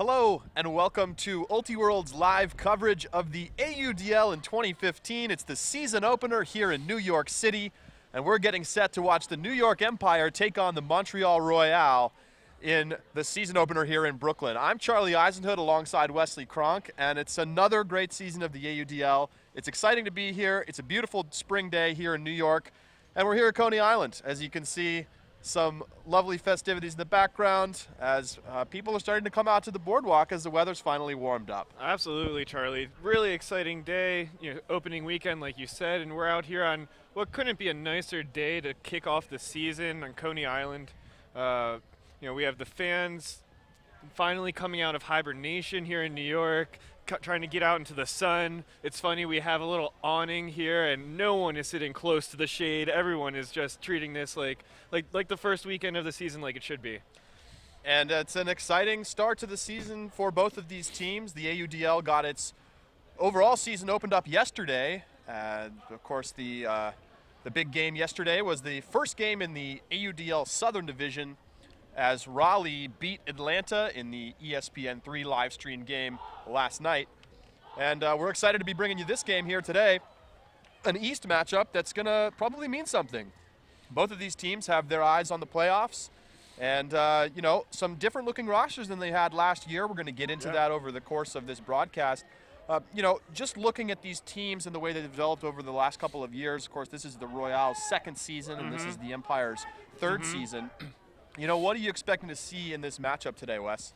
Hello and welcome to Ultiworld's live coverage of the AUDL in 2015. It's the season opener here in New York City, and we're getting set to watch the New York Empire take on the Montreal Royal in the season opener here in Brooklyn. I'm Charlie Eisenhood alongside Wesley Cronk, and it's another great season of the AUDL. It's exciting to be here. It's a beautiful spring day here in New York, and we're here at Coney Island. As you can see, some lovely festivities in the background as people are starting to come out to the boardwalk as the weather's finally warmed up. Absolutely, Charlie. Really exciting day, opening weekend like you said, and we're out here on what couldn't be a nicer day to kick off the season on Coney Island. We have the fans finally coming out of hibernation here in New York, trying to get out into the sun. It's funny, we have a little awning here and no one is sitting close to the shade. Everyone is just treating this like the first weekend of the season like it should be. And it's an exciting start to the season for both of these teams. The AUDL got its overall season opened up yesterday. Of course, the big game yesterday was the first game in the AUDL Southern Division as Raleigh beat Atlanta in the ESPN3 live stream game last night. And we're excited to be bringing you this game here today, an East matchup that's going to probably mean something. Both of these teams have their eyes on the playoffs and, some different looking rosters than they had last year. We're going to get into that over the course of this broadcast. Just looking at these teams and the way they've developed over the last couple of years, of course, this is the Royale's second season and this is the Empire's third season. What are you expecting to see in this matchup today, Wes?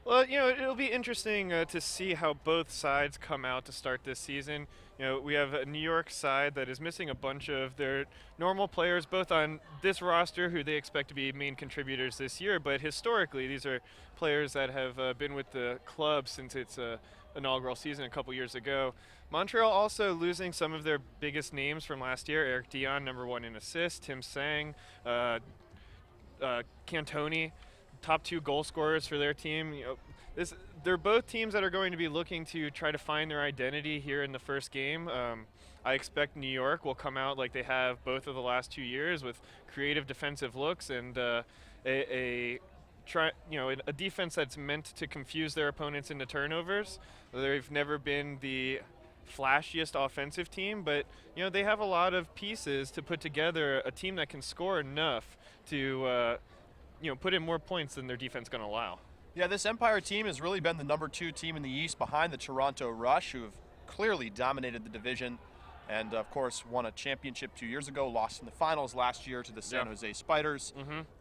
Well, it'll be interesting to see how both sides come out to start this season. We have a New York side that is missing a bunch of their normal players, both on this roster, who they expect to be main contributors this year, but historically, these are players that have been with the club since its inaugural season a couple years ago. Montreal also losing some of their biggest names from last year. Eric Dion, #1 in assists. Tim Sang, Cantoni, top 2 goal scorers for their team. They're both teams that are going to be looking to try to find their identity here in the first game. I expect New York will come out like they have both of the last 2 years with creative defensive looks and a defense that's meant to confuse their opponents into turnovers. They've never been the flashiest offensive team, but they have a lot of pieces to put together a team that can score enough to put in more points than their defense going to allow. Yeah, this Empire team has really been the #2 team in the East behind the Toronto Rush, who have clearly dominated the division and, of course, won a championship 2 years ago, lost in the finals last year to the San Jose Spiders,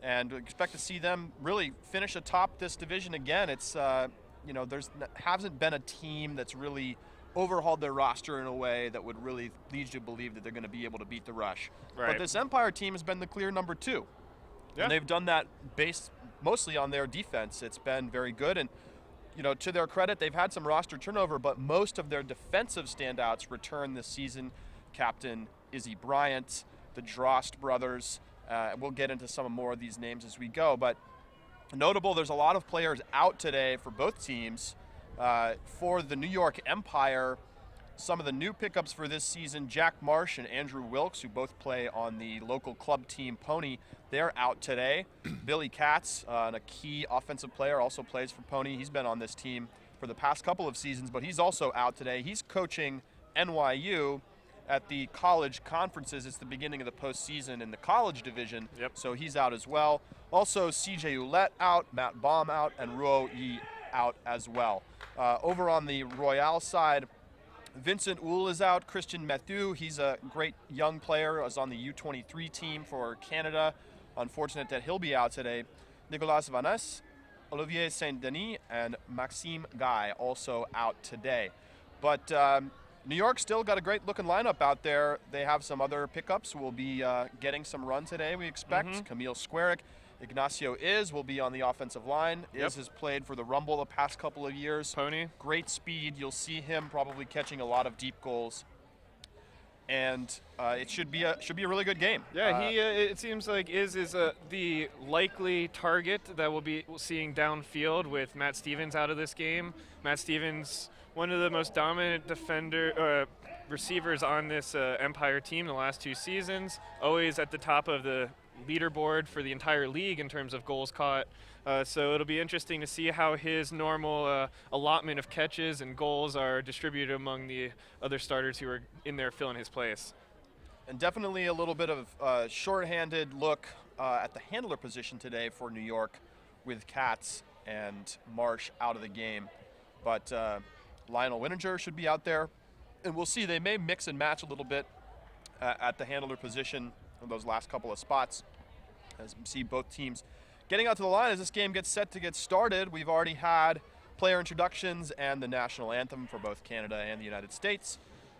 and we expect to see them really finish atop this division again. It's, hasn't been a team that's really overhauled their roster in a way that would really lead you to believe that they're going to be able to beat the Rush. Right. But this Empire team has been the clear #2. Yeah. And they've done that based mostly on their defense. It's been very good. And, to their credit, they've had some roster turnover, but most of their defensive standouts return this season. Captain Izzy Bryant, the Drost brothers. We'll get into some more of these names as we go. But notable, there's a lot of players out today for both teams. For the New York Empire, some of the new pickups for this season, Jack Marsh and Andrew Wilkes, who both play on the local club team Pony, they're out today. Billy Katz, a key offensive player, also plays for Pony. He's been on this team for the past couple of seasons, but he's also out today. He's coaching NYU at the college conferences. It's the beginning of the postseason in the college division, so he's out as well. Also, CJ Ouellette out, Matt Baum out, and Ruo Yi out as well. Over on the Royale side, Vincent Oul is out. Christian Mathieu, he's a great young player, was on the U23 team for Canada. Unfortunate that he'll be out today. Nicolas Vaness, Olivier Saint-Denis, and Maxime Guy also out today. But New York still got a great looking lineup out there. They have some other pickups who will be getting some run today, we expect. Camille Squarick, Ignacio will be on the offensive line. Has played for the Rumble the past couple of years. Pony. Great speed. You'll see him probably catching a lot of deep goals. And it should be a really good game. Yeah, it seems like is the likely target that we'll be seeing downfield with Matt Stevens out of this game. Matt Stevens, one of the most dominant receivers on this Empire team the last 2 seasons, always at the top of the leaderboard for the entire league in terms of goals caught. So it'll be interesting to see how his normal allotment of catches and goals are distributed among the other starters who are in there filling his place. And definitely a little bit of shorthanded look at the handler position today for New York, with Katz and Marsh out of the game. But Lionel Winninger should be out there. And we'll see, they may mix and match a little bit at the handler position in those last couple of spots, as we see both teams getting out to the line as this game gets set to get started. We've already had player introductions and the national anthem for both Canada and the United States.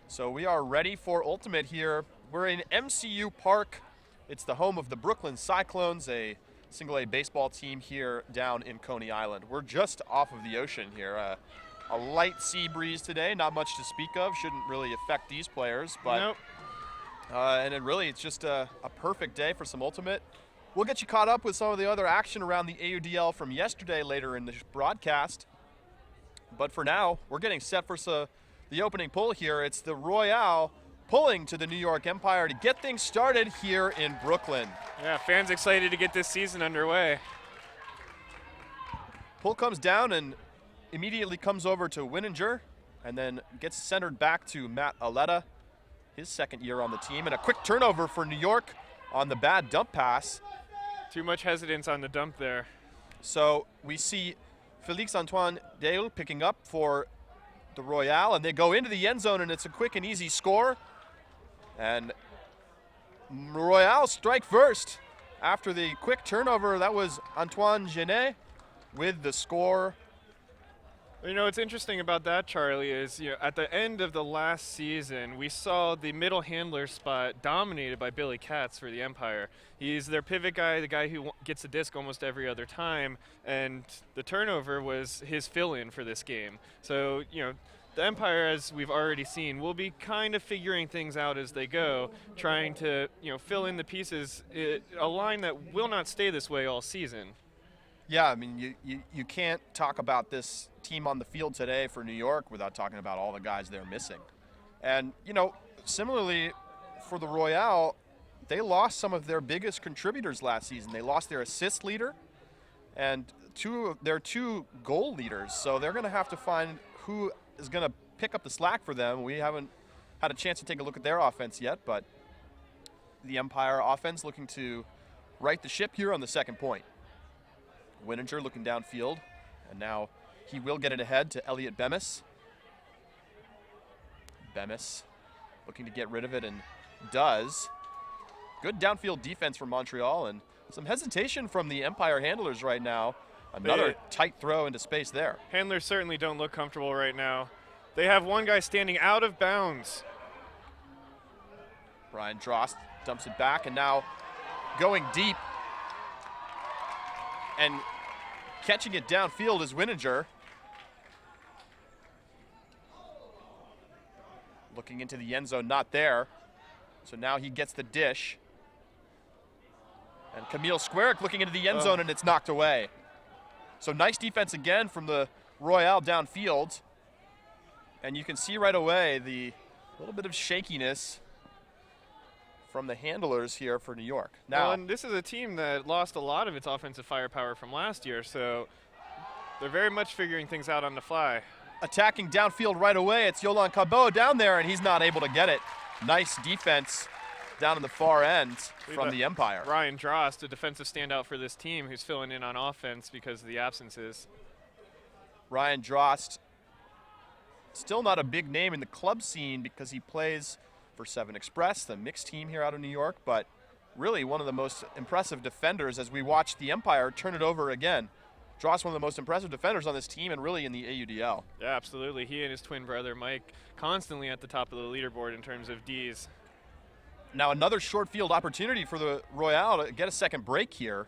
So we are ready for Ultimate here. We're in MCU Park. It's the home of the Brooklyn Cyclones, a single-A baseball team here down in Coney Island. We're just off of the ocean here. A light sea breeze today, not much to speak of. Shouldn't really affect these players, but Nope. and it's just a perfect day for some Ultimate. We'll get you caught up with some of the other action around the AUDL from yesterday later in the broadcast. But for now, we're getting set for the opening pull here. It's the Royal pulling to the New York Empire to get things started here in Brooklyn. Yeah, fans excited to get this season underway. Pull comes down and immediately comes over to Winninger, and then gets centered back to Matt Aletta, his second year on the team. And a quick turnover for New York on the bad dump pass. Too much hesitance on the dump there. So we see Félix-Antoine Dale picking up for the Royal, and they go into the end zone, and it's a quick and easy score. And Royal strike first after the quick turnover. That was Antoine Genet with the score. You know, what's interesting about that, Charlie, is at the end of the last season, we saw the middle handler spot dominated by Billy Katz for the Empire. He's their pivot guy, the guy who gets the disc almost every other time, and the turnover was his fill-in for this game. So, the Empire, as we've already seen, will be kind of figuring things out as they go, trying to, fill in the pieces, a line that will not stay this way all season. Yeah, I mean, you can't talk about this team on the field today for New York without talking about all the guys they're missing. And, similarly for the Royal, they lost some of their biggest contributors last season. They lost their assist leader and their two goal leaders. So they're going to have to find who is going to pick up the slack for them. We haven't had a chance to take a look at their offense yet, but the Empire offense looking to right the ship here on the second point. Winninger looking downfield, and now he will get it ahead to Elliot Bemis. Bemis looking to get rid of it, and does. Good downfield defense from Montreal, and some hesitation from the Empire handlers right now. Another tight throw into space there. Handlers certainly don't look comfortable right now. They have one guy standing out of bounds. Brian Drost dumps it back, and now going deep and catching it downfield is Winninger. Looking into the end zone, not there. So now he gets the dish. And Camille Squarick looking into the end zone, and it's knocked away. So nice defense again from the Royal downfield. And you can see right away the little bit of shakiness from the handlers here for New York. Now, and this is a team that lost a lot of its offensive firepower from last year, so they're very much figuring things out on the fly. Attacking downfield right away, it's Yolan Cabot down there, and he's not able to get it. Nice defense down in the far end from the Empire. Ryan Drost, a defensive standout for this team, who's filling in on offense because of the absences. Ryan Drost, still not a big name in the club scene because he plays for 7 Express, the mixed team here out of New York, but really one of the most impressive defenders as we watch the Empire turn it over again. Drost, one of the most impressive defenders on this team and really in the AUDL. Yeah, absolutely. He and his twin brother Mike constantly at the top of the leaderboard in terms of Ds. Now another short field opportunity for the Royal to get a second break here.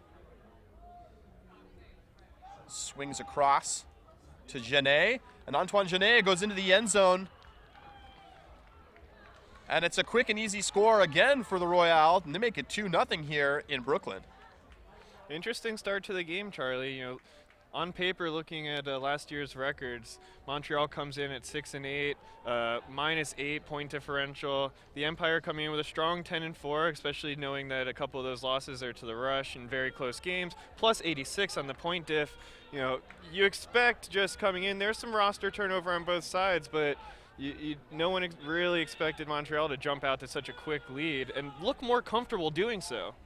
Swings across to Genet, and Antoine Genet goes into the end zone. And it's a quick and easy score again for the Royal, and they make it 2-0 here in Brooklyn. Interesting start to the game, Charlie. on paper, looking at last year's records, Montreal comes in at 6-8, -8 point differential. The Empire coming in with a strong 10-4, especially knowing that a couple of those losses are to the Rush in very close games. Plus 86 on the point diff. You know, you expect just coming in. There's some roster turnover on both sides, but no one really expected Montreal to jump out to such a quick lead and look more comfortable doing so.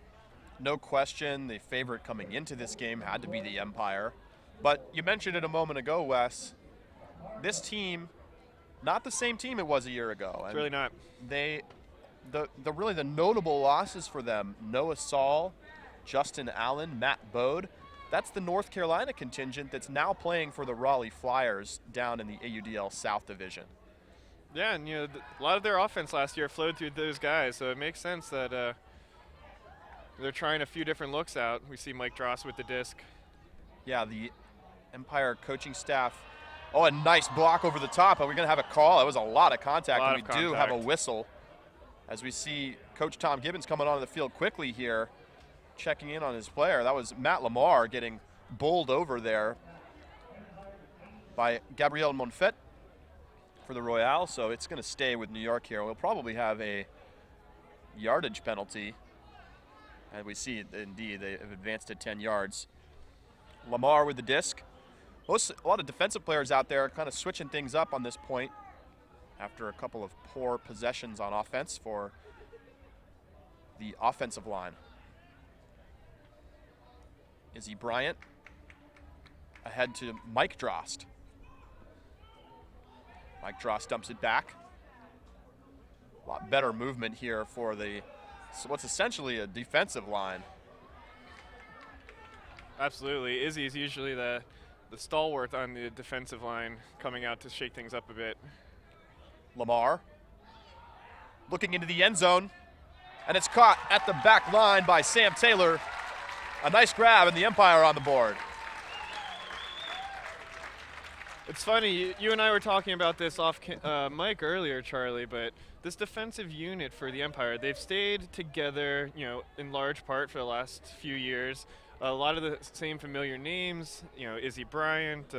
No question, the favorite coming into this game had to be the Empire. But you mentioned it a moment ago, Wes. This team, not the same team it was a year ago. It's really not. The notable losses for them: Noah Saul, Justin Allen, Matt Bode. That's the North Carolina contingent that's now playing for the Raleigh Flyers down in the AUDL South Division. Yeah, and a lot of their offense last year flowed through those guys, so it makes sense that they're trying a few different looks out. We see Mike Dross with the disc. Yeah, the Empire coaching staff. Oh, a nice block over the top. Are we going to have a call? That was a lot of contact, and we do have a whistle. As we see Coach Tom Gibbons coming onto the field quickly here, checking in on his player. That was Matt Lamar getting bowled over there by Gabriel Monfet for the Royal, so it's going to stay with New York here. We'll probably have a yardage penalty, and we see, indeed, they have advanced to 10 yards. Lamar with the disc. A lot of defensive players out there kind of switching things up on this point after a couple of poor possessions on offense for the offensive line. Izzy Bryant ahead to Mike Drost. Mike Drost dumps it back. A lot better movement here for what's essentially a defensive line. Absolutely. Izzy's usually the stalwart on the defensive line, coming out to shake things up a bit. Lamar looking into the end zone, and it's caught at the back line by Sam Taylor. A nice grab, and the Empire on the board. It's funny, you and I were talking about this off mic earlier, Charlie, but this defensive unit for the Empire, they've stayed together, in large part for the last few years. A lot of the same familiar names, Izzy Bryant,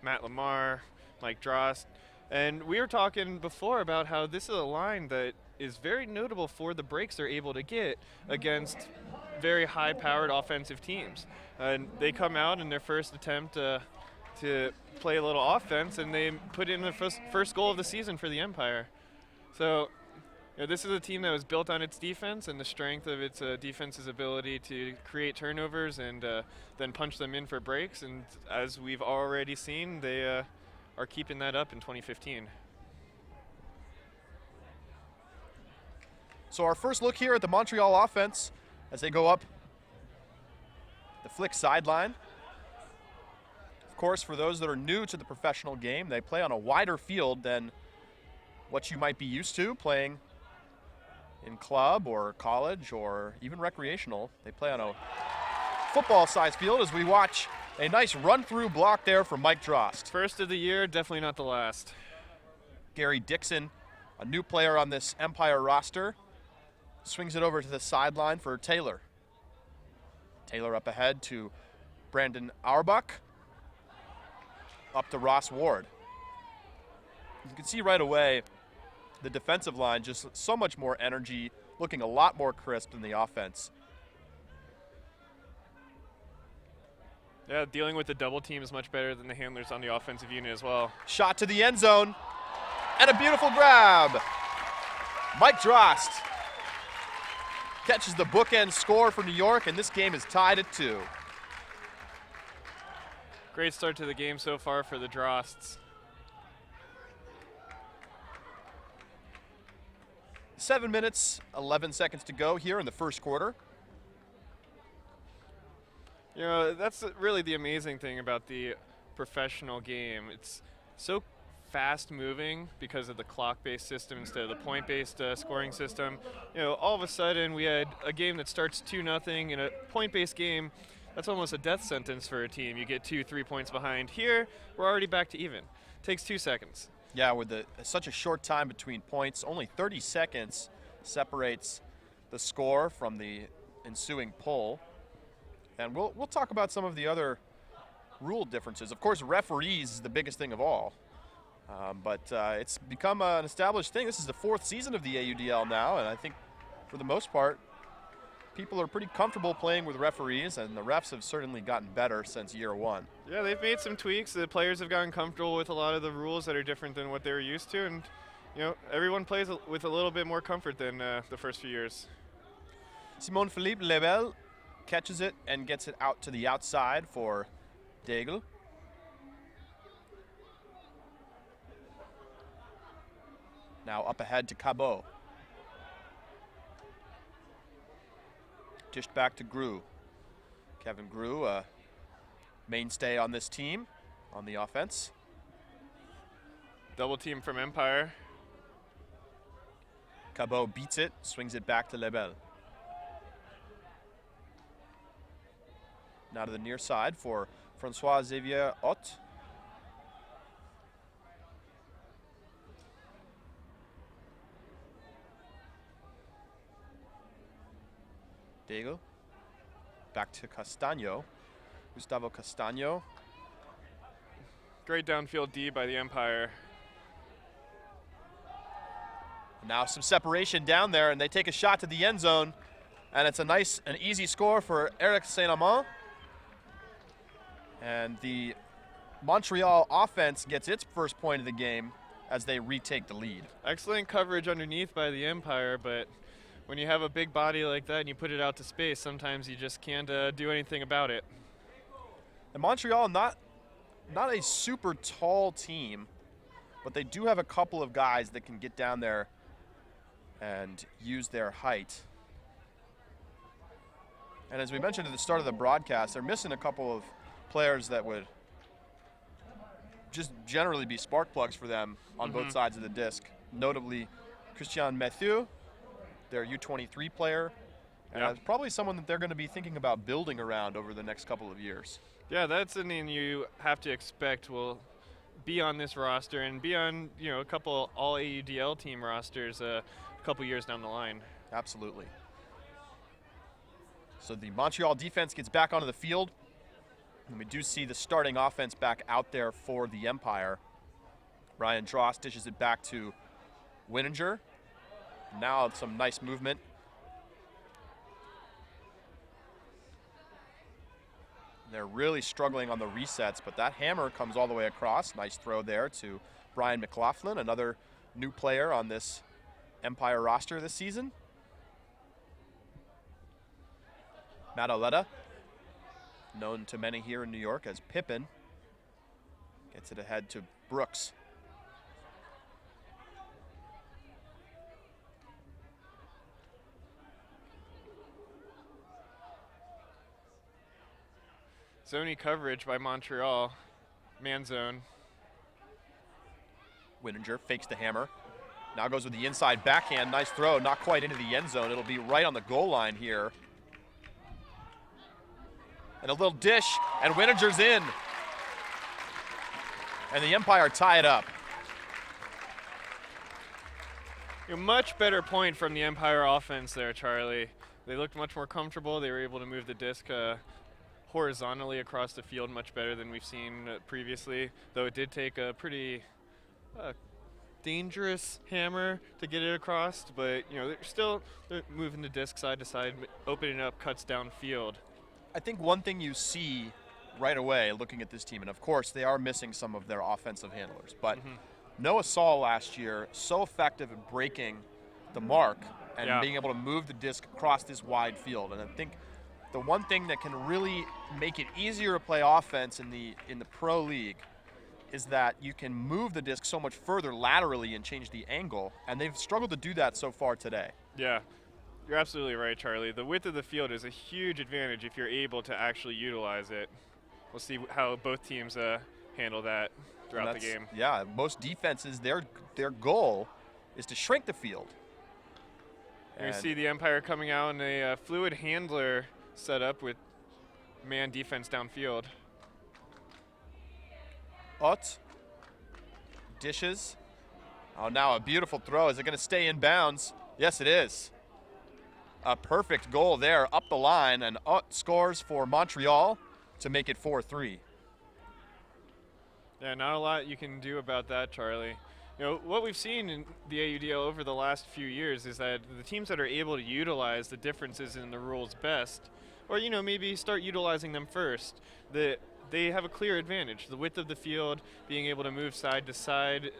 Matt Lamar, Mike Drost. And we were talking before about how this is a line that is very notable for the breaks they're able to get against very high-powered offensive teams. And they come out in their first attempt to play a little offense, and they put in the first goal of the season for the Empire. So this is a team that was built on its defense and the strength of its defense's ability to create turnovers and then punch them in for breaks. And as we've already seen, they are keeping that up in 2015. So our first look here at the Montreal offense as they go up the flick sideline. Of course, for those that are new to the professional game, they play on a wider field than what you might be used to playing in club or college or even recreational. They play on a football-sized field as we watch a nice run-through block there from Mike Drost. First of the year, definitely not the last. Gary Dixon, a new player on this Empire roster, swings it over to the sideline for Taylor. Taylor up ahead to Brandon Auerbach, up to Ross Ward. You can see right away the defensive line, just so much more energy, looking a lot more crisp than the offense. Yeah, dealing with the double team is much better than the handlers on the offensive unit as well. Shot to the end zone, and a beautiful grab. Mike Drost catches the bookend score for New York, and this game is tied at 2. Great start to the game so far for the Drosts. 7 minutes, 11 seconds to go here in the first quarter. That's really the amazing thing about the professional game. It's so fast-moving because of the clock-based system instead of the point-based scoring system. All of a sudden we had a game that starts 2-0 in a point-based game. That's almost a death sentence for a team. You get 2-3 points behind. Here, we're already back to even. Takes 2 seconds. Yeah, with such a short time between points, only 30 seconds separates the score from the ensuing pull. And we'll talk about some of the other rule differences. Of course, referees is the biggest thing of all. But it's become an established thing. This is the 4th season of the AUDL now, and I think for the most part, people are pretty comfortable playing with referees, and the refs have certainly gotten better since year 1. Yeah, they've made some tweaks. The players have gotten comfortable with a lot of the rules that are different than what they were used to, and everyone plays with a little bit more comfort than the first few years. Simon-Philippe Lebel catches it and gets it out to the outside for Daigle. Now up ahead to Cabot. Dished back to Grue. Kevin Grue, a mainstay on this team, on the offense. Double team from Empire. Cabot beats it, swings it back to Lebel. Now to the near side for Francois-Xavier Ott. Daigle. Back to Castaño. Gustavo Castaño. Great downfield D by the Empire. Now some separation down there, and they take a shot to the end zone. And it's a nice and easy score for Eric Saint-Amand. And the Montreal offense gets its first point of the game as they retake the lead. Excellent coverage underneath by the Empire, but when you have a big body like that and you put it out to space, sometimes you just can't do anything about it. And Montreal, not a super tall team, but they do have a couple of guys that can get down there and use their height. And as we mentioned at the start of the broadcast, they're missing a couple of players that would just generally be spark plugs for them on both sides of the disc. Notably, Christian Mathieu, their U23 player, and probably someone that they're going to be thinking about building around over the next couple of years. Yeah, that's something you have to expect will be on this roster and be on a couple all AUDL team rosters a couple years down the line. Absolutely. So the Montreal defense gets back onto the field, and we do see the starting offense back out there for the Empire. Ryan Dross dishes it back to Winninger. Now some nice movement. They're really struggling on the resets, but that hammer comes all the way across. Nice throw there to Brian McLaughlin, another new player on this Empire roster this season. Matt Oletta, known to many here in New York as Pippin, gets it ahead to Brooks. Zony coverage by Montreal, man zone. Winninger fakes the hammer. Now goes with the inside backhand. Nice throw, not quite into the end zone. It'll be right on the goal line here. And a little dish, and Winninger's in. And the Empire tie it up. A much better point from the Empire offense there, Charlie. They looked much more comfortable. They were able to move the disc horizontally across the field much better than we've seen previously, though it did take a pretty dangerous hammer to get it across, but they're moving the disc side to side, opening up cuts downfield. I think one thing you see right away looking at this team, and of course they are missing some of their offensive handlers, but Noah Saul last year, so effective at breaking the mark and being able to move the disc across this wide field. And I think the one thing that can really make it easier to play offense in the pro league is that you can move the disc so much further laterally and change the angle, and they've struggled to do that so far today. Yeah, you're absolutely right, Charlie. The width of the field is a huge advantage if you're able to actually utilize it. We'll see how both teams handle that throughout the game. Yeah, most defenses, their goal is to shrink the field. You see the Empire coming out in a fluid handler setup with man defense downfield. Ott dishes. Oh, now a beautiful throw. Is it going to stay in bounds? Yes, it is. A perfect goal there up the line, and Ott scores for Montreal to make it 4-3. Yeah, not a lot you can do about that, Charlie. You know, what we've seen in the AUDL over the last few years is that the teams that are able to utilize the differences in the rules best, or, you know, maybe start utilizing them first, they have a clear advantage. The width of the field, being able to move side to side,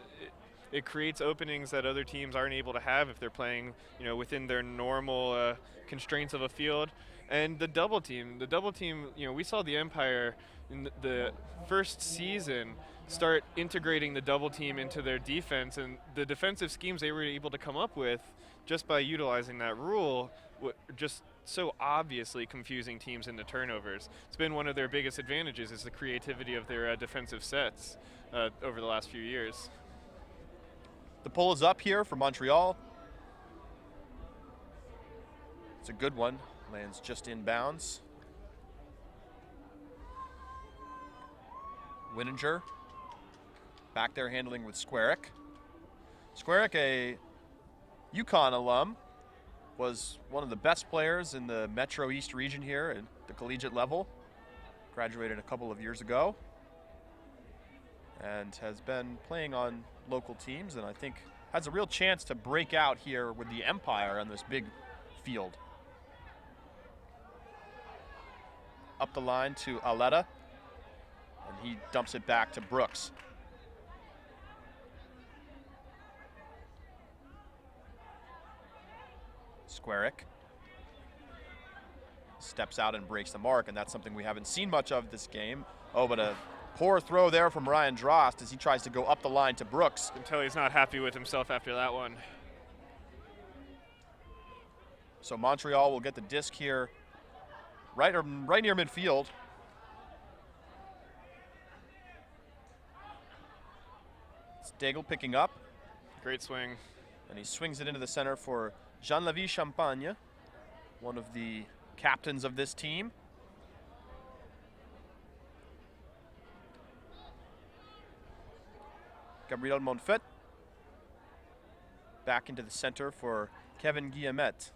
it creates openings that other teams aren't able to have if they're playing, you know, within their normal constraints of a field. And the double team, you know, we saw the Empire in the first season start integrating the double team into their defense, and the defensive schemes they were able to come up with just by utilizing that rule just so obviously confusing teams into turnovers. It's been one of their biggest advantages is the creativity of their defensive sets over the last few years. The pull is up here for Montreal. It's a good one. Lands just inbounds. Wininger back there handling with Squarick. Squarick, a UConn alum, was one of the best players in the Metro East region here at the collegiate level. Graduated a couple of years ago and has been playing on local teams, and I think has a real chance to break out here with the Empire on this big field. Up the line to Aletta, and he dumps it back to Brooks. Squarick steps out and breaks the mark, and that's something we haven't seen much of this game. Oh, but a poor throw there from Ryan Drost as he tries to go up the line to Brooks. Until he's not happy with himself after that one. So Montreal will get the disc here right near midfield. It's Daigle picking up. Great swing. And he swings it into the center for Jean-Lavie Champagne, one of the captains of this team. Gabriel Monfet back into the center for Kevin Guillemette.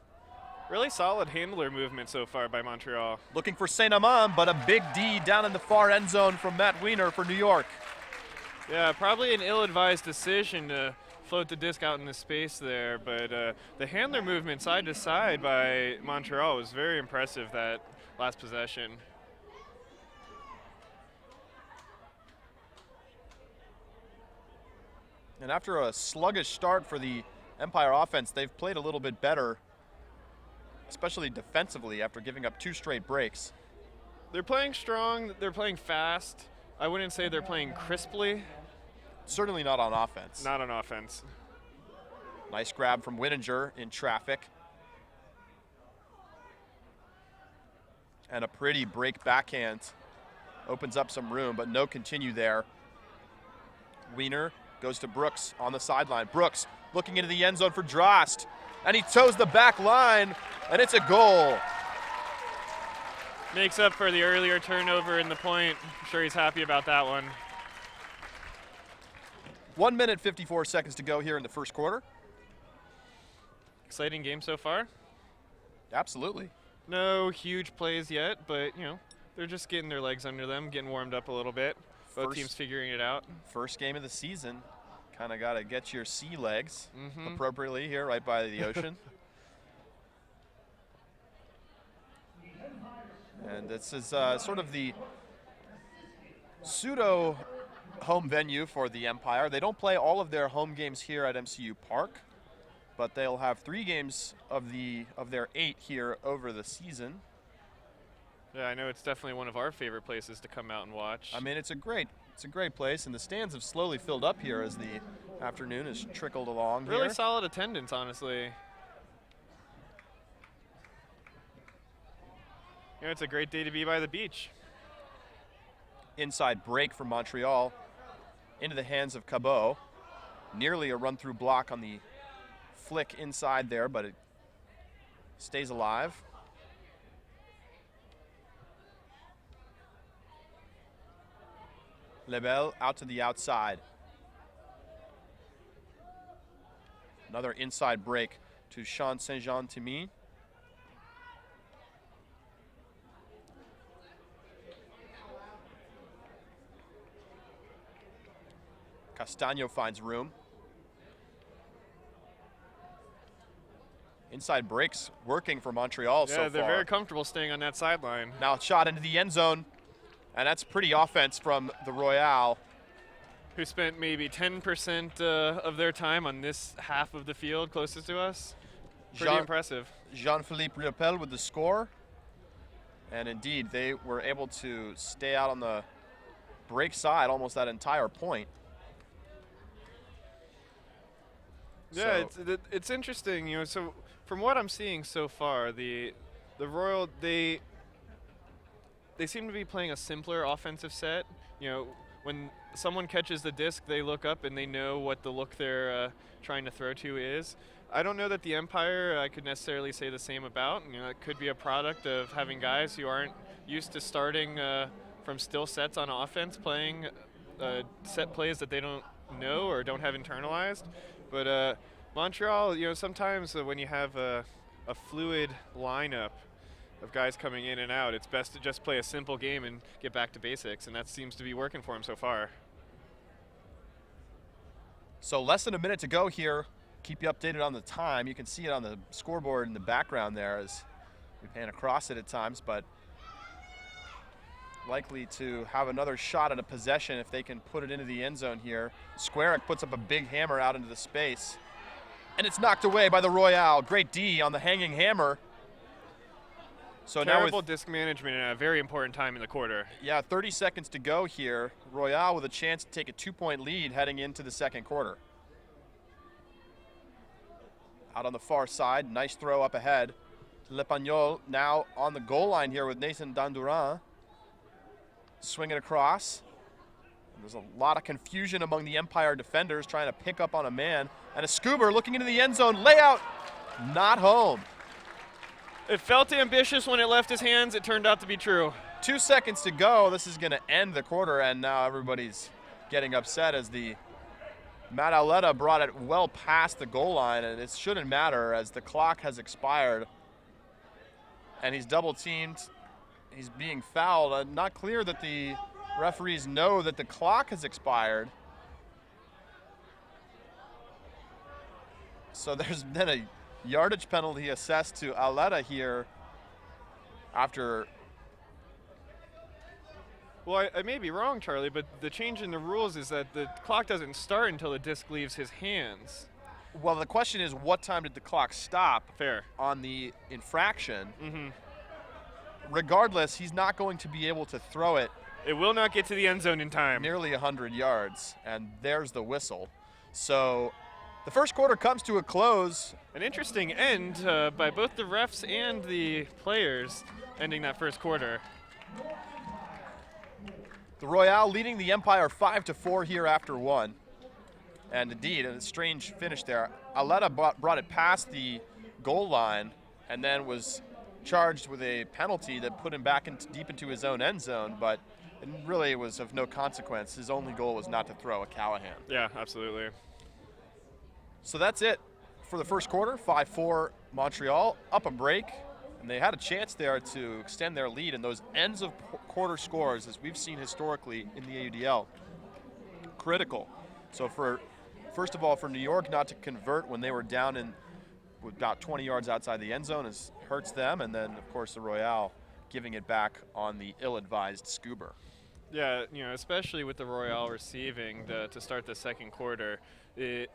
Really solid handler movement so far by Montreal. Looking for Saint-Amand, but a big D down in the far end zone from Matt Wiener for New York. Yeah, probably an ill-advised decision to float the disc out in the space there, but the handler movement side to side by Montreal was very impressive that last possession. And after a sluggish start for the Empire offense, they've played a little bit better, especially defensively after giving up 2 straight breaks. They're playing strong, they're playing fast. I wouldn't say they're playing crisply. Certainly not on offense. Not on offense. Nice grab from Wininger in traffic. And a pretty break backhand. Opens up some room, but no continue there. Wiener goes to Brooks on the sideline. Brooks looking into the end zone for Drost. And he toes the back line, and it's a goal. Makes up for the earlier turnover in the point. I'm sure he's happy about that one. 1 minute, 54 seconds to go here in the first quarter. Exciting game so far. Absolutely. No huge plays yet, but, you know, they're just getting their legs under them, getting warmed up a little bit. Both teams figuring it out. First game of the season. Kind of got to get your sea legs appropriately here right by the ocean. And this is sort of the pseudo home venue for the Empire. They don't play all of their home games here at MCU Park, but they'll have 3 games of their 8 here over the season. Yeah, I know it's definitely one of our favorite places to come out and watch. I mean, it's a great place, and the stands have slowly filled up here as the afternoon has trickled along. Really here. solid attendance, honestly. You know, it's a great day to be by the beach. Inside break from Montreal into the hands of Cabot. Nearly a run-through block on the flick inside there, but it stays alive. Lebel out to the outside. Another inside break to Sean Saint-Jean-Timmy. Castaño finds room. Inside breaks working for Montreal so far. Yeah, they're very comfortable staying on that sideline. Now shot into the end zone, and that's pretty offense from the Royal. Who spent maybe 10% of their time on this half of the field closest to us. Pretty impressive. Jean-Philippe Riopel with the score. And indeed, they were able to stay out on the break side almost that entire point. Yeah, it's interesting, you know. So from what I'm seeing so far, the Royal they seem to be playing a simpler offensive set. You know, when someone catches the disc, they look up and they know what the look they're trying to throw to is. I don't know that the Empire I could necessarily say the same about. You know, it could be a product of having guys who aren't used to starting from still sets on offense, playing set plays that they don't know or don't have internalized. But Montreal, you know, sometimes when you have a fluid lineup of guys coming in and out, it's best to just play a simple game and get back to basics, and that seems to be working for him so far. So less than a minute to go here. Keep you updated on the time. You can see it on the scoreboard in the background there as we pan across it at times, but likely to have another shot at a possession if they can put it into the end zone here. Squarick puts up a big hammer out into the space, and it's knocked away by the Royal. Great D on the hanging hammer. So terrible now disc management at a very important time in the quarter. Yeah, 30 seconds to go here. Royal with a chance to take a 2-point lead heading into the second quarter. Out on the far side, nice throw up ahead. Lepagnol now on the goal line here with Nathan Dandurand. Swinging across. And there's a lot of confusion among the Empire defenders trying to pick up on a man. And a Scuba looking into the end zone. Layout, not home. It felt ambitious when it left his hands. It turned out to be true. 2 seconds to go. This is going to end the quarter, and now everybody's getting upset as the Matt Auletta brought it well past the goal line, and it shouldn't matter as the clock has expired. And he's double teamed. He's being fouled. Not clear that the referees know that the clock has expired. So there's been a yardage penalty assessed to Auletta here after. Well, I may be wrong, Charlie, but the change in the rules is that the clock doesn't start until the disc leaves his hands. Well, the question is, what time did the clock stop? Fair. On the infraction? Mm-hmm. Regardless, he's not going to be able to throw it. It will not get to the end zone in time. Nearly 100 yards, and there's the whistle. So the first quarter comes to a close. An interesting end by both the refs and the players ending that first quarter. The Royal leading the Empire 5-4 here after one. And indeed, a strange finish there. Auletta brought it past the goal line and then was charged with a penalty that put him back deep into his own end zone, but it really was of no consequence. His only goal was not to throw a Callahan. Yeah, absolutely. So that's it for the first quarter. 5-4 Montreal, up a break. And they had a chance there to extend their lead, and those ends of quarter scores, as we've seen historically in the AUDL, critical. So first of all, for New York not to convert when they were down in about 20 yards outside the end zone hurts them, and then of course the Royal giving it back on the ill-advised Scuba. Yeah, you know, especially with the Royal receiving to start the second quarter, the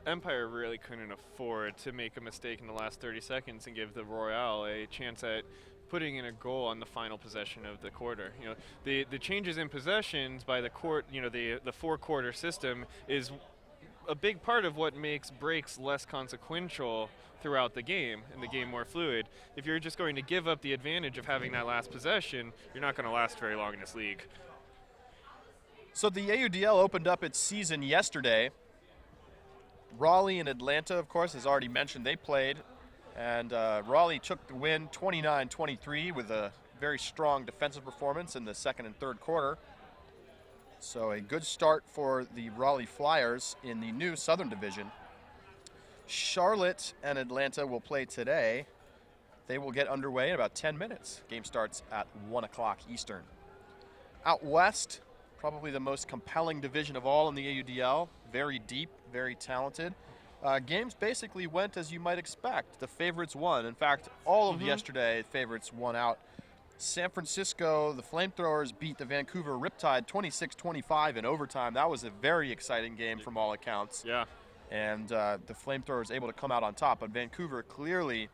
Empire really couldn't afford to make a mistake in the last 30 seconds and give the Royal a chance at putting in a goal on the final possession of the quarter. You know, the changes in possessions by the court, you know, the four-quarter system is a big part of what makes breaks less consequential throughout the game and the game more fluid. If you're just going to give up the advantage of having that last possession, you're not going to last very long in this league. So the AUDL opened up its season yesterday. Raleigh and Atlanta, of course, as already mentioned, they played. And Raleigh took the win 29-23 with a very strong defensive performance in the second and third quarter. So a good start for the Raleigh Flyers in the new Southern Division. Charlotte and Atlanta will play today. They will get underway in about 10 minutes. Game starts at 1 o'clock Eastern. Out west, probably the most compelling division of all in the AUDL. Very deep, very talented. Games basically went as you might expect. The favorites won. In fact, all of yesterday, favorites won out. San Francisco, the Flamethrowers beat the Vancouver Riptide 26-25 in overtime. That was a very exciting game from all accounts. Yeah. And the Flamethrowers able to come out on top. But Vancouver clearly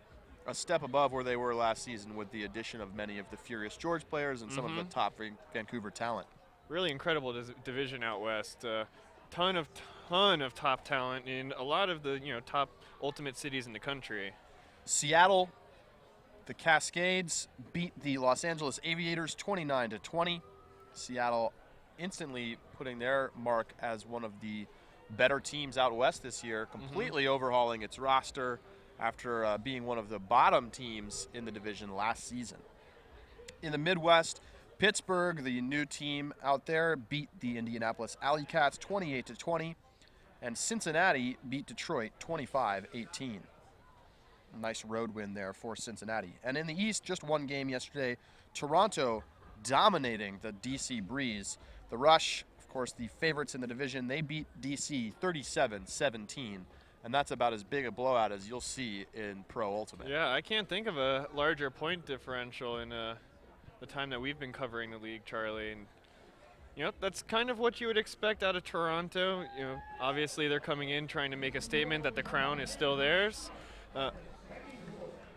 a step above where they were last season with the addition of many of the Furious George players and some of the top Vancouver talent. Really incredible division out west. Ton of top talent in a lot of the top ultimate cities in the country. Seattle, the Cascades beat the Los Angeles Aviators 29-20. Seattle instantly putting their mark as one of the better teams out west this year, completely overhauling its roster after being one of the bottom teams in the division last season. In the Midwest, Pittsburgh, the new team out there, beat the Indianapolis Alley Cats 28-20, and Cincinnati beat Detroit 25-18. Nice road win there for Cincinnati. And in the East, just one game yesterday, Toronto dominating the DC Breeze. The Rush, of course, the favorites in the division, they beat DC 37-17. And that's about as big a blowout as you'll see in Pro Ultimate. Yeah, I can't think of a larger point differential in the time that we've been covering the league, Charlie. And that's kind of what you would expect out of Toronto. Obviously they're coming in trying to make a statement that the crown is still theirs.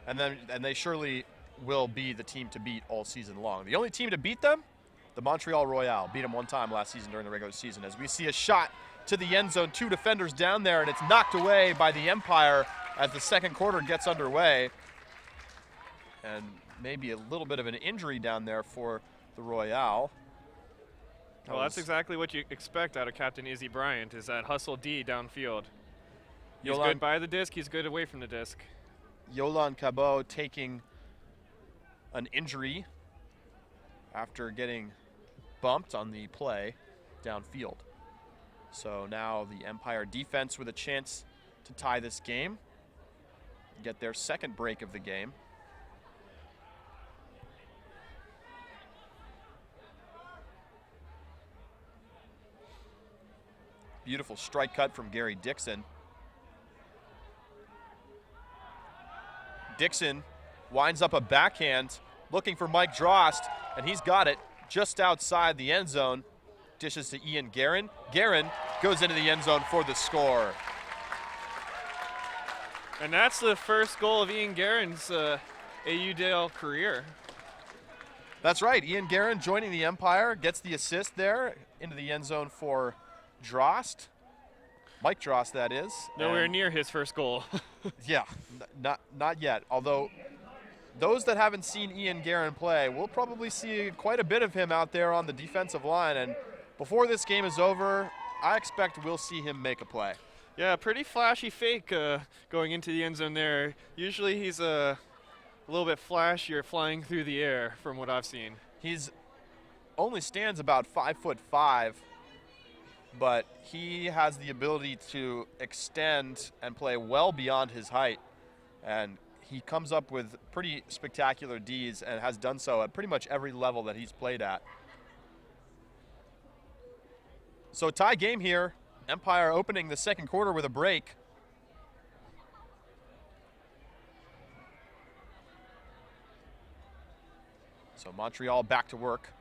And they surely will be the team to beat all season long. The only team to beat them, the Montreal Royal, beat them one time last season during the regular season. As we see a shot to the end zone, two defenders down there, and it's knocked away by the Empire as the second quarter gets underway. And maybe a little bit of an injury down there for the Royale. Well, that's exactly what you expect out of Captain Izzy Bryant, is that hustle D downfield. He's good by the disc, he's good away from the disc. Yolan Cabot taking an injury after getting bumped on the play downfield. So now the Empire defense with a chance to tie this game, get their second break of the game. Beautiful strike cut from Gary Dixon. Dixon winds up a backhand looking for Mike Drost, and he's got it just outside the end zone. Dishes to Ian Guerin. Guerin goes into the end zone for the score. And that's the first goal of Ian Guerin's AUDL career. That's right. Ian Guerin joining the Empire, gets the assist there into the end zone for Drost. Mike Drost, that is. Nowhere near his first goal. Yeah, not yet. Although those that haven't seen Ian Guerin play will probably see quite a bit of him out there on the defensive line. And before this game is over, I expect we'll see him make a play. Yeah, pretty flashy fake going into the end zone there. Usually he's a little bit flashier flying through the air from what I've seen. He's only stands about 5'5", but he has the ability to extend and play well beyond his height. And he comes up with pretty spectacular Ds and has done so at pretty much every level that he's played at. So tie game here. Empire opening the second quarter with a break. So Montreal back to work.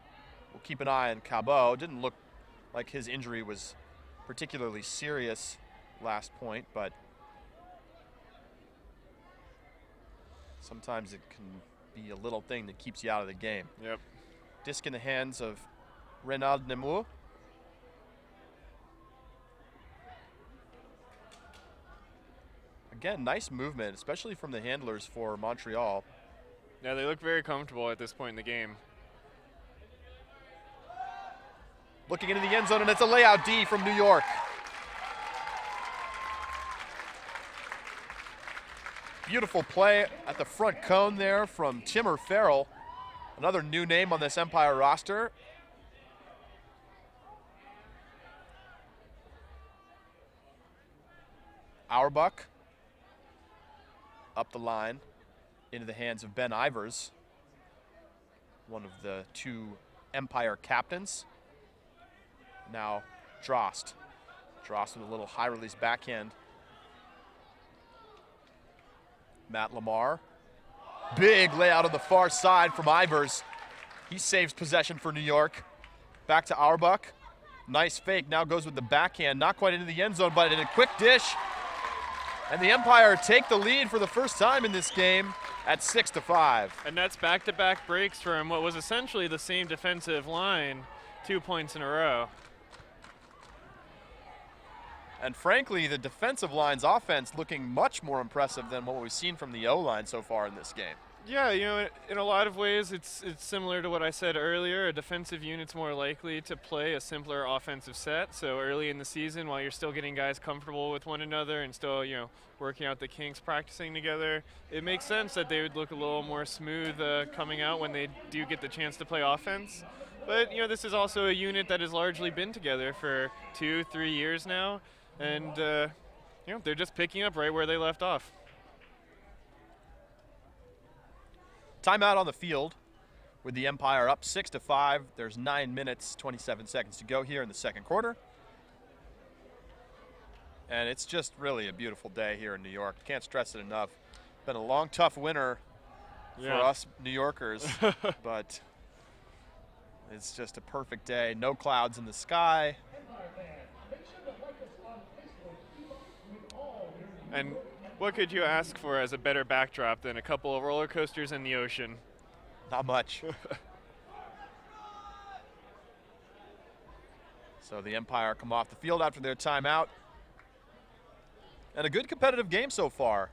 We'll keep an eye on Cabot. Didn't look like his injury was particularly serious last point, but sometimes it can be a little thing that keeps you out of the game. Yep. Disc in the hands of Renaud Nemours. Again, nice movement, especially from the handlers for Montreal. Yeah, they look very comfortable at this point in the game. Looking into the end zone, and it's a layout D from New York. Beautiful play at the front cone there from Timmer Farrell, another new name on this Empire roster. Auerbach up the line into the hands of Ben Ivers, one of the two Empire captains. Now Drost. Drost with a little high release backhand. Matt Lamar. Big layout on the far side from Ivers. He saves possession for New York. Back to Auerbach. Nice fake, now goes with the backhand. Not quite into the end zone, but in a quick dish. And the Empire take the lead for the first time in this game at 6-5. And that's back-to-back breaks from what was essentially the same defensive line, 2 points in a row. And frankly, the defensive line's offense looking much more impressive than what we've seen from the O-line so far in this game. Yeah, you know, in a lot of ways, it's similar to what I said earlier. A defensive unit's more likely to play a simpler offensive set. So early in the season, while you're still getting guys comfortable with one another and still, you know, working out the kinks, practicing together, it makes sense that they would look a little more smooth coming out when they do get the chance to play offense. But, you know, this is also a unit that has largely been together for 2-3 years now. And, you know, they're just picking up right where they left off. Timeout on the field with the Empire up 6-5. There's 9 minutes, 27 seconds to go here in the second quarter. And it's just really a beautiful day here in New York. Can't stress it enough. Been a long, tough winter for us New Yorkers, but it's just a perfect day. No clouds in the sky. And what could you ask for as a better backdrop than a couple of roller coasters in the ocean? Not much. So the Empire come off the field after their timeout. And a good competitive game so far.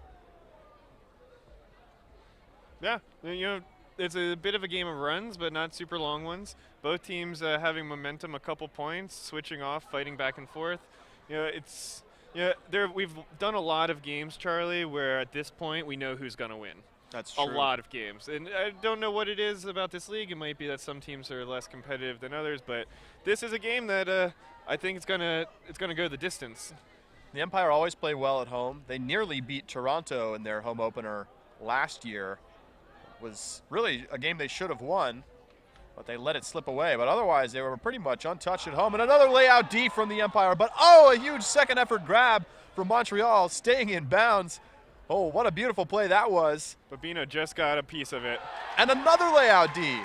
Yeah, you know, it's a bit of a game of runs, but not super long ones. Both teams having momentum, a couple points, switching off, fighting back and forth. You know, it's... Yeah, we've done a lot of games, Charlie, where at this point we know who's going to win. That's true. A lot of games. And I don't know what it is about this league. It might be that some teams are less competitive than others, but this is a game that I think it's going to go the distance. The Empire always play well at home. They nearly beat Toronto in their home opener last year. It was really a game they should have won, but they let it slip away. But otherwise, they were pretty much untouched at home. And another layout D from the Empire. But, oh, a huge second effort grab from Montreal, staying in bounds. Oh, what a beautiful play that was. Babino just got a piece of it. And another layout D.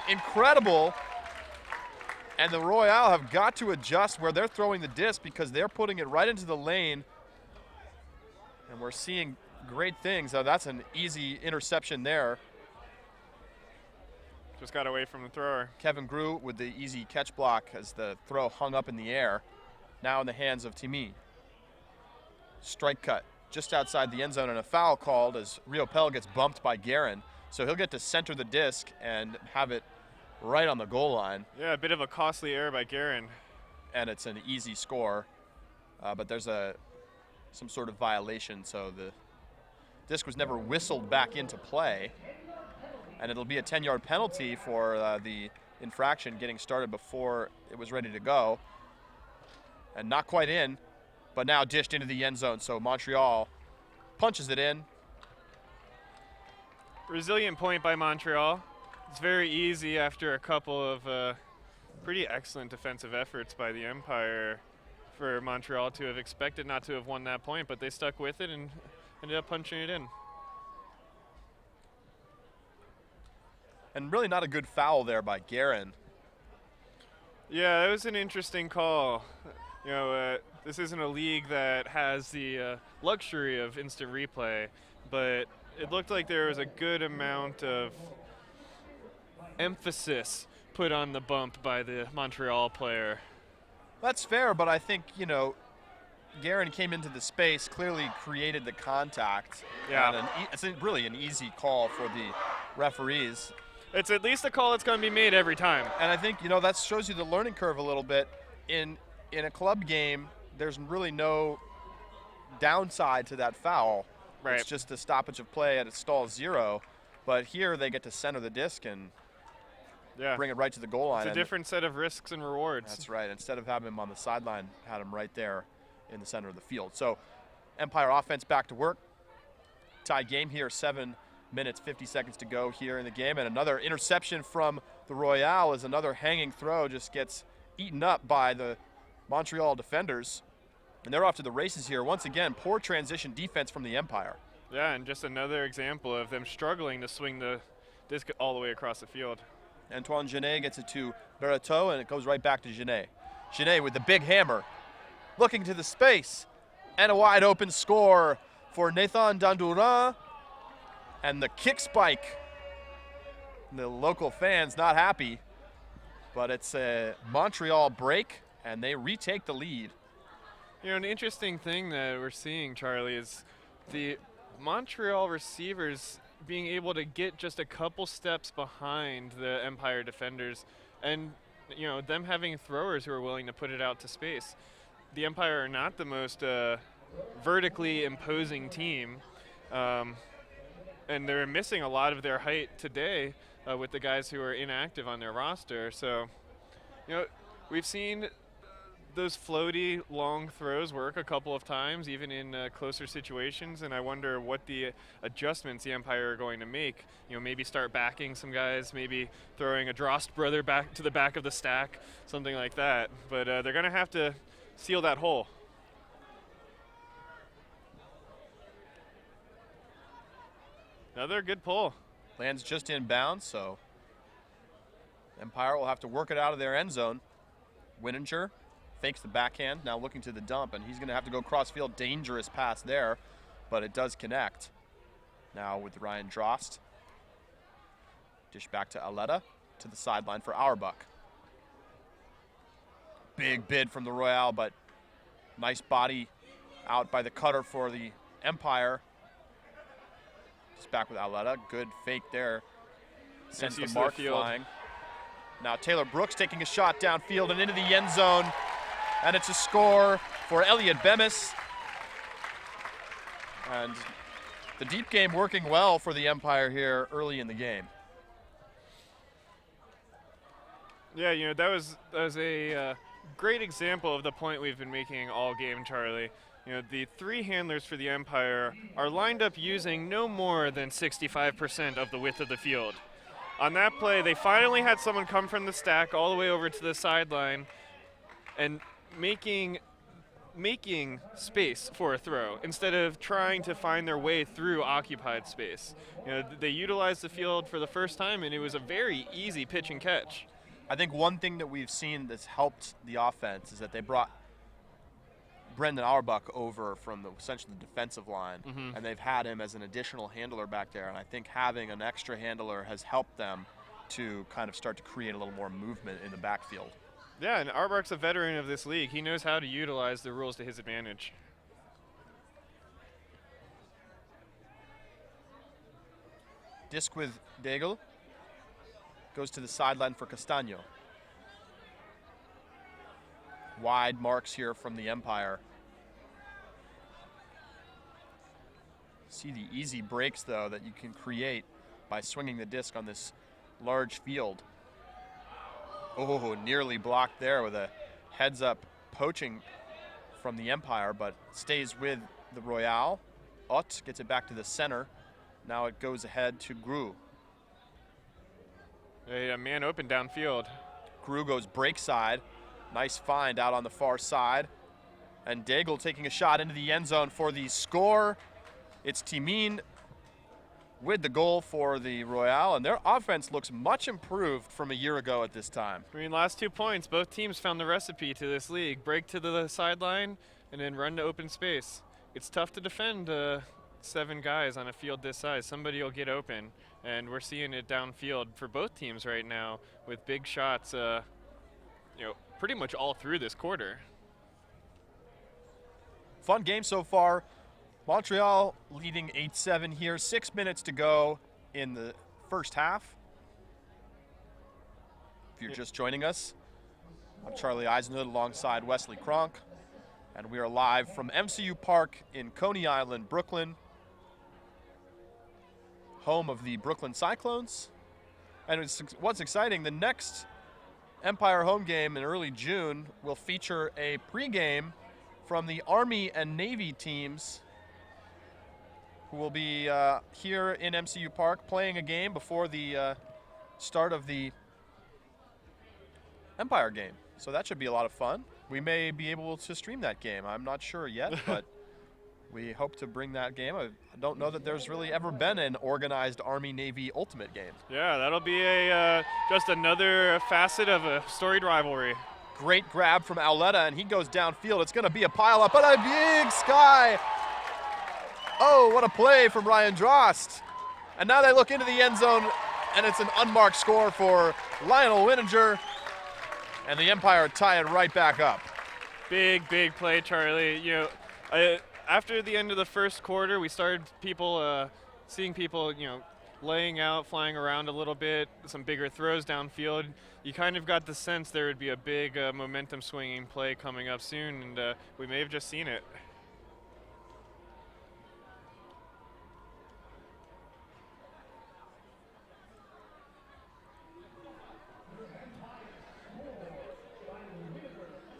Incredible. And the Royal have got to adjust where they're throwing the disc because they're putting it right into the lane. And we're seeing great things. Oh, that's an easy interception there. Just got away from the thrower. Kevin Grew with the easy catch block as the throw hung up in the air. Now in the hands of Timi. Strike cut just outside the end zone and a foul called as Rio Pell gets bumped by Guerin. So he'll get to center the disc and have it right on the goal line. Yeah, a bit of a costly error by Guerin. And it's an easy score. But there's some sort of violation, so the disc was never whistled back into play. And it'll be a 10-yard penalty for the infraction getting started before it was ready to go. And not quite in, but now dished into the end zone. So Montreal punches it in. Resilient point by Montreal. It's very easy after a couple of pretty excellent defensive efforts by the Empire for Montreal to have expected not to have won that point, but they stuck with it and ended up punching it in. And really not a good foul there by Guerin. Yeah, it was an interesting call. You know, this isn't a league that has the luxury of instant replay, but it looked like there was a good amount of emphasis put on the bump by the Montreal player. That's fair, but I think, you know, Guerin came into the space, clearly created the contact. Yeah. And it's really an easy call for the referees. It's at least a call that's going to be made every time. And I think, you know, that shows you the learning curve a little bit. In a club game, there's really no downside to that foul. Right. It's just a stoppage of play at a stall 0. But here they get to center the disc and bring it right to the goal line. It's a different set of risks and rewards. That's right. Instead of having him on the sideline, had him right there in the center of the field. So Empire offense back to work. Tie game here, 7 minutes, 50 seconds to go here in the game. And another interception from the Royale as another hanging throw just gets eaten up by the Montreal defenders. And they're off to the races here. Once again, poor transition defense from the Empire. Yeah, and just another example of them struggling to swing the disc all the way across the field. Antoine Genet gets it to Berreteau, and it goes right back to Genet. Genet with the big hammer, looking to the space, and a wide open score for Nathan Dandurand. And the kick spike. The local fans not happy, but it's a Montreal break, and they retake the lead. You know, an interesting thing that we're seeing, Charlie, is the Montreal receivers being able to get just a couple steps behind the Empire defenders, and you know, them having throwers who are willing to put it out to space. The Empire are not the most vertically imposing team, and they're missing a lot of their height today with the guys who are inactive on their roster. So, you know, we've seen those floaty long throws work a couple of times, even in closer situations, and I wonder what the adjustments the Empire are going to make. You know, maybe start backing some guys, maybe throwing a Drost brother back to the back of the stack, something like that. But they're going to have to seal that hole. Another good pull. Lands just inbounds, so Empire will have to work it out of their end zone. Wininger fakes the backhand, now looking to the dump, and he's going to have to go cross-field. Dangerous pass there, but it does connect. Now with Ryan Drost. Dish back to Aletta, to the sideline for Auerbach. Big bid from the Royal, but nice body out by the cutter for the Empire. Just back with Aletta, good fake there. Sends the mark flying. Now Taylor Brooks taking a shot downfield and into the end zone. And it's a score for Elliot Bemis. And the deep game working well for the Empire here early in the game. Yeah, you know, that was a great example of the point we've been making all game, Charlie. You know, the three handlers for the Empire are lined up using no more than 65% of the width of the field. On that play, they finally had someone come from the stack all the way over to the sideline and making space for a throw instead of trying to find their way through occupied space. You know, they utilized the field for the first time, and it was a very easy pitch and catch. I think one thing that we've seen that's helped the offense is that they brought Brendan Auerbach over from essentially the defensive line, and they've had him as an additional handler back there, and I think having an extra handler has helped them to kind of start to create a little more movement in the backfield. Yeah, and Auerbach's a veteran of this league. He knows how to utilize the rules to his advantage. Disc with Daigle. Goes to the sideline for Castagno. Wide marks here from the Empire. See the easy breaks, though, that you can create by swinging the disc on this large field. Oh, nearly blocked there with a heads-up poaching from the Empire, but stays with the Royal. Ott gets it back to the center. Now it goes ahead to Gru. A man open downfield. Gru goes break side. Nice find out on the far side. And Daigle taking a shot into the end zone for the score. It's Timin with the goal for the Royal, and their offense looks much improved from a year ago at this time. I mean, last 2 points, both teams found the recipe to this league. Break to the sideline and then run to open space. It's tough to defend 7 guys on a field this size. Somebody will get open, and we're seeing it downfield for both teams right now with big shots, pretty much all through this quarter. Fun game so far. Montreal leading 8-7 here. 6 minutes to go in the first half. If you're just joining us, I'm Charlie Eisenhood alongside Wesley Kronk, and we are live from MCU Park in Coney Island, Brooklyn, home of the Brooklyn Cyclones. And what's exciting, the next Empire home game in early June will feature a pregame from the Army and Navy teams who will be here in MCU Park playing a game before the start of the Empire game. So that should be a lot of fun. We may be able to stream that game. I'm not sure yet, but we hope to bring that game. I don't know that there's really ever been an organized Army-Navy Ultimate game. Yeah, that'll be just another facet of a storied rivalry. Great grab from Auletta, and he goes downfield. It's going to be a pile-up, but a big sky. Oh, what a play from Ryan Drost. And now they look into the end zone, and it's an unmarked score for Lionel Wininger. And the Empire tie it right back up. Big play, Charlie. You know, after the end of the first quarter, we started seeing people, laying out, flying around a little bit, some bigger throws downfield. You kind of got the sense there would be a big momentum swinging play coming up soon, and we may have just seen it.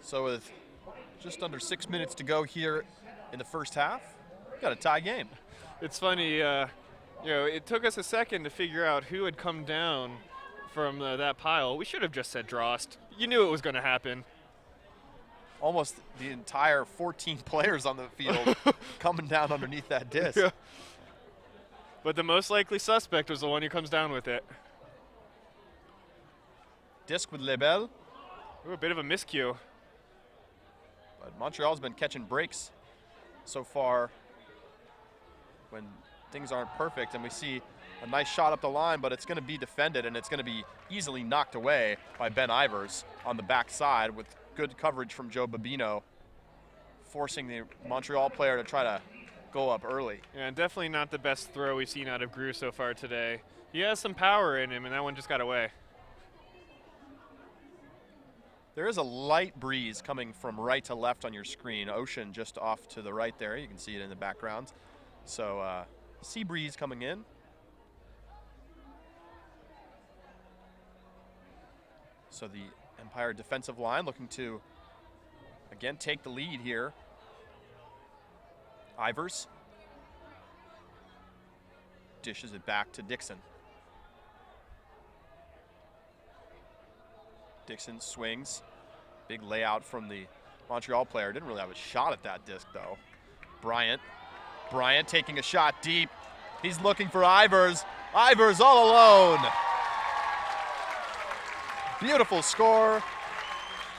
So with just under 6 minutes to go here in the first half, we've got a tie game. It's funny, it took us a second to figure out who had come down from that pile. We should have just said Drost. You knew it was going to happen. Almost the entire 14 players on the field coming down underneath that disc. Yeah. But the most likely suspect was the one who comes down with it. Disc with Lebel. Ooh, a bit of a miscue. But Montreal's been catching breaks so far when things aren't perfect, and we see a nice shot up the line, but it's going to be defended, and it's going to be easily knocked away by Ben Ivers on the backside with good coverage from Joe Babino, forcing the Montreal player to try to go up early. Yeah, and definitely not the best throw we've seen out of Grew so far today. He has some power in him, and that one just got away. There is a light breeze coming from right to left on your screen. Ocean just off to the right there. You can see it in the background. So sea breeze coming in. So the Empire defensive line looking to, again, take the lead here. Ivers dishes it back to Dixon. Dixon swings. Big layout from the Montreal player. Didn't really have a shot at that disc, though. Bryant taking a shot deep. He's looking for Ivers. Ivers all alone. Beautiful score.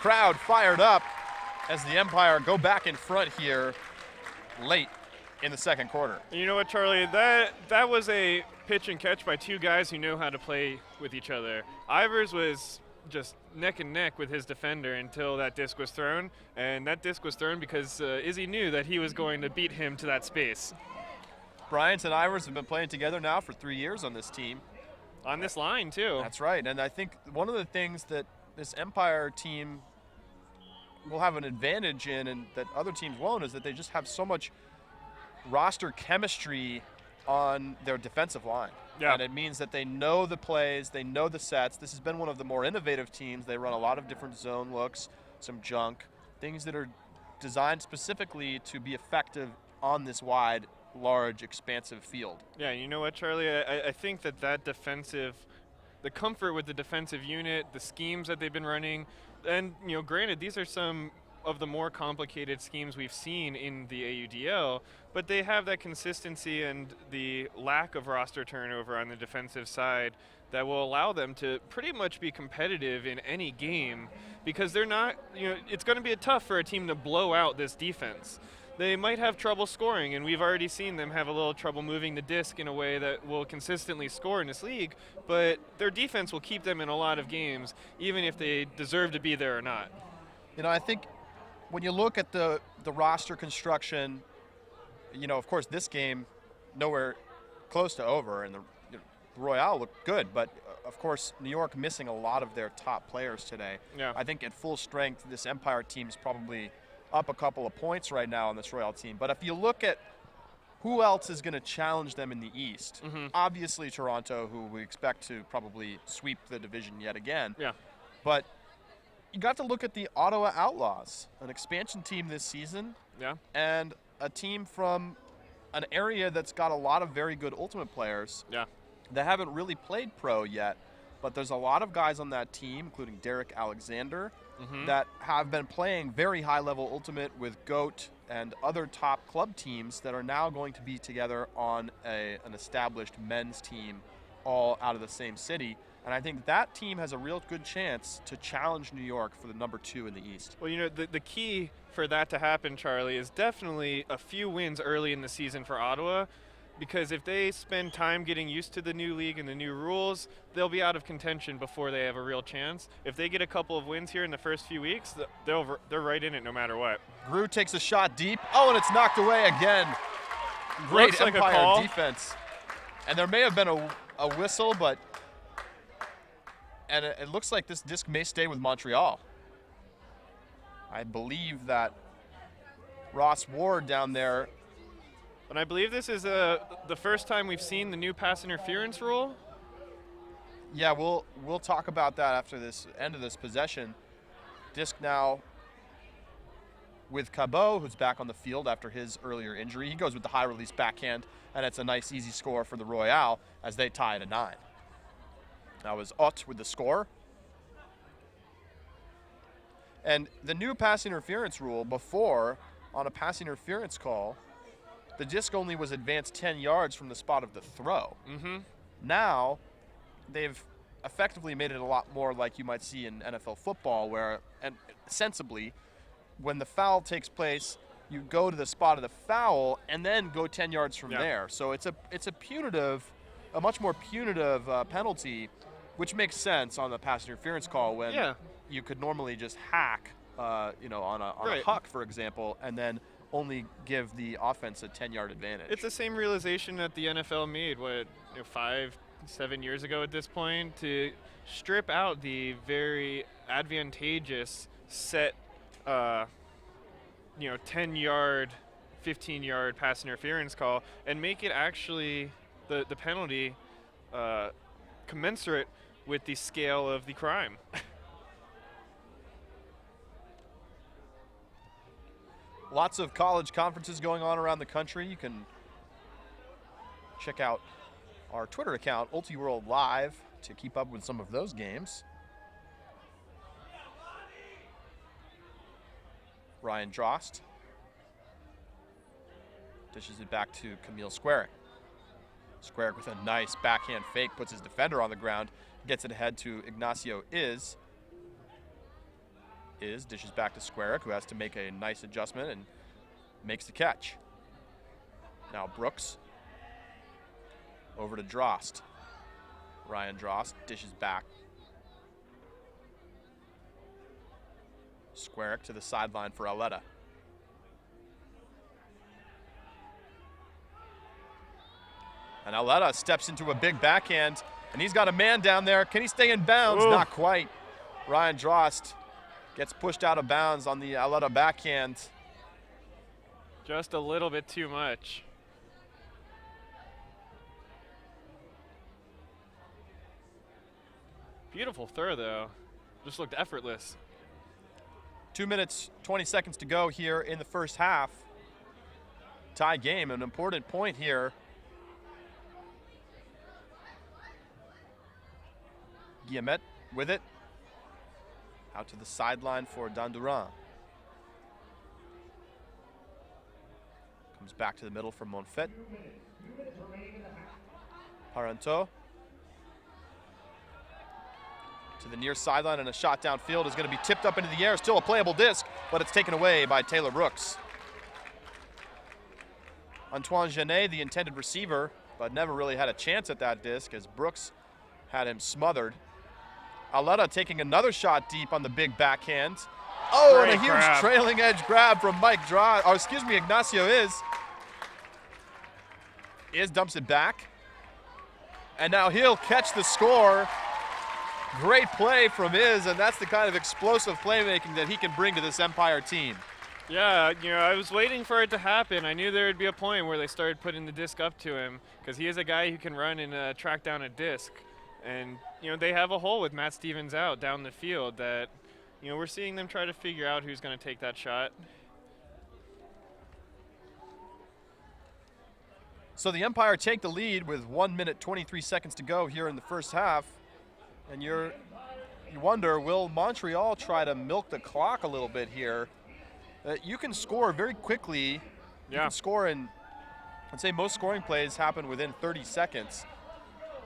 Crowd fired up as the Empire go back in front here late in the second quarter. You know what, Charlie? That was a pitch and catch by two guys who know how to play with each other. Ivers was just neck and neck with his defender until that disc was thrown, and that disc was thrown because Izzy knew that he was going to beat him to that space. Bryant and Ivers have been playing together now for 3 years on this team. On this line, too. That's right, and I think one of the things that this Empire team will have an advantage in and that other teams won't is that they just have so much roster chemistry on their defensive line. Yeah. And it means that they know the plays, they know the sets. This has been one of the more innovative teams. They run a lot of different zone looks, some junk, things that are designed specifically to be effective on this wide, large, expansive field. Yeah, you know what, Charlie? I think that defensive, the comfort with the defensive unit, the schemes that they've been running, and, granted, these are some of the more complicated schemes we've seen in the AUDL, but they have that consistency and the lack of roster turnover on the defensive side that will allow them to pretty much be competitive in any game, because they're not, it's going to be tough for a team to blow out this defense. They might have trouble scoring, and we've already seen them have a little trouble moving the disc in a way that will consistently score in this league, but their defense will keep them in a lot of games, even if they deserve to be there or not. I think when you look at the roster construction, of course, this game nowhere close to over, and the Royale looked good, but of course, New York missing a lot of their top players today. Yeah. I think at full strength, this Empire team's probably up a couple of points right now on this Royale team. But if you look at who else is going to challenge them in the East, obviously Toronto, who we expect to probably sweep the division yet again. Yeah. But you got to look at the Ottawa Outlaws, an expansion team this season. Yeah. And a team from an area that's got a lot of very good Ultimate players. Yeah. That haven't really played pro yet, but there's a lot of guys on that team, including Derek Alexander, that have been playing very high-level Ultimate with GOAT and other top club teams that are now going to be together on an established men's team all out of the same city. And I think that team has a real good chance to challenge New York for the number 2 in the East. Well, the key for that to happen, Charlie, is definitely a few wins early in the season for Ottawa, because if they spend time getting used to the new league and the new rules, they'll be out of contention before they have a real chance. If they get a couple of wins here in the first few weeks, they're right in it no matter what. Grew takes a shot deep. Oh, and it's knocked away again. Great Looks like a Empire call. defense. And there may have been a whistle, but and it looks like this disc may stay with Montreal. I believe that Ross Ward down there. And I believe this is the first time we've seen the new pass interference rule. Yeah, we'll talk about that after this end of this possession. Disc now with Cabot, who's back on the field after his earlier injury. He goes with the high release backhand, and it's a nice easy score for the Royal as they tie it at 9. That was Ott with the score. And the new pass interference rule, before, on a pass interference call, the disc only was advanced 10 yards from the spot of the throw. Now, they've effectively made it a lot more like you might see in NFL football, where, and sensibly, when the foul takes place, you go to the spot of the foul and then go 10 yards from there. So it's a much more punitive penalty, which makes sense on the pass interference call when you could normally just hack, on a huck, for example, and then only give the offense a 10-yard advantage. It's the same realization that the NFL made, 5-7 years ago at this point, to strip out the very advantageous set 10-yard, 15-yard pass interference call and make it actually the penalty commensurate with the scale of the crime. Lots of college conferences going on around the country. You can check out our Twitter account, UltiWorld Live, to keep up with some of those games. Ryan Drost dishes it back to Camille Squarick. Squarick with a nice backhand fake, puts his defender on the ground, gets it ahead to Ignacio Is dishes back to Squarick, who has to make a nice adjustment and makes the catch. Now Brooks over to Drost. Ryan Drost dishes back. Squarick to the sideline for Aletta. And Aletta steps into a big backhand, and he's got a man down there. Can he stay in bounds? Ooh. Not quite. Ryan Drost gets pushed out of bounds on the Aletta backhand. Just a little bit too much. Beautiful throw, though. Just looked effortless. 2 minutes, 20 seconds to go here in the first half. Tie game, an important point here. Guillemette with it. Out to the sideline for Danduran. Comes back to the middle for Monfet. Parenteau. To the near sideline, and a shot downfield is going to be tipped up into the air. Still a playable disc, but it's taken away by Taylor Brooks. Antoine Genet, the intended receiver, but never really had a chance at that disc as Brooks had him smothered. Aletta taking another shot deep on the big backhand. Oh, Great and a huge grab. trailing edge grab from Ignacio Is dumps it back. And now he'll catch the score. Great play from and that's the kind of explosive playmaking that he can bring to this Empire team. Yeah, I was waiting for it to happen. I knew there would be a point where they started putting the disc up to him because he is a guy who can run and track down a disc. And, they have a hole with Matt Stevens out down the field that, we're seeing them try to figure out who's going to take that shot. So the Empire take the lead with 1 minute, 23 seconds to go here in the first half. And you're you wonder, will Montreal try to milk the clock a little bit here? You can score very quickly. You can score in, I'd say most scoring plays happen within 30 seconds.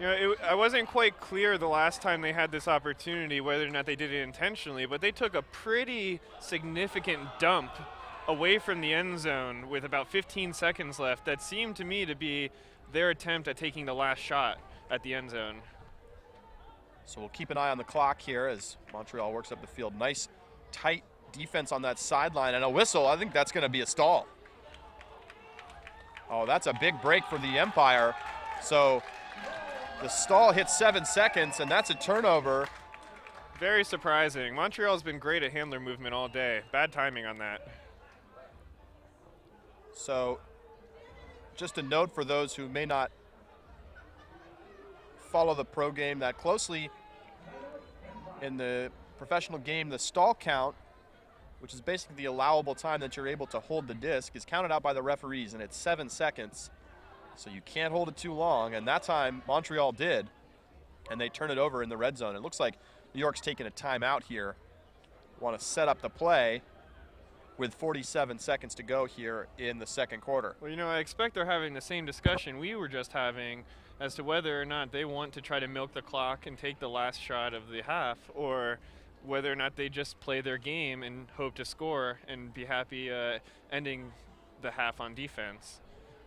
I wasn't quite clear the last time they had this opportunity whether or not they did it intentionally, but they took a pretty significant dump away from the end zone with about 15 seconds left. That seemed to me to be their attempt at taking the last shot at the end zone. So we'll keep an eye on the clock here as Montreal works up the field. Nice, tight defense on that sideline, and a whistle. I think that's going to be a stall. Oh, that's a big break for the Empire. So the stall hits 7 seconds, and that's a turnover. Very surprising. Montreal's been great at handler movement all day. Bad timing on that. So just a note for those who may not follow the pro game that closely, in the professional game, the stall count, which is basically the allowable time that you're able to hold the disc, is counted out by the referees, and it's 7 seconds. So you can't hold it too long, and that time Montreal did, and they turn it over in the red zone. It looks like New York's taking a timeout here. Want to set up the play with 47 seconds to go here in the second quarter. Well, I expect they're having the same discussion we were just having as to whether or not they want to try to milk the clock and take the last shot of the half, or whether or not they just play their game and hope to score and be happy ending the half on defense.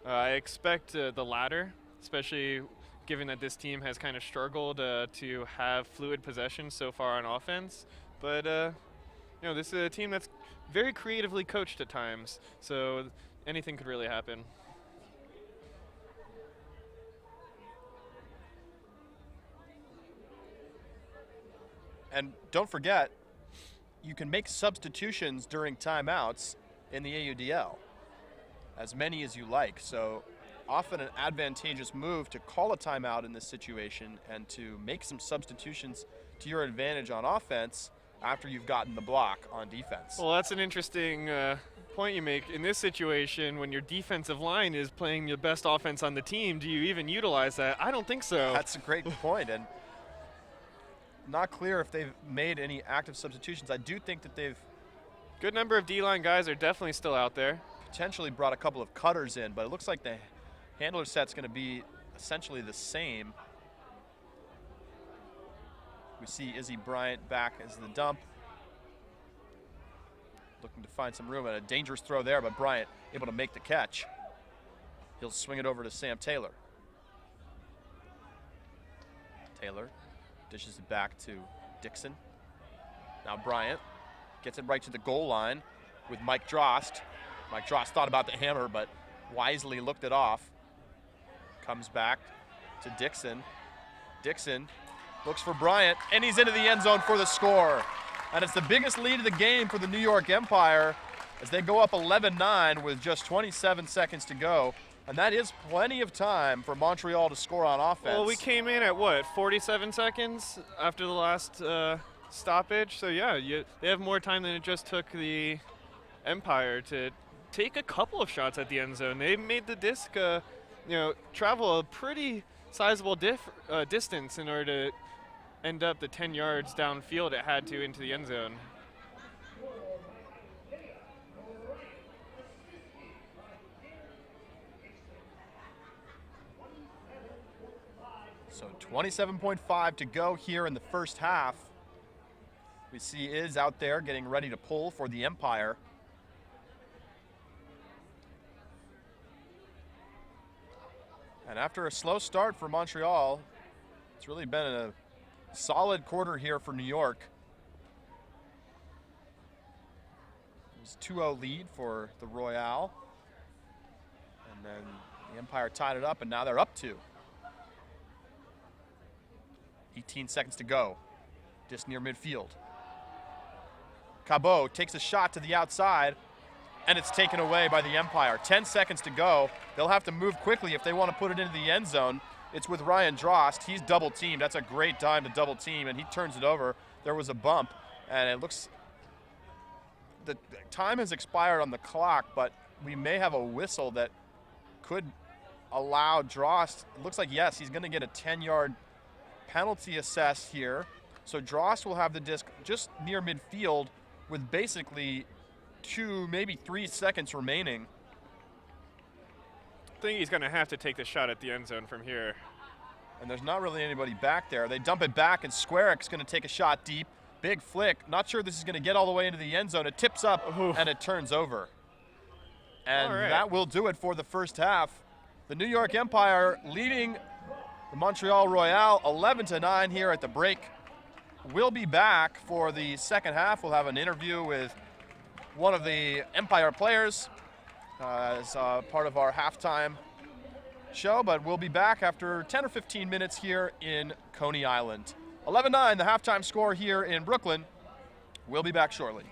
I expect the latter, especially given that this team has kind of struggled to have fluid possession so far on offense. But this is a team that's very creatively coached at times, so anything could really happen. And don't forget, you can make substitutions during timeouts in the AUDL, as many as you like. So often an advantageous move to call a timeout in this situation and to make some substitutions to your advantage on offense after you've gotten the block on defense. Well, that's an interesting point you make. In this situation, when your defensive line is playing the best offense on the team, do you even utilize that? I don't think so. That's a great point, and not clear if they've made any active substitutions. I do think that they've good number of D-line guys are definitely still out there. Potentially brought a couple of cutters in, but it looks like the handler set's going to be essentially the same. We see Izzy Bryant back as the dump, looking to find some room, and a dangerous throw there, but Bryant able to make the catch. He'll swing it over to Sam Taylor. Taylor dishes it back to Dixon. Now Bryant gets it right to the goal line with Mike Drost. Mike Drost thought about the hammer, but wisely looked it off. Comes back to Dixon. Dixon looks for Bryant, and he's into the end zone for the score. And it's the biggest lead of the game for the New York Empire as they go up 11-9 with just 27 seconds to go. And that is plenty of time for Montreal to score on offense. Well, we came in at, 47 seconds after the last stoppage? So, yeah, they have more time than it just took the Empire to take a couple of shots at the end zone. They made the disc, travel a pretty sizable distance in order to end up the 10 yards downfield it had to into the end zone. So 27.5 to go here in the first half. We see Iz out there getting ready to pull for the Empire. And after a slow start for Montreal, it's really been a solid quarter here for New York. It was 2-0 lead for the Royal. And then the Empire tied it up, and now they're up 2. 18 seconds to go. Just near midfield. Cabot takes a shot to the outside, and it's taken away by the Empire. 10 seconds to go. They'll have to move quickly if they want to put it into the end zone. It's with Ryan Drost. He's double teamed. That's a great time to double team, and he turns it over. There was a bump, and it looks the time has expired on the clock, but we may have a whistle that could allow Drost. It looks like, yes, he's going to get a 10-yard penalty assessed here. So Dross will have the disc just near midfield with basically 2, maybe 3 seconds remaining. I think he's going to have to take the shot at the end zone from here. And there's not really anybody back there. They dump it back, and Squarick's going to take a shot deep. Big flick. Not sure this is going to get all the way into the end zone. It tips up, and it turns over. And that will do it for the first half. The New York Empire leading the Montreal Royal 11-9 here at the break. We'll be back for the second half. We'll have an interview with one of the Empire players as part of our halftime show, but we'll be back after 10 or 15 minutes here in Coney Island. 11-9, the halftime score here in Brooklyn. We'll be back shortly.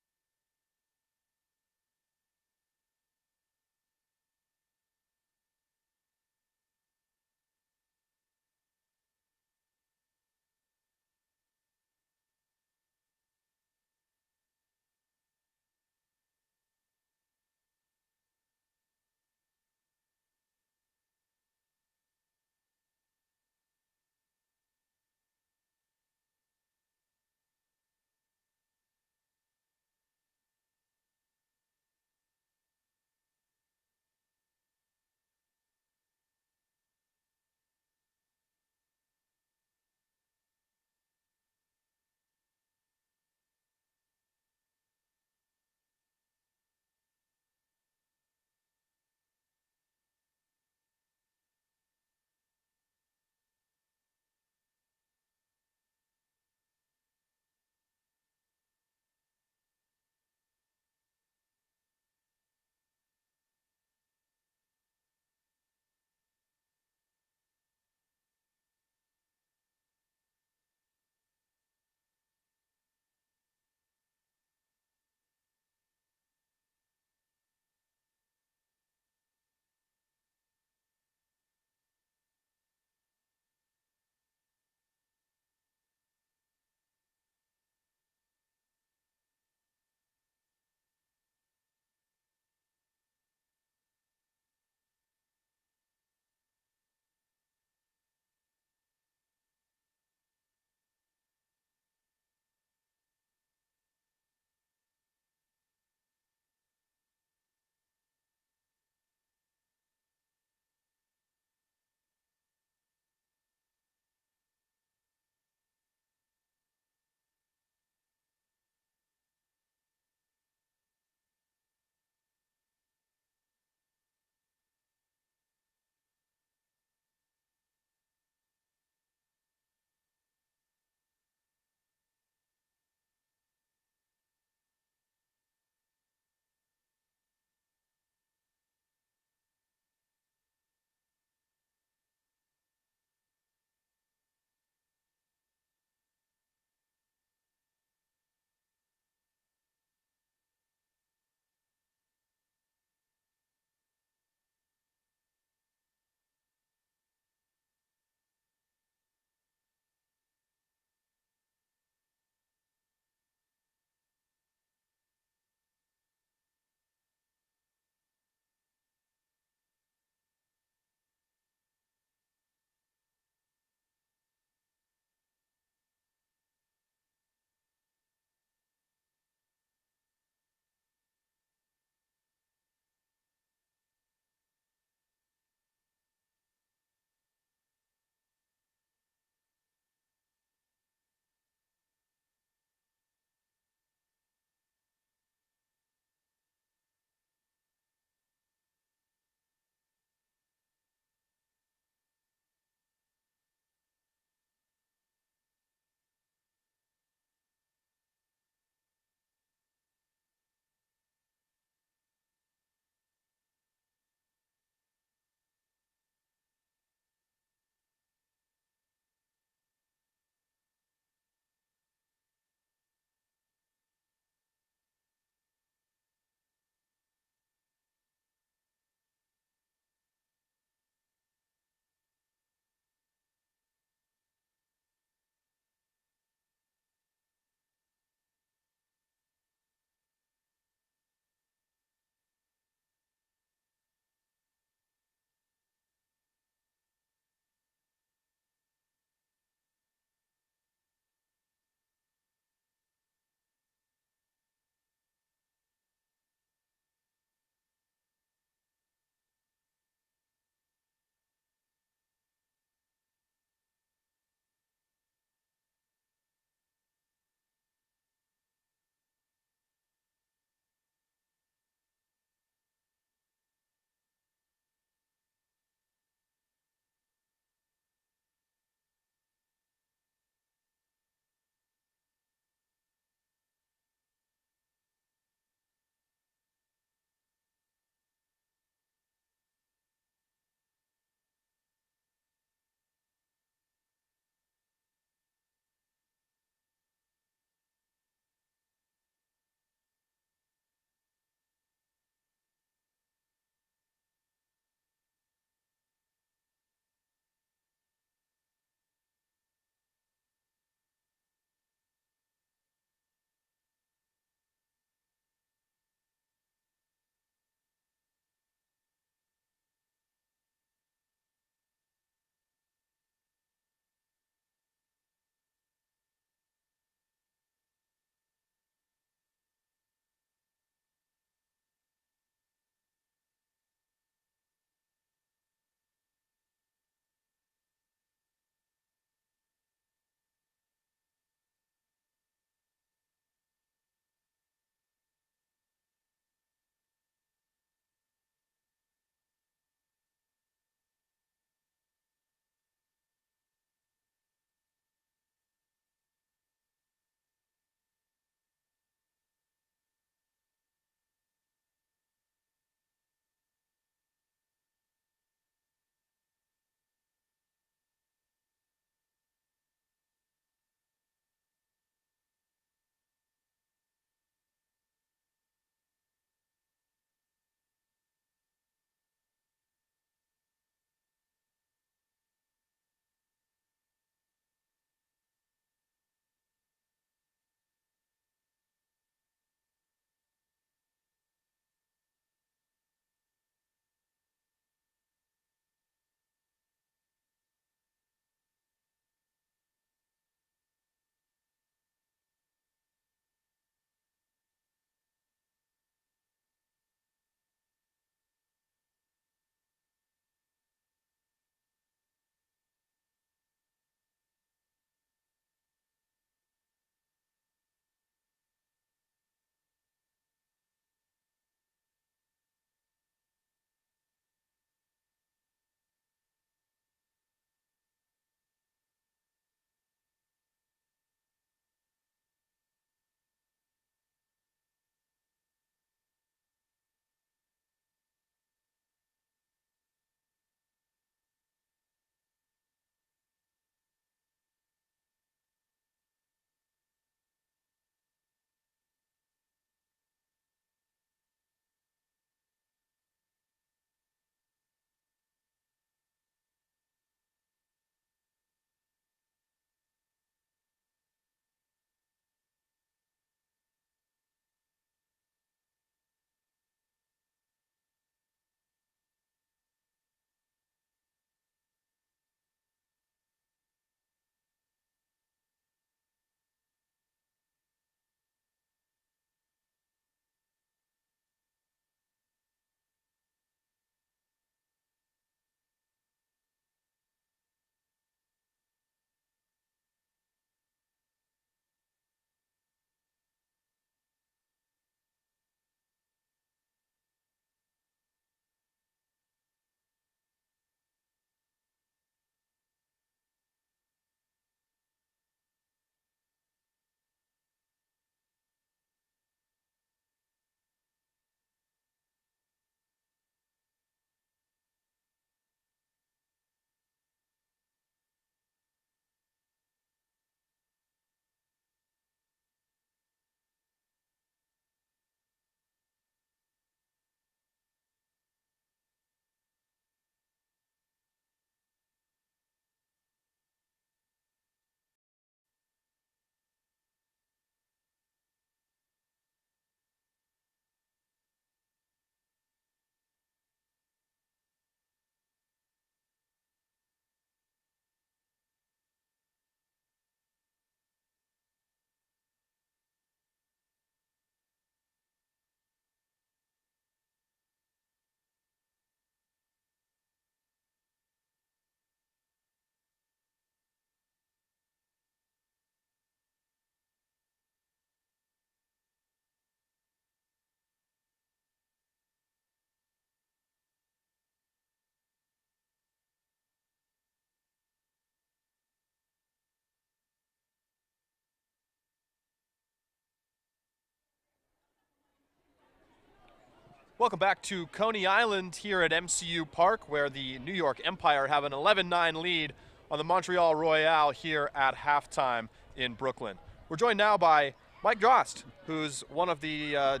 Welcome back to Coney Island here at MCU Park, where the New York Empire have an 11-9 lead on the Montreal Royal here at halftime in Brooklyn. We're joined now by Mike Drost, who's one of the,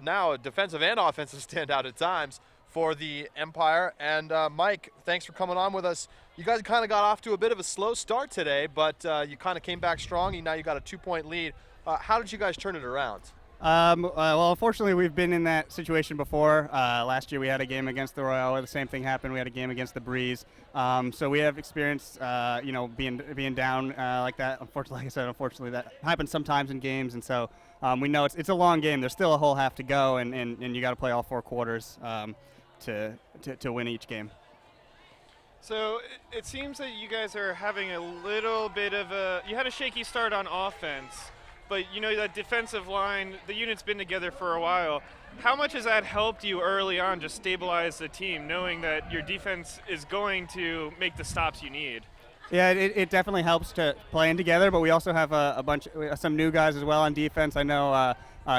now a defensive and offensive standout at times for the Empire. And Mike, thanks for coming on with us. You guys kind of got off to a bit of a slow start today, but you kind of came back strong. Now you got a 2-point lead. How did you guys turn it around? Well, unfortunately, we've been in that situation before. Last year we had a game against the Royal where the same thing happened. We had a game against the Breeze. So we have experience, being down like that. Unfortunately, like I said, that happens sometimes in games. And so we know it's a long game. There's still a whole half to go, and you got to play all 4 quarters to win each game. So it seems that you guys are having a little bit of you had a shaky start on offense. But, that defensive line, the unit's been together for a while. How much has that helped you early on just stabilize the team, knowing that your defense is going to make the stops you need? Yeah, it definitely helps to playing together, but we also have some new guys as well on defense. I know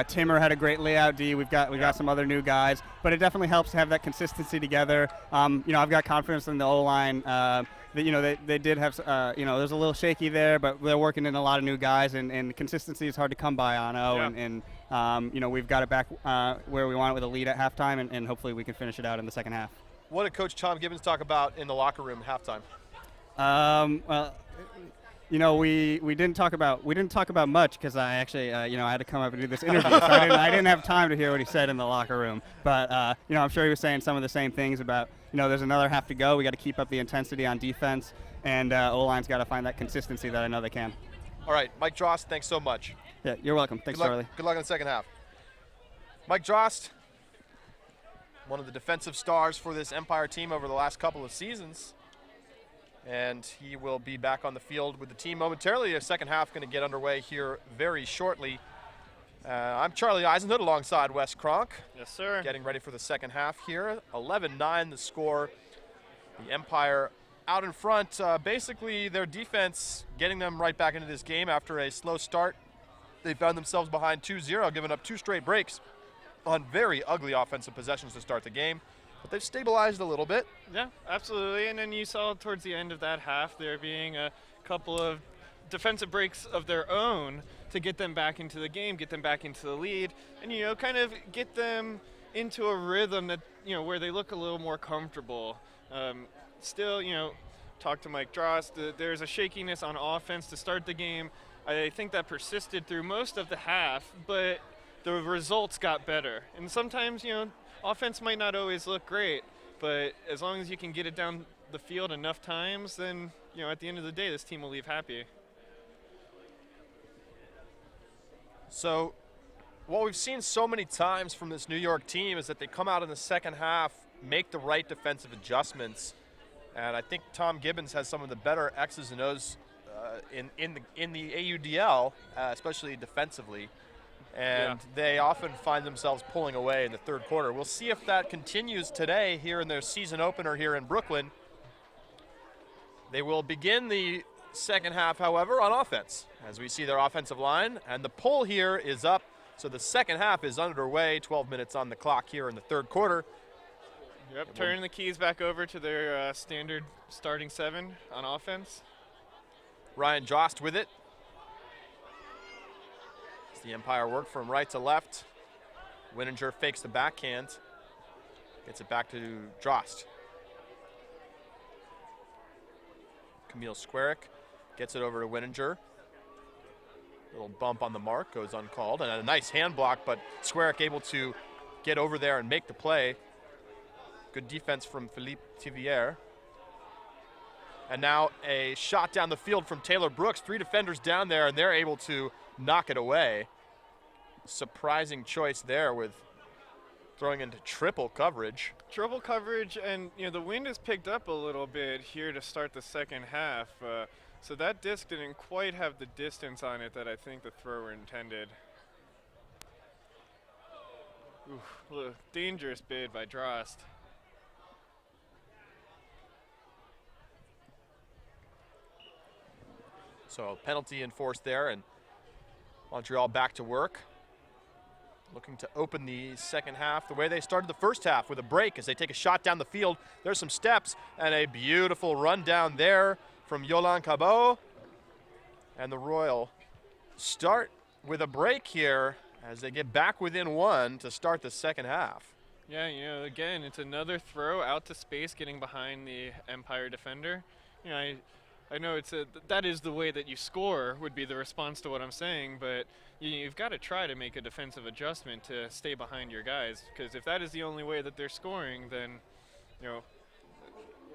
Timmer had a great layout D. We've got some other new guys, but it definitely helps to have that consistency together. I've got confidence in the O-line. They did have, there's a little shaky there, but they're working in a lot of new guys, and consistency is hard to come by on O. Yeah. We've got it back where we want it with a lead at halftime, and hopefully we can finish it out in the second half. What did Coach Tom Gibbons talk about in the locker room at halftime? We didn't talk about much because I actually, I had to come up and do this interview, so I didn't have time to hear what he said in the locker room. But I'm sure he was saying some of the same things about, there's another half to go. We got to keep up the intensity on defense, and O-line's got to find that consistency that I know they can. All right, Mike Drost, thanks so much. Yeah, you're welcome. Thanks, Charlie. Good luck in the second half. Mike Drost, one of the defensive stars for this Empire team over the last couple of seasons. And he will be back on the field with the team momentarily. The second half going to get underway here very shortly. I'm Charlie Eisenhood alongside Wes Kronk. Yes, sir. Getting ready for the second half here. 11-9 the score. The Empire out in front. Basically, their defense getting them right back into this game after a slow start. They found themselves behind 2-0, giving up 2 straight breaks on very ugly offensive possessions to start the game. But they've stabilized a little bit. Yeah, absolutely. And then you saw towards the end of that half there being a couple of defensive breaks of their own to get them back into the game, get them back into the lead, and, kind of get them into a rhythm that, where they look a little more comfortable. Still, talk to Mike Drost. There's a shakiness on offense to start the game. I think that persisted through most of the half, but the results got better. And sometimes, offense might not always look great, but as long as you can get it down the field enough times, then, at the end of the day, this team will leave happy. So what we've seen so many times from this New York team is that they come out in the second half, make the right defensive adjustments, and I think Tom Gibbons has some of the better X's and O's in the AUDL, especially defensively. And they often find themselves pulling away in the third quarter. We'll see if that continues today here in their season opener here in Brooklyn. They will begin the second half, however, on offense, as we see their offensive line. And the pull here is up, so the second half is underway. 12 minutes on the clock here in the third quarter. Yep, turning the keys back over to their standard starting 7 on offense. Ryan Drost with it. The Empire work from right to left. Wininger fakes the backhand. Gets it back to Drost. Camille Squarick gets it over to Wininger. Little bump on the mark, goes uncalled. And a nice hand block, but Squarick able to get over there and make the play. Good defense from Philippe Tivier. And now a shot down the field from Taylor Brooks. 3 defenders down there, and they're able to knock it away. Surprising choice there with throwing into triple coverage. Triple coverage, and the wind has picked up a little bit here to start the second half. So that disc didn't quite have the distance on it that I think the thrower intended. Ooh, dangerous bid by Drost. So penalty enforced there, and Montreal back to work. looking to open the second half the way they started the first half, with a break as they take a shot down the field. There's some steps and a beautiful run down there from Yolan Cabot. And the Royal start with a break here as they get back within one to start the second half. Yeah, again, it's another throw out to space, getting behind the Empire defender. I know that is the way that you score, would be the response to what I'm saying, but you've got to try to make a defensive adjustment to stay behind your guys, because if that is the only way that they're scoring, then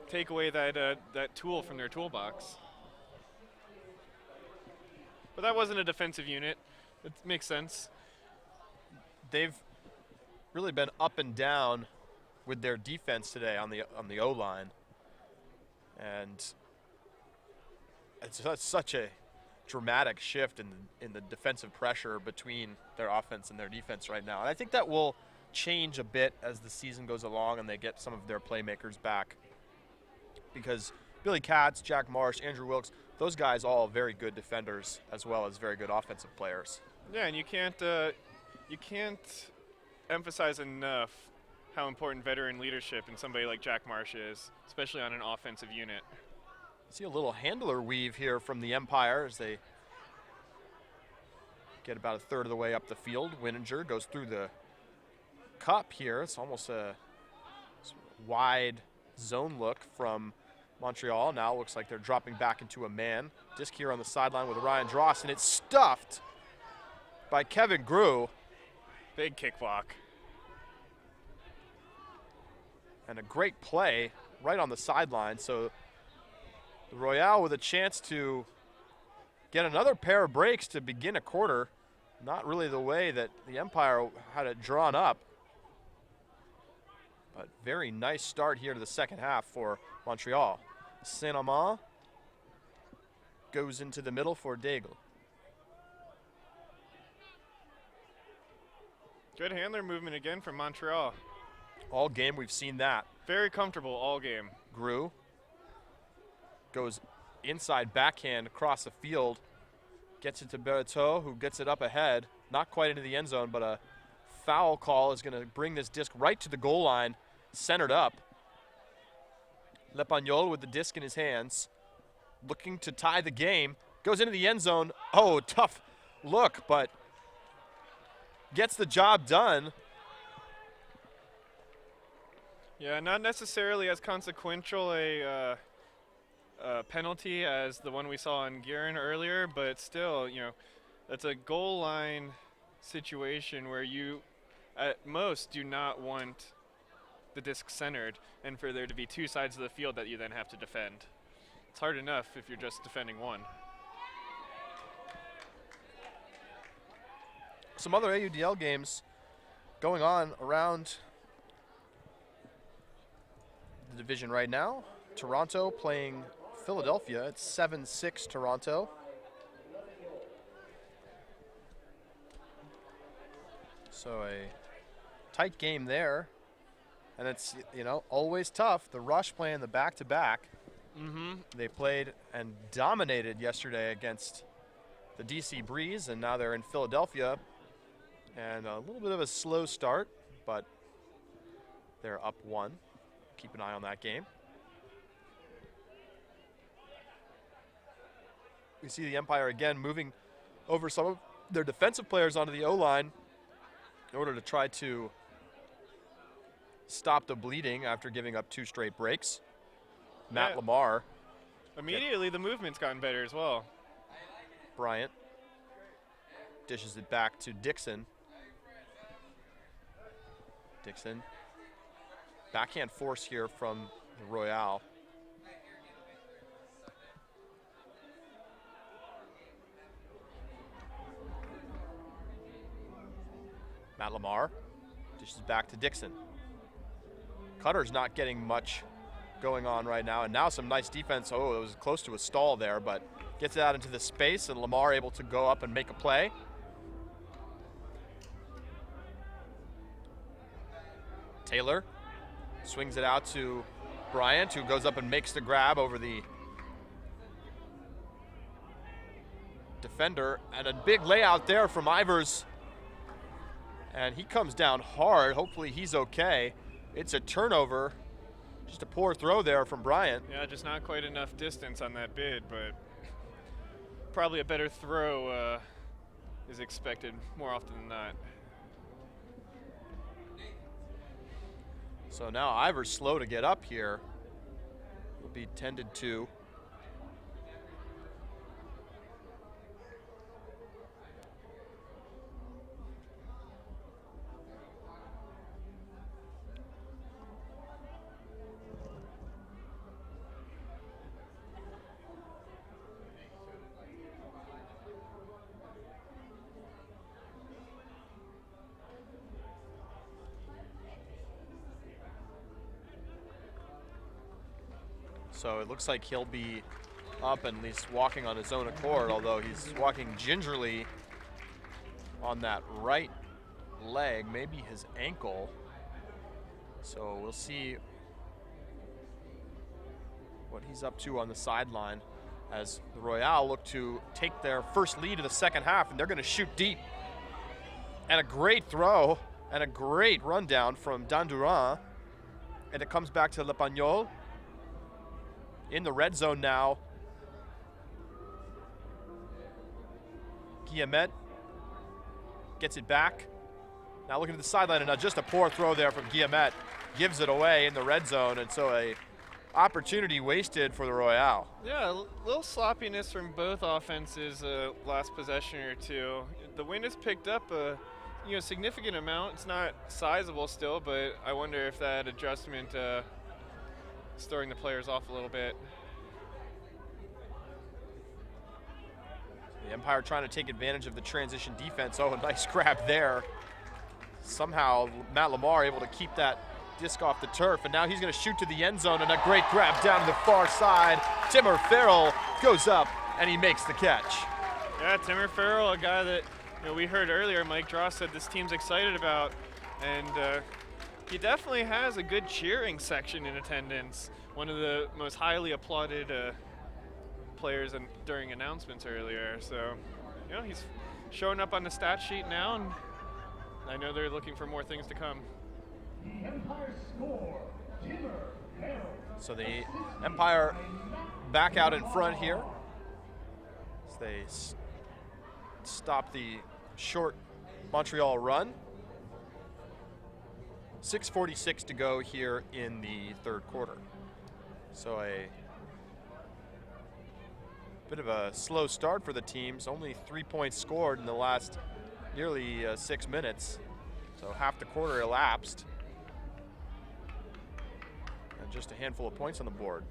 take away that tool from their toolbox. But that wasn't a defensive unit. It makes sense. They've really been up and down with their defense today on the O-line, and it's such a dramatic shift in the defensive pressure between their offense and their defense right now. And I think that will change a bit as the season goes along and they get some of their playmakers back, because Billy Katz, Jack Marsh, Andrew Wilkes, those guys all very good defenders as well as very good offensive players. Yeah, and you can't emphasize enough how important veteran leadership in somebody like Jack Marsh is, especially on an offensive unit. See a little handler weave here from the Empire as they get about a third of the way up the field. Wininger goes through the cup here. It's almost a wide zone look from Montreal. Now it looks like they're dropping back into a man. Disc here on the sideline with Ryan Dross, and it's stuffed by Kevin Grew. Big kick block. And a great play right on the sideline. So the Royale with a chance to get another pair of breaks to begin a quarter. Not really the way that the Empire had it drawn up. But very nice start here to the second half for Montreal. Saint-Amand goes into the middle for Daigle. Good handler movement again from Montreal. All game we've seen that. Very comfortable all game. Grew goes inside backhand across the field. Gets it to Berreteau, who gets it up ahead. Not quite into the end zone, but a foul call is going to bring this disc right to the goal line, centered up. Lepagnol with the disc in his hands, looking to tie the game. Goes into the end zone. Oh, tough look, but gets the job done. Yeah, not necessarily as consequential a penalty as the one we saw on Guerin earlier, but still, that's a goal line situation where you, at most, do not want the disc centered and for there to be two sides of the field that you then have to defend. It's hard enough if you're just defending one. Some other AUDL games going on around the division right now. Toronto playing Philadelphia. It's 7-6 Toronto. So a tight game there. And it's, always tough. The Rush playing the back-to-back. They played and dominated yesterday against the DC Breeze, and now they're in Philadelphia. And a little bit of a slow start, but they're up one. Keep an eye on that game. We see the Empire again moving over some of their defensive players onto the O-line in order to try to stop the bleeding after giving up two straight breaks. Matt Lamar. Immediately the movement's gotten better as well. Bryant dishes it back to Dixon. Dixon. Backhand force here from the Royale. Matt Lamar dishes back to Dixon. Cutter's not getting much going on right now, and now some nice defense. Oh, it was close to a stall there, but gets it out into the space, and Lamar able to go up and make a play. Taylor swings it out to Bryant, who goes up and makes the grab over the defender, and a big layout there from Ivers. And he comes down hard. Hopefully he's okay. It's a turnover. Just a poor throw there from Bryant. Yeah, just not quite enough distance on that bid, but probably a better throw is expected more often than not. So now Ivor's slow to get up here. Will be tended to. So it looks like he'll be up and at least walking on his own accord, although he's walking gingerly on that right leg, maybe his ankle. So we'll see what he's up to on the sideline as the Royal look to take their first lead of the second half, and they're going to shoot deep. And a great throw and a great rundown from Dandurand. And it comes back to Le Pagnol. In the red zone now. Guillemette gets it back. Now looking at the sideline, and just a poor throw there from Guillemette. Gives it away in the red zone, and so a opportunity wasted for the Royal. Yeah, a little sloppiness from both offenses last possession or two. The wind has picked up a significant amount. It's not sizable still, but I wonder if that adjustment is throwing the players off a little bit. The Empire trying to take advantage of the transition defense. Oh, a nice grab there. Somehow Matt Lamar able to keep that disc off the turf, and now he's going to shoot to the end zone, and a great grab down to the far side. Timur Farrell goes up, and he makes the catch. Yeah, Timur Farrell, a guy that we heard earlier, Mike Dross said this team's excited about, and he definitely has a good cheering section in attendance. One of the most highly applauded players during announcements earlier. So, he's showing up on the stat sheet now, and I know they're looking for more things to come. The Empire score, Timur Farrell. So the Empire back out in front here as they stop the short Montreal run. 6:46 to go here in the third quarter. So a bit of a slow start for the teams. Only 3 points scored in the last nearly 6 minutes. So half the quarter elapsed. And just a handful of points on the board.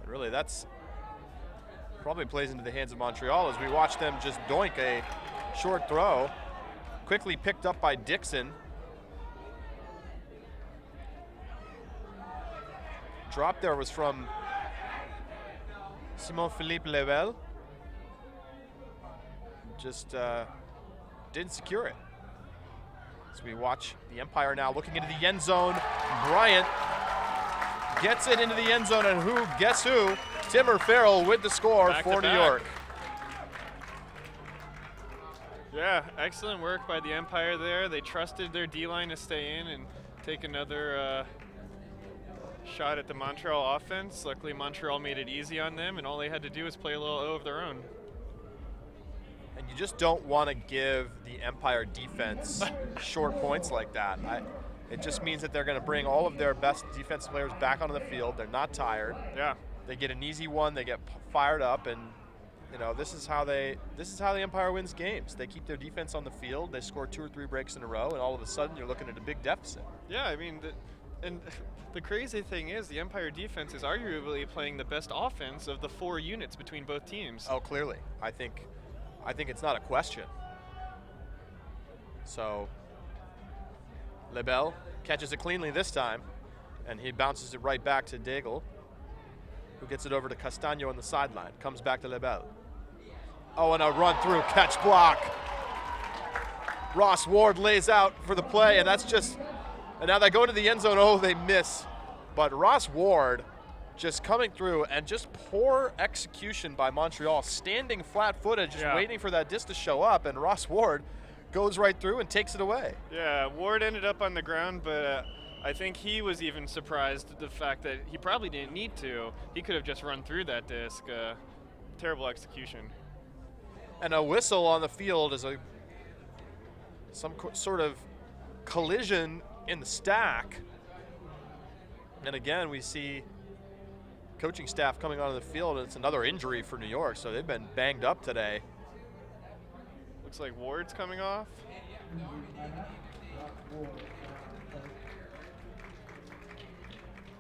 And really that's probably plays into the hands of Montreal as we watch them just doink a short throw. Quickly picked up by Dixon. Drop there was from Simon-Philippe Lebel. Just didn't secure it. As we watch the Empire now looking into the end zone. Bryant gets it into the end zone, and guess who? Timur Farrell with the score for New York. Yeah, excellent work by the Empire there. They trusted their D-line to stay in and take another shot at the Montreal offense. Luckily, Montreal made it easy on them, and all they had to do was play a little O of their own. And you just don't want to give the Empire defense short points like that. It just means that they're going to bring all of their best defensive players back onto the field. They're not tired. Yeah. They get an easy one. They get fired up, and this is how the Empire wins games. They keep their defense on the field. They score 2 or 3 breaks in a row, and all of a sudden you're looking at a big deficit. Yeah, I mean, the crazy thing is the Empire defense is arguably playing the best offense of the 4 units between both teams. Oh, clearly. I think it's not a question. So Lebel catches it cleanly this time, and he bounces it right back to Daigle, who gets it over to Castagno on the sideline. Comes back to Lebel. Oh, and a run-through catch block. Ross Ward lays out for the play, and and now they go into the end zone. Oh, they miss. But Ross Ward just coming through, and just poor execution by Montreal, standing flat-footed, just waiting for that disc to show up, and Ross Ward goes right through and takes it away. Yeah, Ward ended up on the ground, but I think he was even surprised at the fact that he probably didn't need to. He could have just run through that disc. Terrible execution. And a whistle on the field is some sort of collision in the stack. And again, we see coaching staff coming onto the field, and it's another injury for New York, so they've been banged up today. Looks like Ward's coming off.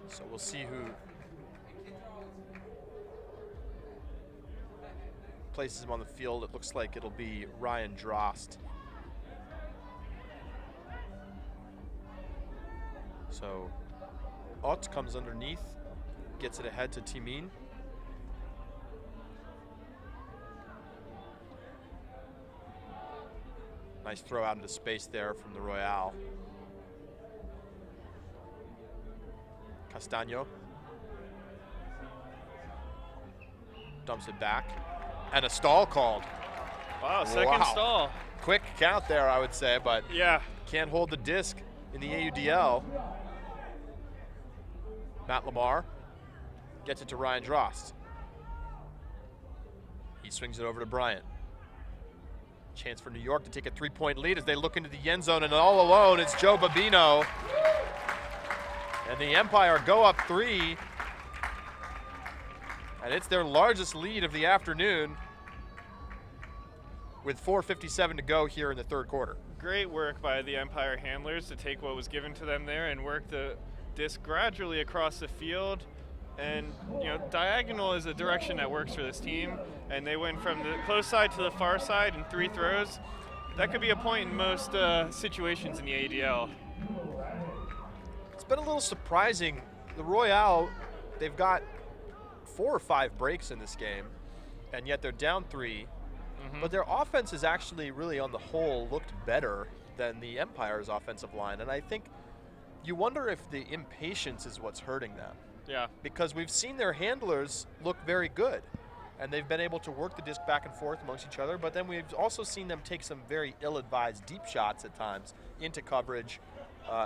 So we'll see who places him on the field. It looks like it'll be Ryan Drost. So Ott comes underneath, gets it ahead to Timin. Nice throw out into space there from the Royal. Castaño dumps it back, and a stall called. Wow, second stall. Quick count there, I would say, but Yeah. can't hold the disc in the AUDL. Matt Lamar gets it to Ryan Drost. He swings it over to Bryant. Chance for New York to take a 3-point lead as they look into the end zone, and all alone it's Joe Babino. And the Empire go up 3. And it's their largest lead of the afternoon with 4:57 to go here in the third quarter. Great work by the Empire handlers to take what was given to them there and work the disc gradually across the field. And diagonal is a direction that works for this team. And they went from the close side to the far side in 3 throws. That could be a point in most situations in the ADL. It's been a little surprising. The Royale, they've got 4 or 5 breaks in this game, and yet they're down 3. But their offense has actually really on the whole looked better than the Empire's offensive line. And I think you wonder if the impatience is what's hurting them. Yeah. Because we've seen their handlers look very good, and they've been able to work the disc back and forth amongst each other, but then we've also seen them take some very ill-advised deep shots at times into coverage,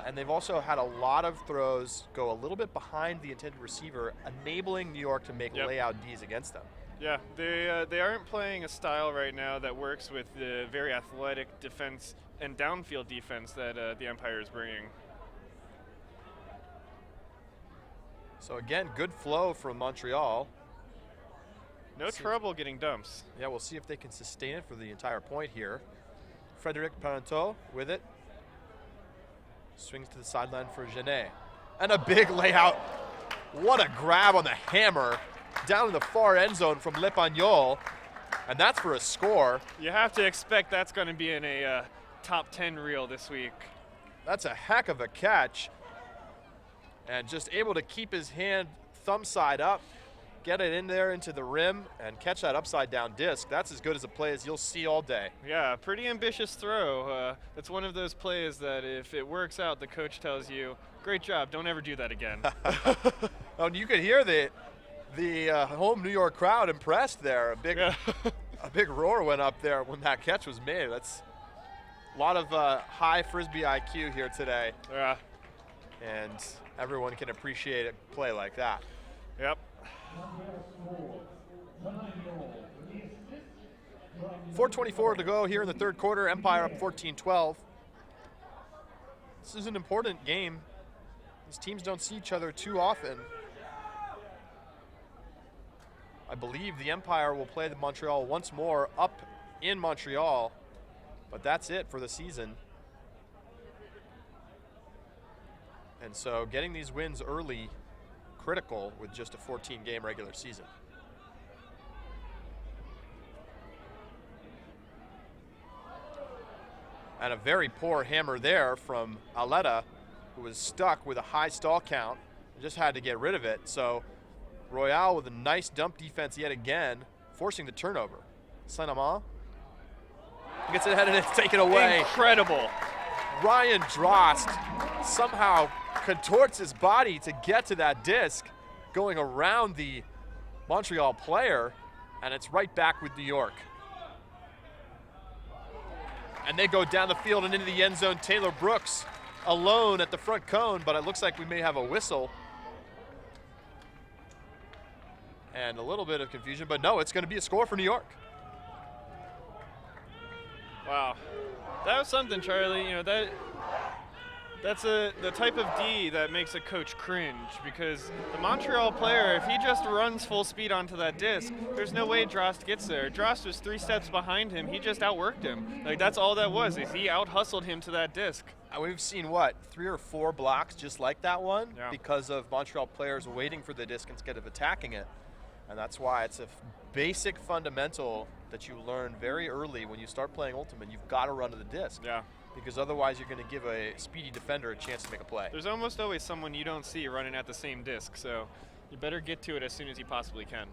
and they've also had a lot of throws go a little bit behind the intended receiver, enabling New York to make layout Ds against them. Yeah, they aren't playing a style right now that works with the very athletic defense and downfield defense that the Empire is bringing. So again, good flow from Montreal. No trouble getting dumps. Yeah, we'll see if they can sustain it for the entire point here. Frederic Parenteau with it. Swings to the sideline for Genet. And a big layout. What a grab on the hammer down in the far end zone from Lepagnol. And that's for a score. You have to expect that's going to be in a top 10 reel this week. That's a heck of a catch. And just able to keep his hand thumb side up, get it in there into the rim, and catch that upside down disc. That's as good as a play as you'll see all day. Yeah, pretty ambitious throw. It's one of those plays that if it works out, the coach tells you, great job, don't ever do that again. Oh, and you could hear the home New York crowd impressed there. A big roar went up there when that catch was made. That's a lot of high Frisbee IQ here today. Yeah. And everyone can appreciate a play like that. Yep. 4:24 to go here in the third quarter. Empire up 14-12. This is an important game. These teams don't see each other too often. I believe the Empire will play the Montreal once more up in Montreal, but that's it for the season. And so getting these wins early, critical with just a 14-game regular season. And a very poor hammer there from Aletta, who was stuck with a high stall count and just had to get rid of it. So Royale with a nice dump defense yet again, forcing the turnover. Saint-Amand gets it ahead and it's taken away. Incredible. Ryan Drost somehow contorts his body to get to that disc, going around the Montreal player, and it's right back with New York. And they go down the field and into the end zone. Taylor Brooks alone at the front cone, but it looks like we may have a whistle. And a little bit of confusion, but no, it's going to be a score for New York. Wow, that was something, Charlie. You know, that's the type of D that makes a coach cringe, because the Montreal player, if he just runs full speed onto that disc, there's no way Drost gets there. Drost was 3 steps behind him. He just outworked him. Like, that's all that was, is he out-hustled him to that disc. We've seen, what, 3 or 4 blocks just like that one because of Montreal players waiting for the disc instead of attacking it. And that's why it's a basic fundamental that you learn very early when you start playing Ultimate. You've got to run to the disc. Yeah. Because otherwise you're going to give a speedy defender a chance to make a play. There's almost always someone you don't see running at the same disc, so you better get to it as soon as you possibly can.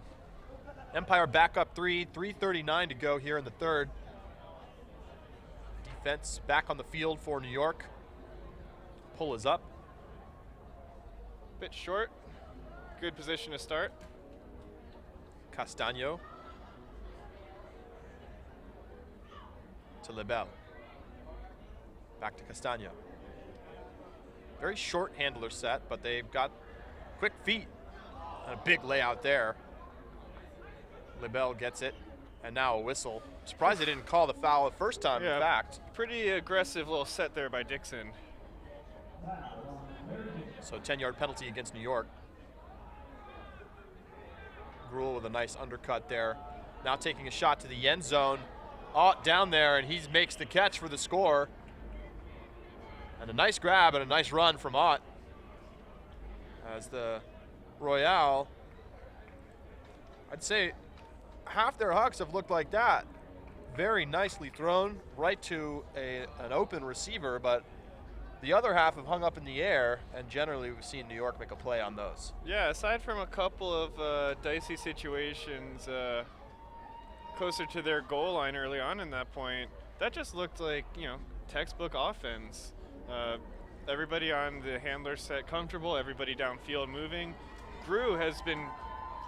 Empire back up 3:39 to go here in the third. Defense back on the field for New York. Pull is up. Bit short. Good position to start. Castagno to Lebel. Back to Castagno. Very short handler set, but they've got quick feet and a big layout there. Lebel gets it, and now a whistle. Surprised they didn't call the foul the first time, in fact. Pretty aggressive little set there by Dixon. So 10-yard penalty against New York. Gruel with a nice undercut there. Now taking a shot to the end zone. Ott down there, and he makes the catch for the score. And a nice grab and a nice run from Ott. As the Royale, I'd say half their hucks have looked like that. Very nicely thrown right to an open receiver, but the other half have hung up in the air, and generally we've seen New York make a play on those. Yeah, aside from a couple of dicey situations closer to their goal line early on in that point, that just looked like, you know, textbook offense. Everybody on the handler set comfortable, everybody downfield moving. Grew has been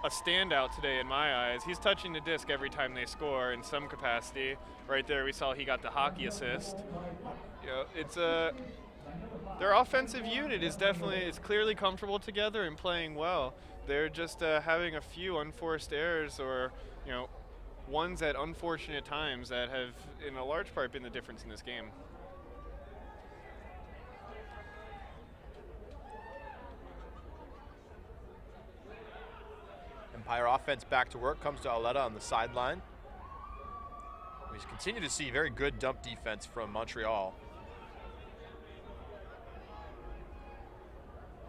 a standout today in my eyes. He's touching the disc every time they score in some capacity. Right there we saw he got the hockey assist. You know, it's their offensive unit is clearly comfortable together and playing well. They're just having a few unforced errors, or, you know, ones at unfortunate times that have in a large part been the difference in this game. Empire offense back to work, comes to Aletta on the sideline. We continue to see very good dump defense from Montreal.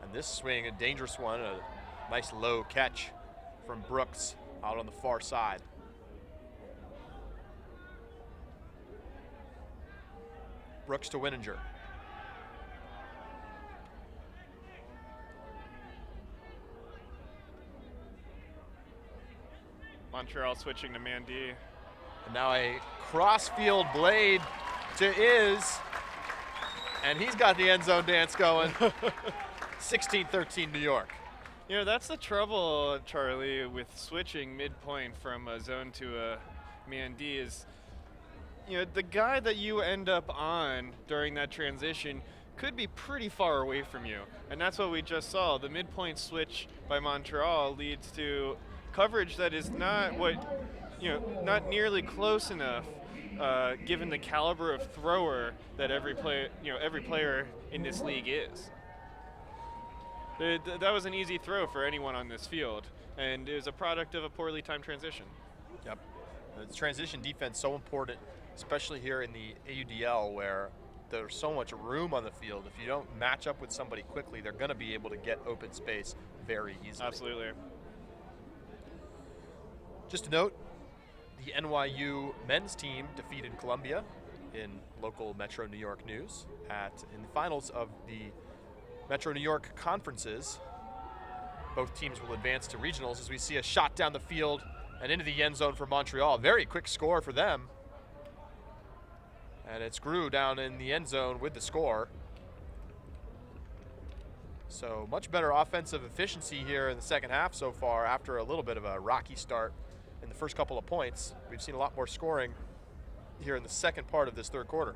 And this swing, a dangerous one, a nice low catch from Brooks out on the far side. Brooks to Wininger. Montreal switching to man D. And now a cross-field blade to Iz. And he's got the end zone dance going. 16-13 New York. You know, that's the trouble, Charlie, with switching midpoint from a zone to a man D is, you know, the guy that you end up on during that transition could be pretty far away from you. And that's what we just saw. The midpoint switch by Montreal leads to coverage that is not not nearly close enough, given the caliber of thrower that every player in this league is. That was an easy throw for anyone on this field, and it was a product of a poorly timed transition. Yep. The transition defense so important, especially here in the AUDL, where there's so much room on the field. If you don't match up with somebody quickly, they're going to be able to get open space very easily. Absolutely. Just a note, the NYU men's team defeated Columbia in local Metro New York news in the finals of the Metro New York conferences. Both teams will advance to regionals as we see a shot down the field and into the end zone for Montreal. Very quick score for them. And it's Grew down in the end zone with the score. So much better offensive efficiency here in the second half so far after a little bit of a rocky start in the first couple of points. We've seen a lot more scoring here in the second part of this third quarter.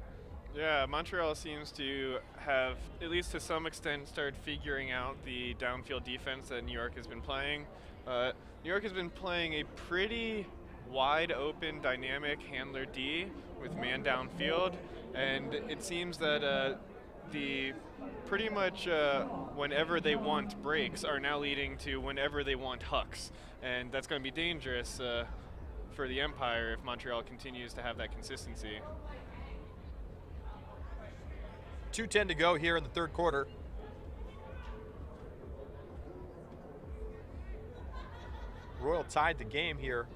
Yeah, Montreal seems to have, at least to some extent, started figuring out the downfield defense that New York has been playing. New York has been playing a pretty wide open, dynamic handler D with man downfield, and it seems that the pretty much whenever they want breaks are now leading to whenever they want hucks, and that's going to be dangerous for the Empire if Montreal continues to have that consistency. 2:10 to go here in the third quarter. Royal tied the game here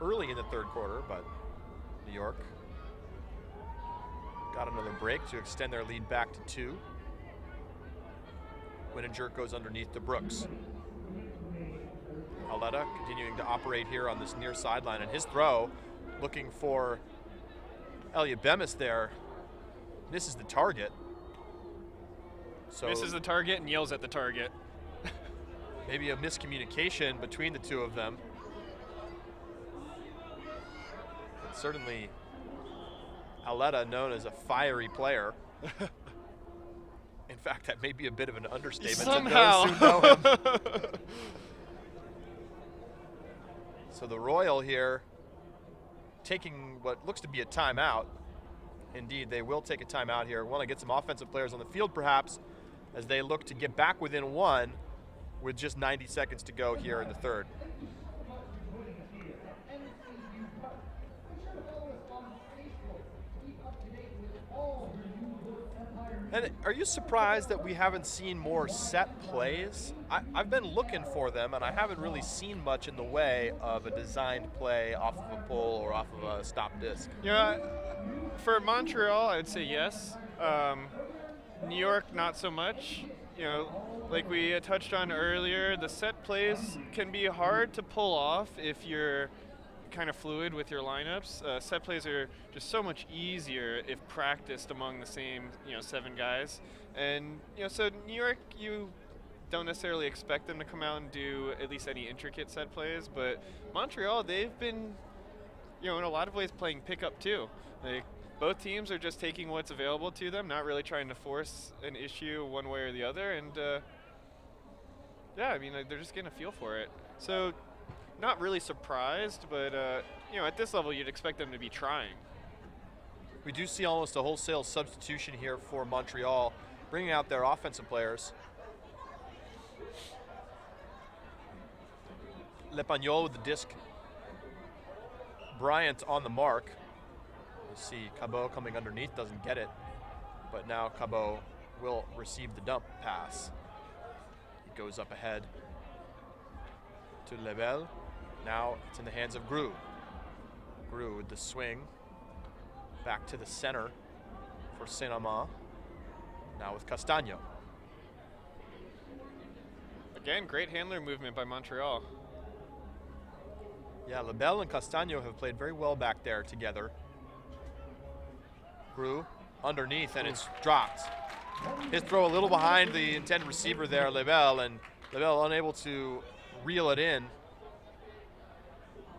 early in the third quarter, but New York got another break to extend their lead back to 2. Wininger goes underneath to Brooks. Aletta continuing to operate here on this near sideline, and his throw looking for Elliot Bemis there. Misses the target. So misses the target and yells at the target. Maybe a miscommunication between the two of them. But certainly Aletta, known as a fiery player. In fact, that may be a bit of an understatement Somehow. to those who know him. So the Royal here taking what looks to be a timeout. Indeed, they will take a timeout here. Want to get some offensive players on the field, perhaps, as they look to get back within 1 with just 90 seconds to go here in the third. And are you surprised that we haven't seen more set plays? I've been looking for them, and I haven't really seen much in the way of a designed play off of a pull or off of a stop disc. Yeah, for Montreal, I'd say yes. New York, not so much. You know, like we touched on earlier, the set plays can be hard to pull off if you're kind of fluid with your lineups. Set plays are just so much easier if practiced among the same 7 guys, and so New York, you don't necessarily expect them to come out and do at least any intricate set plays, but Montreal, they've been in a lot of ways playing pickup too. Like, both teams are just taking what's available to them, not really trying to force an issue one way or the other, and yeah, I mean, they're just getting a feel for it. So not really surprised, but at this level, you'd expect them to be trying. We do see almost a wholesale substitution here for Montreal, bringing out their offensive players. Lepagnol with the disc. Bryant on the mark. You see Cabot coming underneath, doesn't get it, but now Cabot will receive the dump pass. He goes up ahead to Lebel. Now it's in the hands of Grue. Grue with the swing. Back to the center for Saint-Amand. Now with Castagno. Again, great handler movement by Montreal. Yeah, Lebel and Castagno have played very well back there together. Grue underneath, and it's dropped. His throw a little behind the intended receiver there, Lebel, and Lebel unable to reel it in.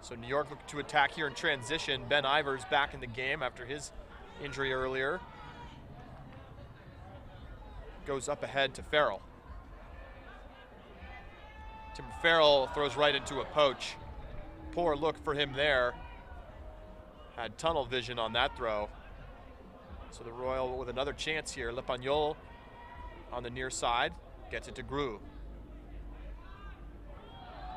So New York looking to attack here in transition. Ben Ivers back in the game after his injury earlier. Goes up ahead to Farrell. Tim Farrell throws right into a poach. Poor look for him there. Had tunnel vision on that throw. So the Royal with another chance here. Lepagnol on the near side. Gets it to Grue.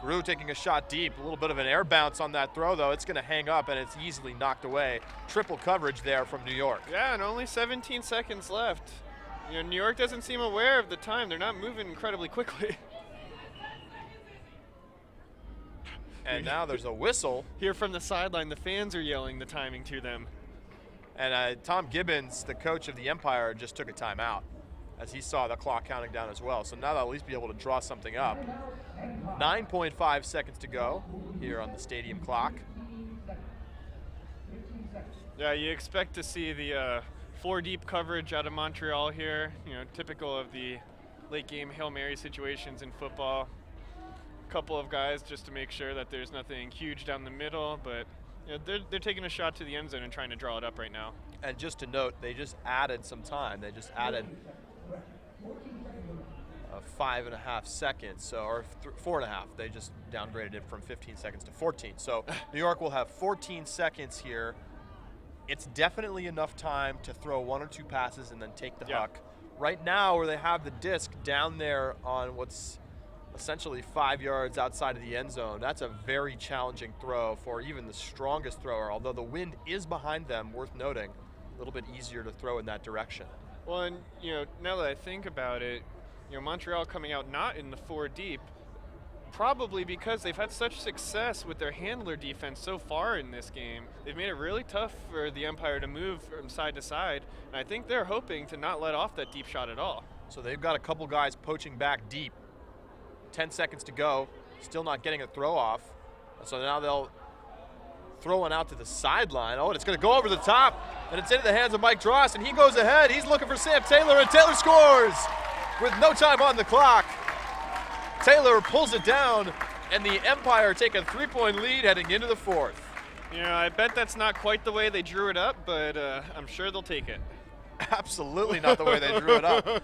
Grue taking a shot deep. A little bit of an air bounce on that throw, though. It's going to hang up, and it's easily knocked away. Triple coverage there from New York. Yeah, and only 17 seconds left. New York doesn't seem aware of the time. They're not moving incredibly quickly. And now there's a whistle. Here from the sideline, the fans are yelling the timing to them. And Tom Gibbons, the coach of the Empire, just took a timeout as he saw the clock counting down as well. So now they'll at least be able to draw something up. 9.5 seconds to go here on the stadium clock. Yeah, you expect to see the 4-deep coverage out of Montreal here. Typical of the late game Hail Mary situations in football. Couple of guys just to make sure that there's nothing huge down the middle, but You know, they're taking a shot to the end zone and trying to draw it up right now. And just to note, they just added some time. They just added 5.5 seconds, so or 4.5. They just downgraded it from 15 seconds to 14. So New York will have 14 seconds here. It's definitely enough time to throw 1 or 2 passes and then take the huck. Right now, where they have the disc down there on what's essentially 5 yards outside of the end zone, that's a very challenging throw for even the strongest thrower, although the wind is behind them, worth noting. A little bit easier to throw in that direction. Well, and now that I think about it, Montreal coming out not in the 4 deep, probably because they've had such success with their handler defense so far in this game. They've made it really tough for the Empire to move from side to side, and I think they're hoping to not let off that deep shot at all. So they've got a couple guys poaching back deep. 10 seconds to go, still not getting a throw off. So now they'll throw one out to the sideline. Oh, and it's going to go over the top, and it's into the hands of Mike Dross, and he goes ahead. He's looking for Sam Taylor, and Taylor scores with no time on the clock. Taylor pulls it down, and the Empire take a 3-point lead heading into the 4th. I bet that's not quite the way they drew it up, but I'm sure they'll take it. Absolutely not the way they drew it up.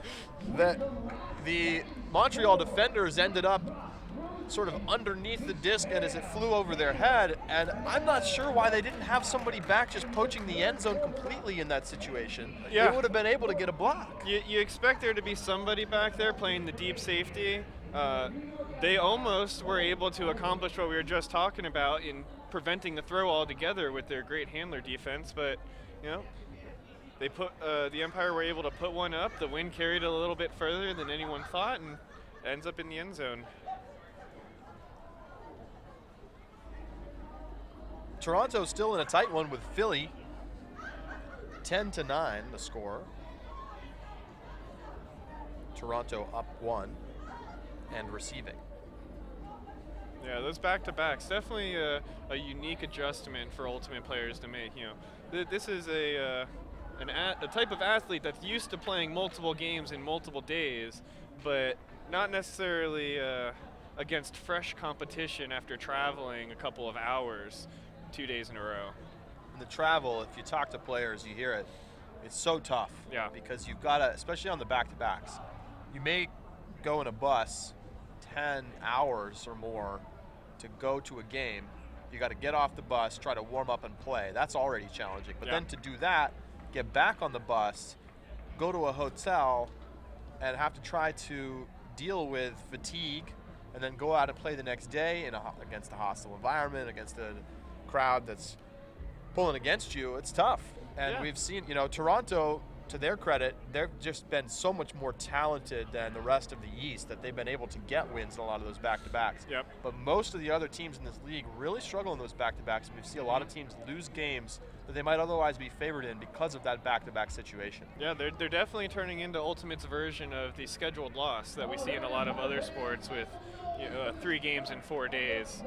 The Montreal defenders ended up sort of underneath the disc and as it flew over their head, and I'm not sure why they didn't have somebody back just poaching the end zone completely in that situation. Yeah. They would have been able to get a block. You expect there to be somebody back there playing the deep safety. They almost were able to accomplish what we were just talking about in preventing the throw altogether with their great handler defense, but they put the Empire were able to put one up. The wind carried it a little bit further than anyone thought, and ends up in the end zone. Toronto still in a tight one with Philly. 10-9 the score. Toronto up 1 and receiving. Yeah, those back-to-backs, definitely a unique adjustment for Ultimate players to make. This is a type of athlete that's used to playing multiple games in multiple days, but not necessarily against fresh competition after traveling a couple of hours 2 days in a row. And the travel, if you talk to players, you hear it. It's so tough. Yeah. Because you've got to, especially on the back-to-backs, you may go in a bus 10 hours or more to go to a game. You got to get off the bus, try to warm up and play. That's already challenging. But then to do that, get back on the bus, go to a hotel, and have to try to deal with fatigue, and then go out and play the next day against a hostile environment, against a crowd that's pulling against you. It's tough. And we've seen, Toronto, to their credit, they've just been so much more talented than the rest of the East that they've been able to get wins in a lot of those back-to-backs. Yep. But most of the other teams in this league really struggle in those back-to-backs. We see a lot of teams lose games that they might otherwise be favored in because of that back-to-back situation. Yeah, they're definitely turning into Ultimate's version of the scheduled loss that we see in a lot of other sports with 3 games in 4 days.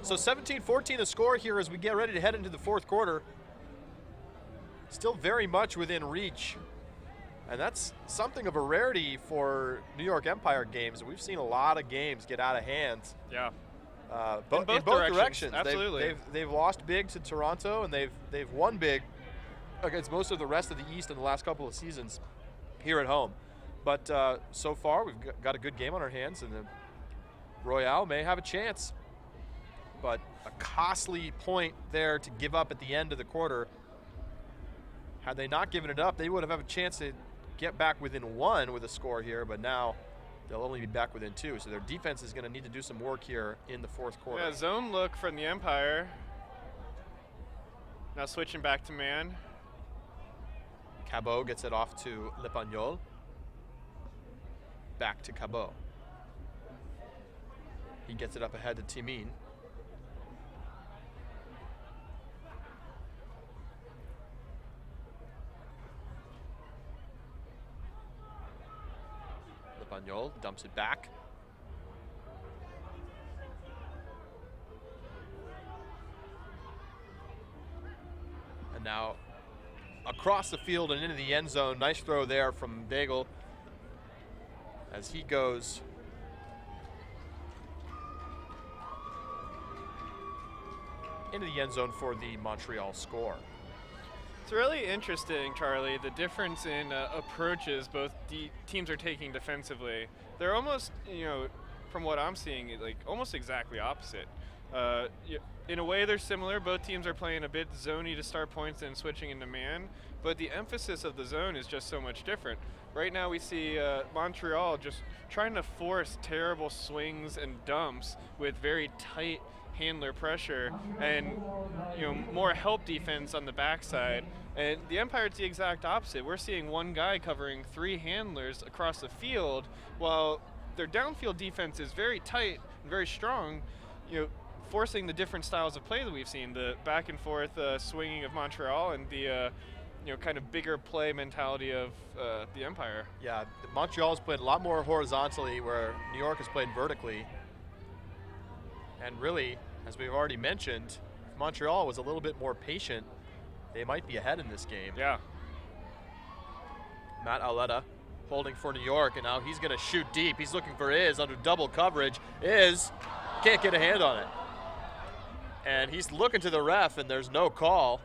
So 17-14 the score here as we get ready to head into the 4th quarter. Still very much within reach. And that's something of a rarity for New York Empire games. We've seen a lot of games get out of hand. Yeah. In both directions. Absolutely. They've lost big to Toronto, and they've won big against most of the rest of the East in the last couple of seasons here at home. But so far, we've got a good game on our hands, and the Royal may have a chance. But a costly point there to give up at the end of the quarter. Had they not given it up, they would have a chance to get back within 1 with a score here, but now they'll only be back within 2. So their defense is going to need to do some work here in the 4th quarter. Yeah, zone look from the Empire. Now switching back to man. Cabot gets it off to Lepagnol. Back to Cabot. He gets it up ahead to Timin. Lepagnol dumps it back. And now across the field and into the end zone. Nice throw there from Bagel as he goes into the end zone for the Montreal score. It's really interesting, Charlie, the difference in approaches both teams are taking defensively. They're almost, from what I'm seeing, like almost exactly opposite. In a way, they're similar. Both teams are playing a bit zony to start points and switching into man, but the emphasis of the zone is just so much different. Right now we see Montreal just trying to force terrible swings and dumps with very tight handler pressure and more help defense on the backside. And the Empire, it's the exact opposite. We're seeing one guy covering 3 handlers across the field, while their downfield defense is very tight and very strong, forcing the different styles of play that we've seen, the back and forth swinging of Montreal and the kind of bigger play mentality of the Empire. Yeah, Montreal's played a lot more horizontally, where New York has played vertically. And really, as we've already mentioned, if Montreal was a little bit more patient, they might be ahead in this game. Yeah. Matt Auletta holding for New York, and now he's going to shoot deep. He's looking for Iz under double coverage. Iz can't get a hand on it. And he's looking to the ref, and there's no call.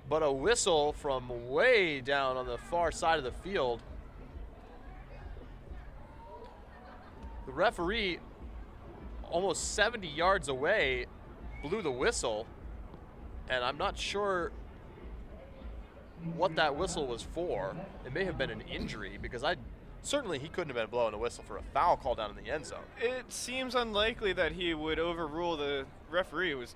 But a whistle from way down on the far side of the field. The referee, almost 70 yards away, blew the whistle, and I'm not sure what that whistle was for. It may have been an injury, because certainly he couldn't have been blowing a whistle for a foul call down in the end zone. It seems unlikely that he would overrule the referee, who was,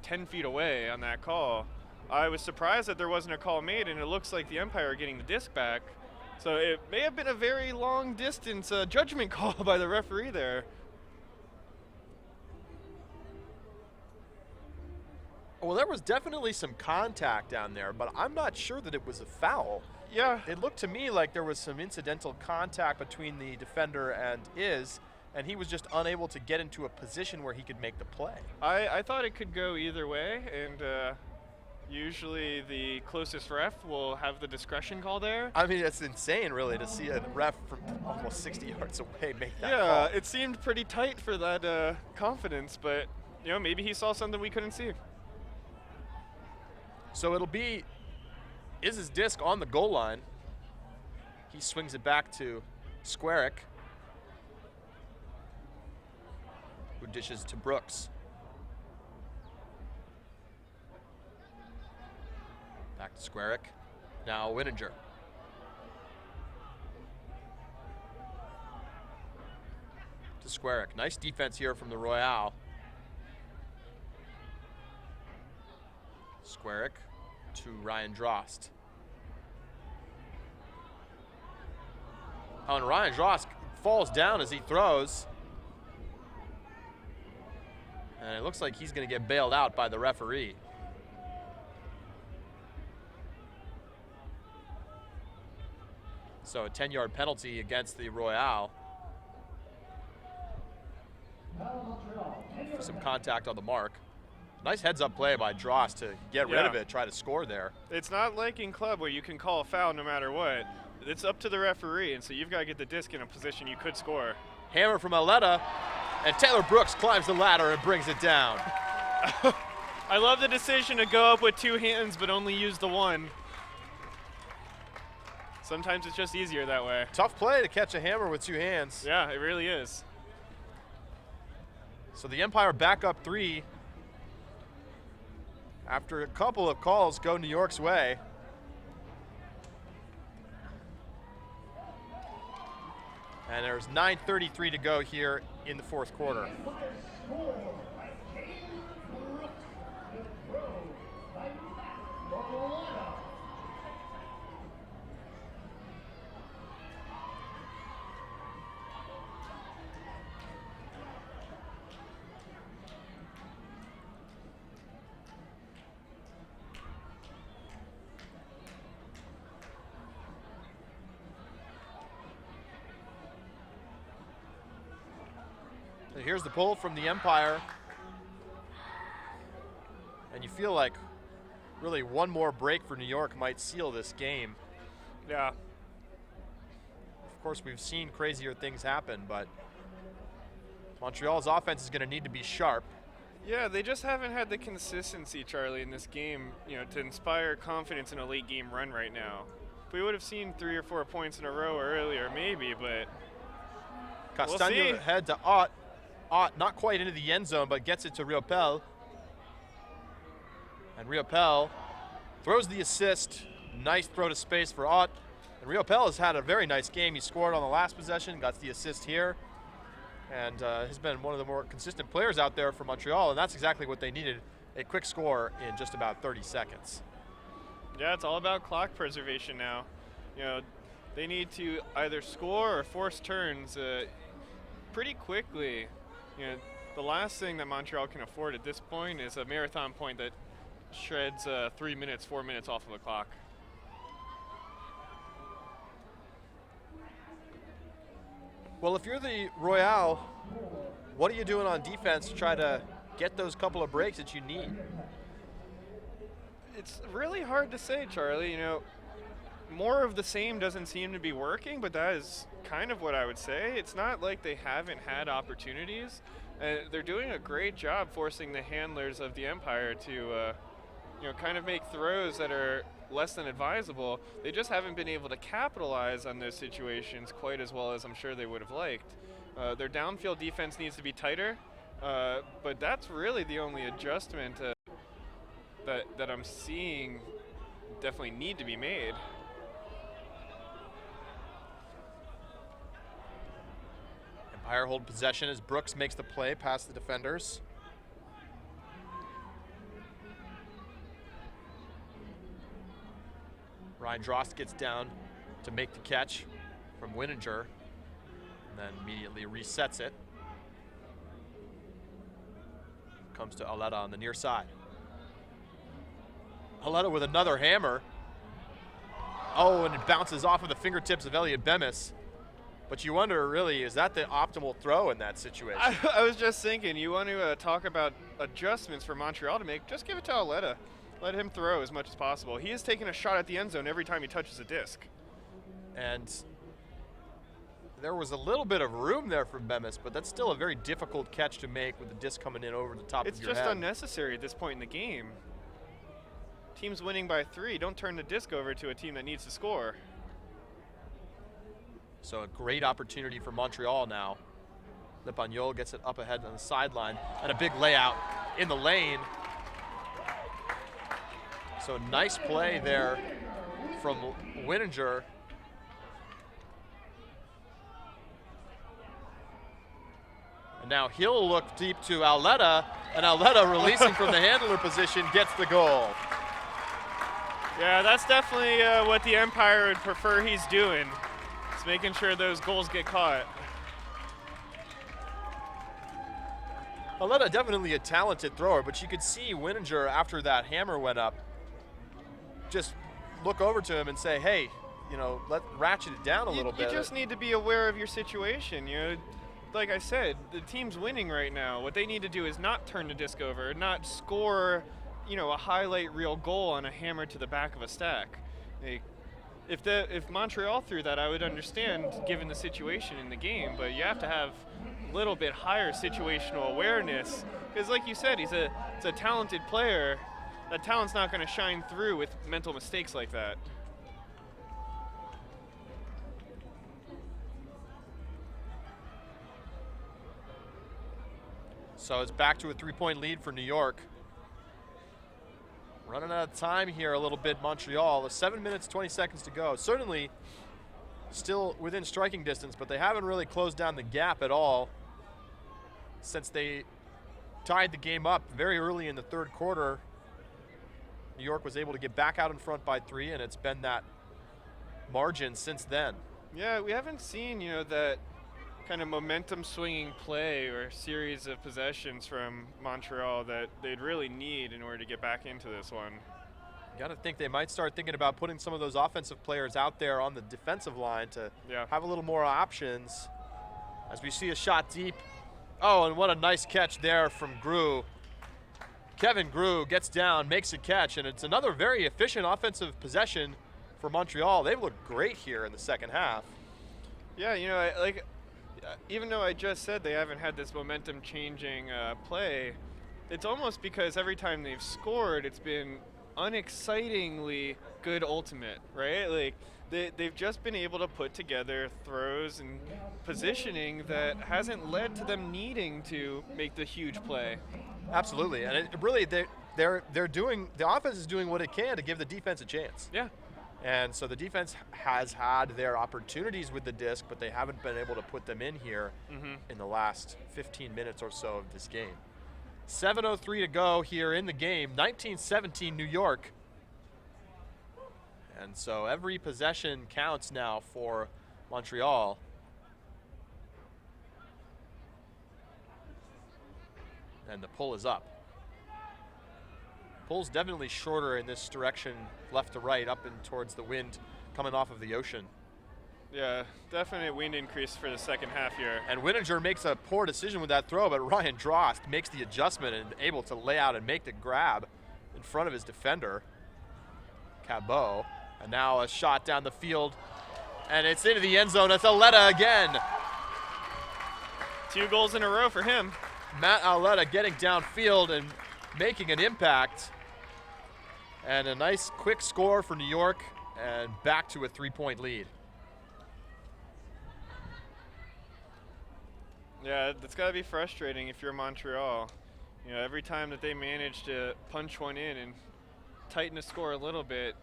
10 feet away on that call. I was surprised that there wasn't a call made, and it looks like the Empire are getting the disc back. So it may have been a very long distance judgment call by the referee there. Well, there was definitely some contact down there, but I'm not sure that it was a foul. Yeah. It looked to me like there was some incidental contact between the defender and Iz, and he was just unable to get into a position where he could make the play. I thought it could go either way, and usually the closest ref will have the discretion call there. I mean, it's insane, really, to see a ref from almost 60 yards away make that call. Yeah, it seemed pretty tight for that confidence, but maybe he saw something we couldn't see. So it'll be Iz's disc on the goal line. He swings it back to Squarick, who dishes to Brooks. Back to Squarick. Now Winninger. To Squarick. Nice defense here from the Royale. Squarick to Ryan Drost. Oh, and Ryan Drost falls down as he throws. And it looks like he's going to get bailed out by the referee. So a 10-yard penalty against the Royale. For some contact on the mark. Nice heads-up play by Drost to get rid of it, try to score there. It's not like in club where you can call a foul no matter what. It's up to the referee, and so you've got to get the disc in a position you could score. Hammer from Auletta, and Taylor Brooks climbs the ladder and brings it down. I love the decision to go up with 2 hands but only use the one. Sometimes it's just easier that way. Tough play to catch a hammer with 2 hands. Yeah, it really is. So the Empire back up 3. After a couple of calls go New York's way. And there's 9:33 to go here in the fourth quarter. Here's the pull from the Empire. And you feel like really one more break for New York might seal this game. Yeah. Of course, we've seen crazier things happen, but Montreal's offense is going to need to be sharp. Yeah, they just haven't had the consistency, Charlie, in this game, to inspire confidence in a late game run right now. If we would have seen 3 or 4 points in a row earlier, maybe, but Castagno we'll see. ahead to Ott. Ott not quite into the end zone, but gets it to Riopel. And Riopel throws the assist. Nice throw to space for Ott. And Riopel has had a very nice game. He scored on the last possession, got the assist here. And has been one of the more consistent players out there for Montreal, and that's exactly what they needed, a quick score in just about 30 seconds. Yeah, it's all about clock preservation now. They need to either score or force turns pretty quickly. The last thing that Montreal can afford at this point is a marathon point that shreds 3 minutes, 4 minutes off of the clock. Well, if you're the Royal, what are you doing on defense to try to get those couple of breaks that you need? It's really hard to say, Charlie. More of the same doesn't seem to be working, but that is kind of what I would say. It's not like they haven't had opportunities. They're doing a great job forcing the handlers of the Empire to kind of make throws that are less than advisable. They just haven't been able to capitalize on those situations quite as well as I'm sure they would have liked. Their downfield defense needs to be tighter, but that's really the only adjustment that I'm seeing definitely need to be made. Empire hold possession as Brooks makes the play past the defenders. Ryan Drost gets down to make the catch from Wininger, and then immediately resets it. Comes to Aletta on the near side. Aletta with another hammer. Oh, and it bounces off of the fingertips of Elliot Bemis. But you wonder, really, is that the optimal throw in that situation? I was just thinking, you want to talk about adjustments for Montreal to make, just give it to Aletta. Let him throw as much as possible. He is taking a shot at the end zone every time he touches a disc. And there was a little bit of room there for Bemis, but that's still a very difficult catch to make with the disc coming in over the top of your head. It's just unnecessary at this point in the game. Team's winning by 3. Don't turn the disc over to a team that needs to score. So a great opportunity for Montreal now. Lepagnol gets it up ahead on the sideline, and a big layout in the lane. So nice play there from Wininger. And now he'll look deep to Aletta, and Aletta, releasing from the handler position, gets the goal. Yeah, that's definitely what the Empire would prefer he's doing. It's making sure those goals get caught. Aletta definitely a talented thrower, but you could see Wininger, after that hammer went up, just look over to him and say, hey, let's ratchet it down a little bit. You just need to be aware of your situation. Like I said, the team's winning right now. What they need to do is not turn the disc over, not score, a highlight reel goal on a hammer to the back of a stack. If Montreal threw that, I would understand given the situation in the game, but you have to have a little bit higher situational awareness because, like you said, it's a talented player. That talent's not going to shine through with mental mistakes like that. So it's back to a 3-point lead for New York. Running out of time here a little bit, Montreal. 7 minutes, 20 seconds to go. Certainly still within striking distance, but they haven't really closed down the gap at all since they tied the game up very early in the third quarter. New York was able to get back out in front by 3, and it's been that margin since then. Yeah, we haven't seen, that kind of momentum swinging play or series of possessions from Montreal that they'd really need in order to get back into this one. You got to think they might start thinking about putting some of those offensive players out there on the defensive line to have a little more options. As we see a shot deep. Oh, and what a nice catch there from Grew. Kevin Grew gets down, makes a catch, and it's another very efficient offensive possession for Montreal. They've looked great here in the second half. Yeah, even though I just said they haven't had this momentum-changing play, it's almost because every time they've scored, it's been unexcitingly good ultimate, right? Like they've just been able to put together throws and positioning that hasn't led to them needing to make the huge play. Absolutely, and it really they're doing, the offense is doing what it can to give the defense a chance. Yeah. And so the defense has had their opportunities with the disc, but they haven't been able to put them in here in the last 15 minutes or so of this game. 7:03 to go here in the game, 19-17 New York. And so every possession counts now for Montreal. And the pull is up. Pull's definitely shorter in this direction, left to right, up and towards the wind coming off of the ocean. Yeah, definite wind increase for the second half here. And Wininger makes a poor decision with that throw, but Ryan Drost makes the adjustment and able to lay out and make the grab in front of his defender, Cabot. And now a shot down the field, and it's into the end zone. It's Aletta again. 2 goals in a row for him. Matt Aletta getting downfield and making an impact. And a nice quick score for New York, and back to a 3-point lead. Yeah, that's got to be frustrating if you're Montreal. You know, every time that they manage to punch one in and tighten the score a little bit,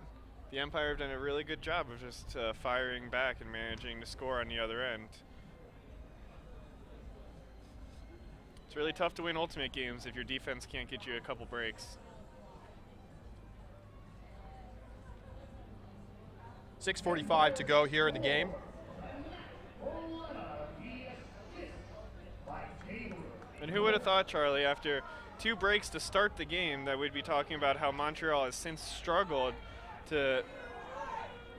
the Empire have done a really good job of just firing back and managing to score on the other end. It's really tough to win ultimate games if your defense can't get you a couple breaks. 6:45 to go here in the game. And who would have thought, Charlie, after 2 breaks to start the game, that we'd be talking about how Montreal has since struggled to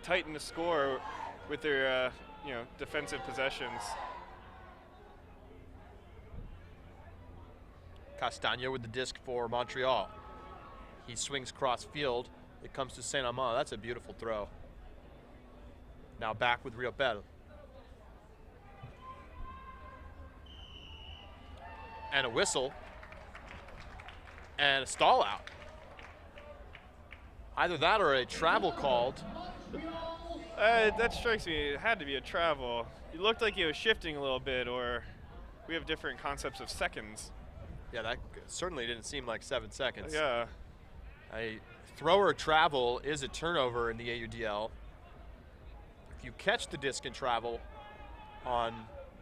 tighten the score with their defensive possessions. Castagna with the disc for Montreal. He swings cross field. It comes to Saint-Amand. That's a beautiful throw. Now back with Riopel. And a whistle. And a stall out. Either that or a travel called. That strikes me. It had to be a travel. It looked like he was shifting a little bit, or we have different concepts of seconds. Yeah, that certainly didn't seem like 7 seconds. Yeah. A thrower travel is a turnover in the AUDL. If you catch the disc in travel on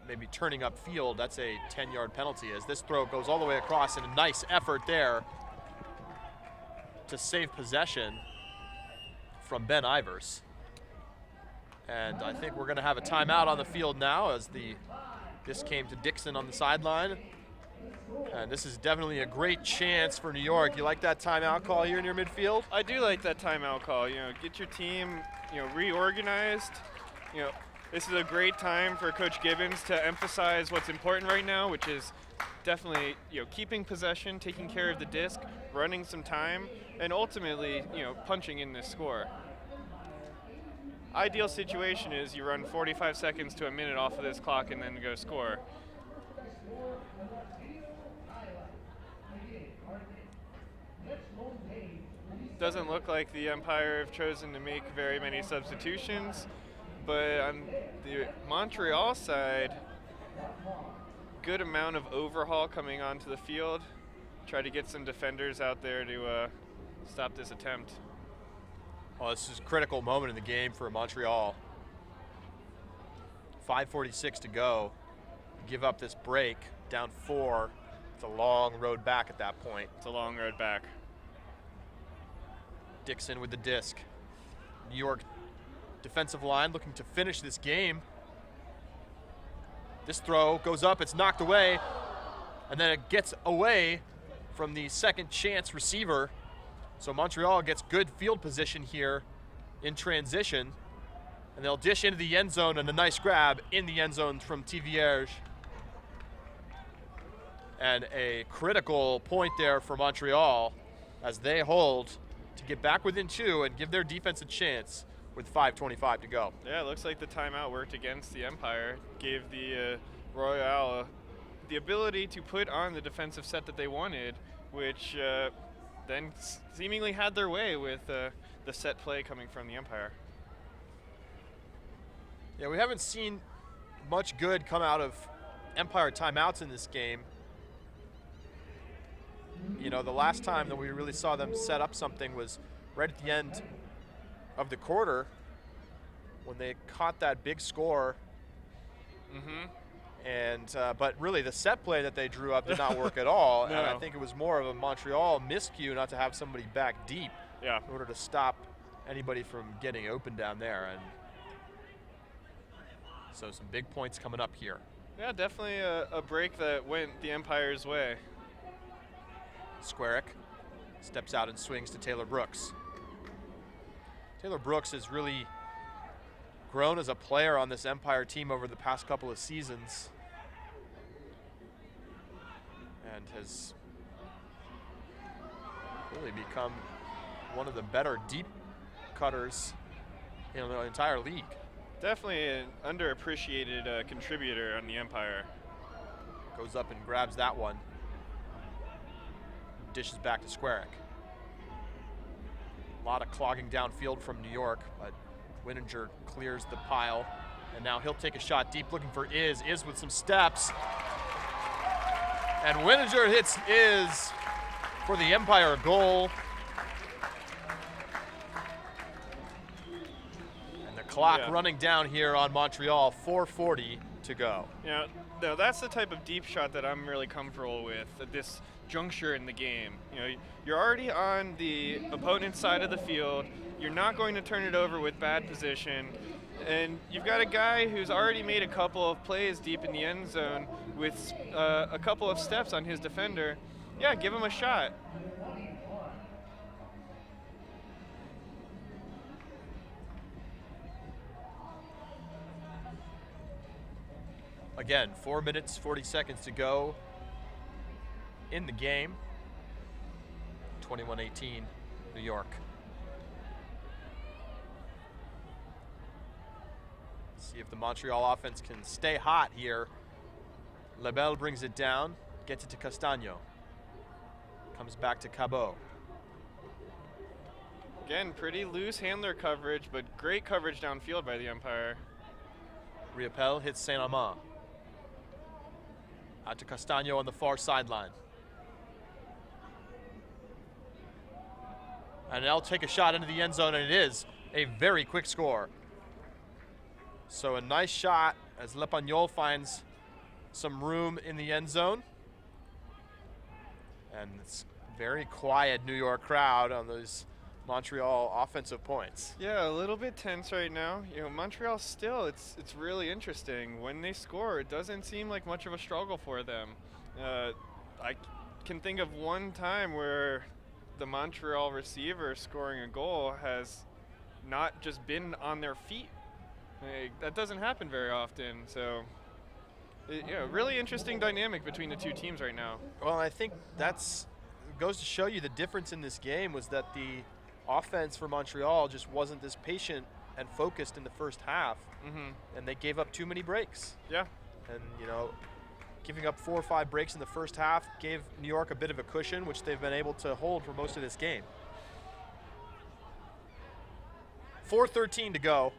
maybe turning up field, that's a 10-yard penalty, as this throw goes all the way across, and a nice effort there to save possession from Ben Ivers. And I think we're going to have a timeout on the field now, as this came to Dixon on the sideline. And this is definitely a great chance for New York. You like that timeout call here in your midfield? I do like that timeout call. You know, get your team, reorganized. This is a great time for Coach Gibbons to emphasize what's important right now, which is definitely, keeping possession, taking care of the disc, running some time, and ultimately, punching in this score. Ideal situation is you run 45 seconds to a minute off of this clock and then go score. Doesn't look like the Empire have chosen to make very many substitutions, but on the Montreal side, good amount of overhaul coming onto the field. Try to get some defenders out there to stop this attempt. Well, this is a critical moment in the game for Montreal. 5:46 to go. Give up this break, down 4. It's a long road back at that point. It's a long road back. Dixon with the disc. New York defensive line looking to finish this game. This throw goes up, it's knocked away, and then it gets away from the second chance receiver. So Montreal gets good field position here in transition, and they'll dish into the end zone, and a nice grab in the end zone from Tivierge. And a critical point there for Montreal as they hold to get back within 2 and give their defense a chance with 5:25 to go. Yeah, it looks like the timeout worked against the Empire, gave the Royal the ability to put on the defensive set that they wanted which then seemingly had their way with the set play coming from the umpire. Yeah, we haven't seen much good come out of Empire timeouts in this game. You know, the last time that we really saw them set up something was right at the end of the quarter when they caught that big score. And but really the set play that they drew up did not work at all. No. And I think it was more of a Montreal miscue not to have somebody back deep in order to stop anybody from getting open down there. And so some big points coming up here. Yeah, definitely a break that went the Empire's way. Squarick steps out and swings to Taylor Brooks. Taylor Brooks has really grown as a player on this Empire team over the past couple of seasons and has really become one of the better deep cutters in the entire league. Definitely an underappreciated contributor on the Empire. Goes up and grabs that one. Dishes back to Squarick. A lot of clogging downfield from New York, but Wininger clears the pile, and now he'll take a shot deep looking for Iz. Iz with some steps. And Wininger hits Iz for the Empire goal. And the clock running down here on Montreal, 4:40 to go. Yeah, no, that's the type of deep shot that I'm really comfortable with at this juncture in the game. You know, you're already on the opponent's side of the field. You're not going to turn it over with bad position. And you've got a guy who's already made a couple of plays deep in the end zone with a couple of steps on his defender. Yeah, give him a shot. Again, 4 minutes, 40 seconds to go in the game. 21-18, New York. See if the Montreal offense can stay hot here. Lebel brings it down, gets it to Castagno. Comes back to Cabot. Again, pretty loose handler coverage, but great coverage downfield by the umpire. Riopel hits Saint-Amand. Out to Castagno on the far sideline. And they'll take a shot into the end zone, and it is a very quick score. So a nice shot as Lepagnol finds some room in the end zone. And it's very quiet New York crowd on those Montreal offensive points. Yeah, a little bit tense right now. You know, Montreal still, it's really interesting. When they score, it doesn't seem like much of a struggle for them. I can think of one time where the Montreal receiver scoring a goal has not just been on their feet. That doesn't happen very often. So, really interesting dynamic between the two teams right now. Well, I think goes to show you the difference in this game was that the offense for Montreal just wasn't this patient and focused in the first half, and they gave up too many breaks. Yeah. And, giving up 4 or 5 breaks in the first half gave New York a bit of a cushion, which they've been able to hold for most of this game. 4:13 to go.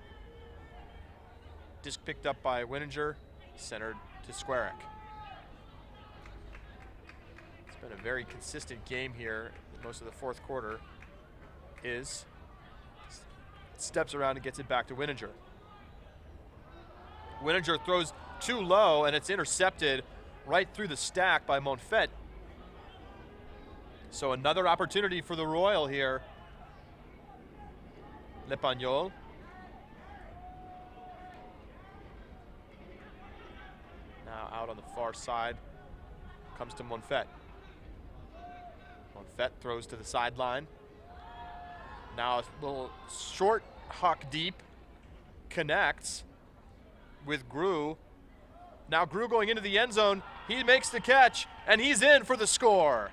Disc picked up by Wininger, centered to Squarick. It's been a very consistent game here most of the fourth quarter. Is steps around and gets it back to Wininger. Wininger throws too low, and it's intercepted right through the stack by Monfett. So another opportunity for the Royal here. Lepagnol. Now out on the far side. Comes to Monfett. Monfett throws to the sideline. Now a little short huck deep. Connects with Gru. Now Gru going into the end zone. He makes the catch, and he's in for the score.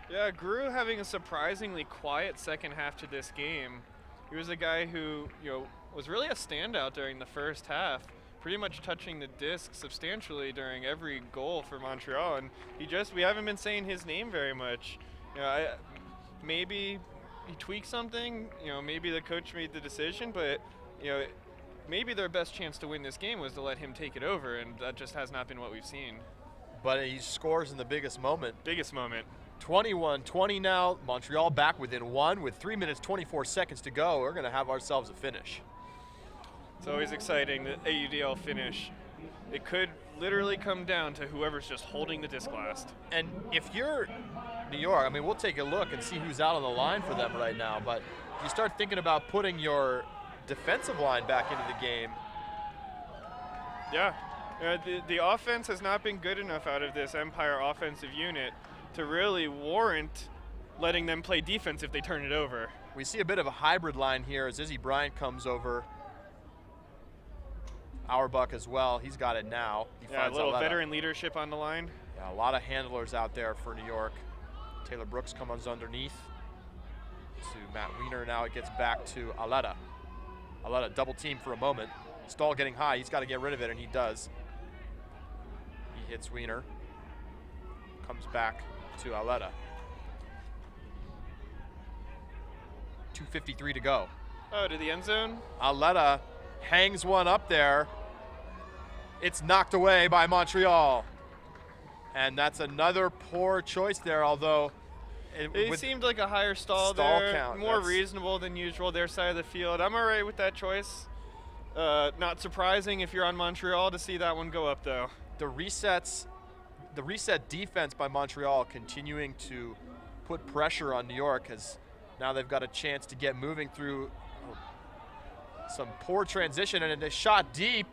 Yeah, Gru having a surprisingly quiet second half to this game. He was a guy who, was really a standout during the first half, pretty much touching the disc substantially during every goal for Montreal, and we haven't been saying his name very much. Maybe he tweaked something, maybe the coach made the decision, but maybe their best chance to win this game was to let him take it over, and that just has not been what we've seen. But he scores in the biggest moment. 21-20 now. Montreal back within 1 with 3 minutes 24 seconds to go. We're going to have ourselves a finish. It's always exciting, the AUDL finish. It could literally come down to whoever's just holding the disc last. And if you're New York, we'll take a look and see who's out on the line for them right now. But if you start thinking about putting your defensive line back into the game. Yeah. The offense has not been good enough out of this Empire offensive unit to really warrant letting them play defense if they turn it over. We see a bit of a hybrid line here as Izzy Bryant comes over. Auerbach as well. He's got it now. A little veteran leadership on the line. Yeah, a lot of handlers out there for New York. Taylor Brooks comes underneath to Matt Weiner. Now it gets back to Aletta. Aletta double team for a moment. Stahl getting high. He's got to get rid of it, and he does. He hits Weiner. Comes back to Aletta. 2:53 to go. Oh, to the end zone? Aletta hangs one up there. It's knocked away by Montreal. And that's another poor choice there, although it seemed like a higher stall there, count, more reasonable than usual, their side of the field. I'm all right with that choice. Not surprising if you're on Montreal to see that one go up, though. The reset defense by Montreal continuing to put pressure on New York, as now they've got a chance to get moving through some poor transition, and a shot deep,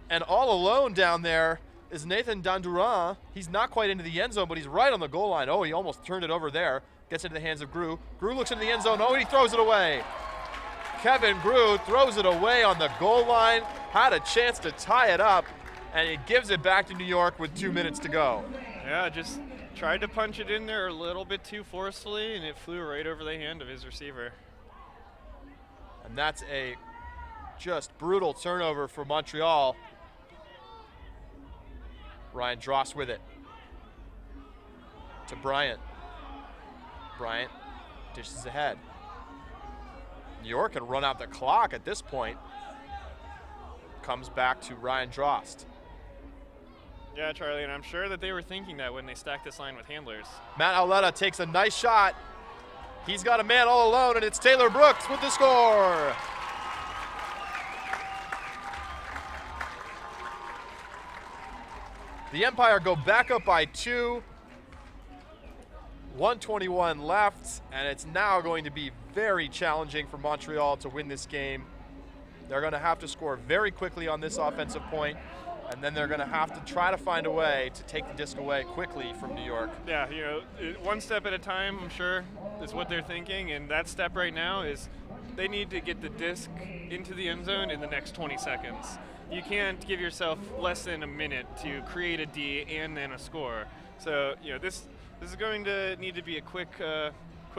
and all alone down there is Nathan Dandurand. He's not quite into the end zone, but he's right on the goal line. Oh, he almost turned it over there. Gets into the hands of Grew. Grew looks into the end zone. Oh, and he throws it away. Kevin Grew throws it away on the goal line. Had a chance to tie it up, and he gives it back to New York with 2 minutes to go. Yeah, just tried to punch it in there a little bit too forcefully, and it flew right over the hand of his receiver. And that's a just brutal turnover for Montreal. Ryan Dross with it to Bryant. Bryant dishes ahead. New York can run out the clock at this point. Comes back to Ryan Drost. Yeah, Charlie, and I'm sure that they were thinking that when they stacked this line with handlers. Matt Auletta takes a nice shot. He's got a man all alone, and it's Taylor Brooks with the score. The Empire go back up by 2. 1:21 left, and it's now going to be very challenging for Montreal to win this game. They're going to have to score very quickly on this offensive point, and then they're going to have to try to find a way to take the disc away quickly from New York. Yeah, one step at a time, I'm sure, is what they're thinking, and that step right now is they need to get the disc into the end zone in the next 20 seconds. You can't give yourself less than a minute to create a D and then a score. So, this is going to need to be a quick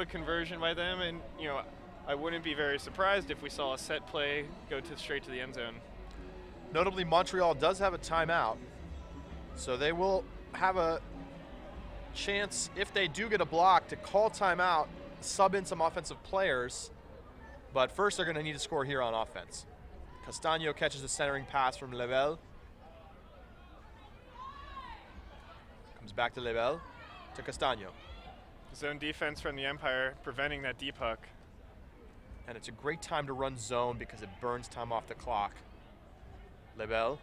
conversion by them, and I wouldn't be very surprised if we saw a set play go straight to the end zone. Notably, Montreal does have a timeout, so they will have a chance, if they do get a block, to call timeout, sub in some offensive players, but first they're going to need to score here on offense. Castagno catches the centering pass from Lebel. Comes back to Lebel, to Castagno. Zone defense from the Empire preventing that deep hook. And it's a great time to run zone because it burns time off the clock. Lebel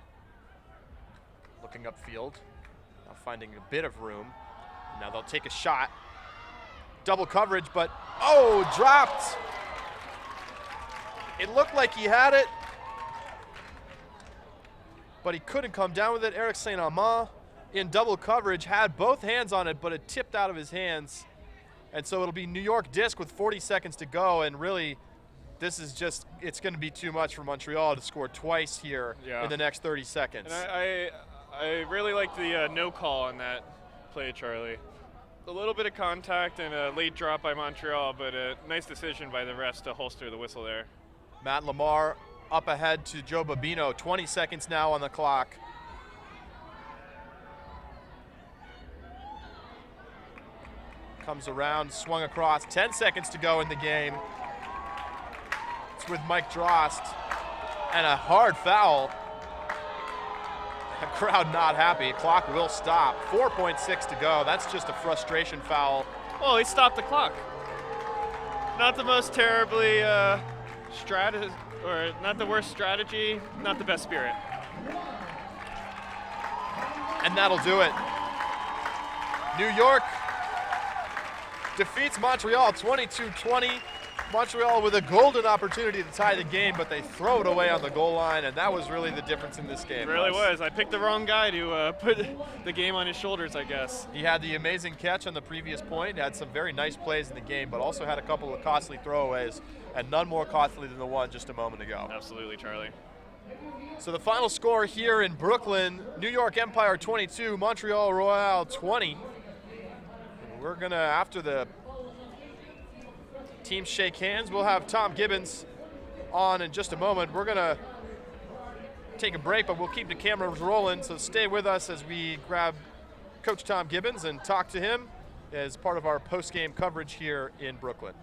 looking upfield, now finding a bit of room. Now they'll take a shot. Double coverage, but dropped. It looked like he had it, but he couldn't come down with it. Eric Saint-Amand in double coverage had both hands on it, but it tipped out of his hands. And so it'll be New York disc with 40 seconds to go, and really this is just, it's going to be too much for Montreal to score twice here in the next 30 seconds. And I really like the no call on that play, Charlie. A little bit of contact and a late drop by Montreal, but a nice decision by the refs to holster the whistle there. Matt Lamar up ahead to Joe Babino. 20 seconds now on the clock. Comes around, swung across. 10 seconds to go in the game. It's with Mike Drost. And a hard foul. The crowd not happy. Clock will stop. 4.6 to go. That's just a frustration foul. Oh, he stopped the clock. Not the most terribly or not the worst strategy, not the best spirit. And that'll do it. New York defeats Montreal 22-20. Montreal with a golden opportunity to tie the game, but they throw it away on the goal line, and that was really the difference in this game. It really was. I picked the wrong guy to put the game on his shoulders, I guess. He had the amazing catch on the previous point, had some very nice plays in the game, but also had a couple of costly throwaways, and none more costly than the one just a moment ago. Absolutely, Charlie. So the final score here in Brooklyn, New York Empire 22, Montreal Royal 20. We're going to, after the teams shake hands, we'll have Tom Gibbons on in just a moment. We're going to take a break, but we'll keep the cameras rolling, so stay with us as we grab Coach Tom Gibbons and talk to him as part of our post-game coverage here in Brooklyn.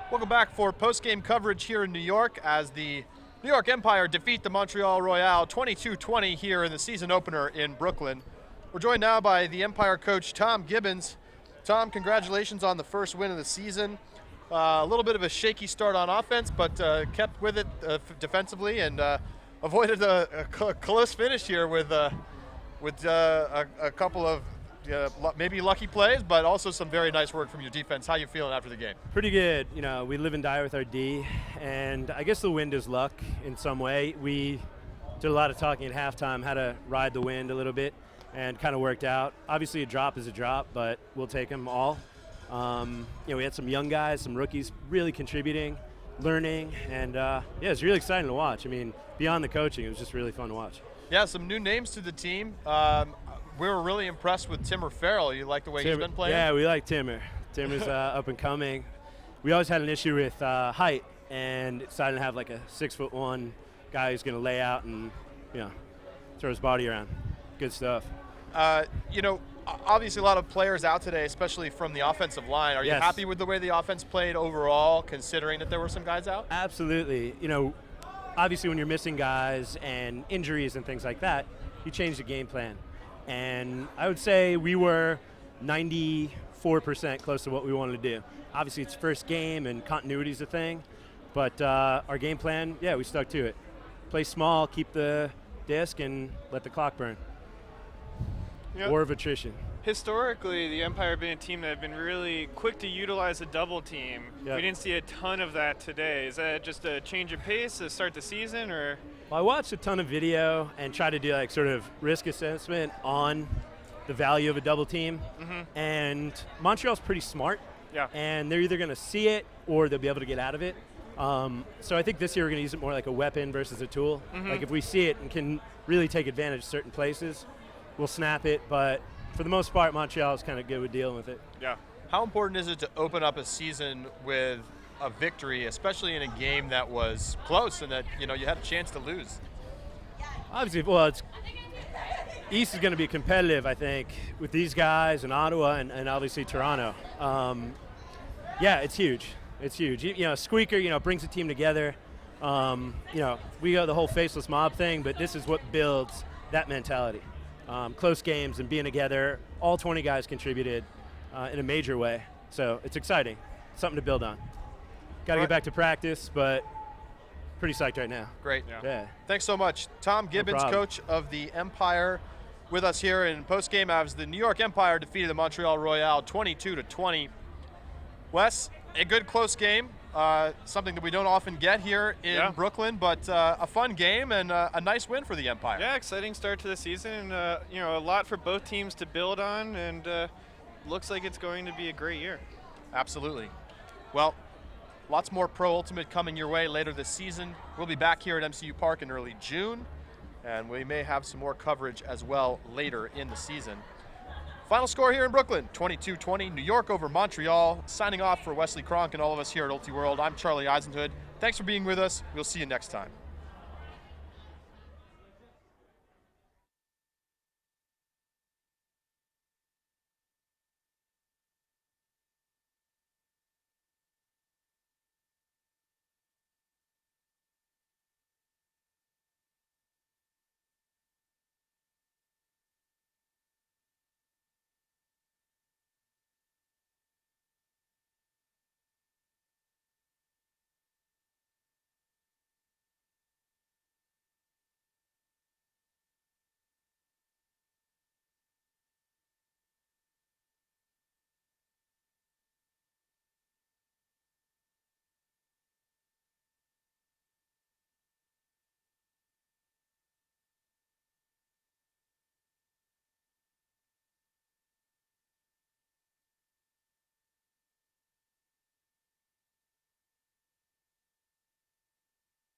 Welcome back for post-game coverage here in New York as the New York Empire defeat the Montreal Royal 22-20 here in the season opener in Brooklyn. We're joined now by the Empire coach, Tom Gibbons. Tom, congratulations on the first win of the season. A little bit of a shaky start on offense, but kept with it defensively and avoided a close finish here with a couple of maybe lucky plays, but also some very nice work from your defense. How you feeling after the game? Pretty good. You know, we live and die with our D, and I guess the wind is luck in some way. We did a lot of talking at halftime, how to ride the wind a little bit, and kind of worked out. Obviously, a drop is a drop, but we'll take them all. We had some young guys, some rookies really contributing, learning, and it's really exciting to watch. I mean, beyond the coaching, it was just really fun to watch. Yeah, some new names to the team. We were really impressed with Timmer Farrell. You like the way he's been playing? Yeah, we like Timmer. Timmer's up and coming. We always had an issue with height, and decided to have like a 6'1" guy who's going to lay out and throw his body around. Good stuff. Obviously a lot of players out today, especially from the offensive line. Are you happy with the way the offense played overall, considering that there were some guys out? Absolutely. Obviously when you're missing guys and injuries and things like that, you change the game plan. And I would say we were 94% close to what we wanted to do. Obviously it's first game and continuity is a thing, but our game plan, we stuck to it. Play small, keep the disc, and let the clock burn. War of attrition. Historically, the Empire have been a team that have been really quick to utilize a double team. Yep. We didn't see a ton of that today. Is that just a change of pace to start the season, or? Well, I watched a ton of video and tried to do like sort of risk assessment on the value of a double team. Mm-hmm. And Montreal's pretty smart. Yeah. And they're either going to see it or they'll be able to get out of it. So I think this year we're going to use it more like a weapon versus a tool. Mm-hmm. Like if we see it and can really take advantage of certain places, we'll snap it. But for the most part, Montreal is kind of good with dealing with it. Yeah. How important is it to open up a season with a victory, especially in a game that was close and that you had a chance to lose? Obviously, East is going to be competitive, I think, with these guys and Ottawa and obviously Toronto. It's huge. It's huge. Squeaker, brings the team together. We got the whole faceless mob thing, but this is what builds that mentality. Close games and being together. All 20 guys contributed in a major way. So it's exciting. Something to build on. Got to get back to practice, but pretty psyched right now. Great. Yeah. Thanks so much. Tom Gibbons, No coach of the Empire, with us here in postgame as the New York Empire defeated the Montreal Royal 22-20. Wes, a good close game. Something that we don't often get here in Brooklyn, but a fun game and a nice win for the Empire. Yeah, exciting start to the season. A lot for both teams to build on, and looks like it's going to be a great year. Absolutely. Well, lots more Pro Ultimate coming your way later this season. We'll be back here at MCU Park in early June, and we may have some more coverage as well later in the season. Final score here in Brooklyn, 22-20, New York over Montreal. Signing off for Wesley Cronk and all of us here at Ulti World, I'm Charlie Eisenhood. Thanks for being with us. We'll see you next time.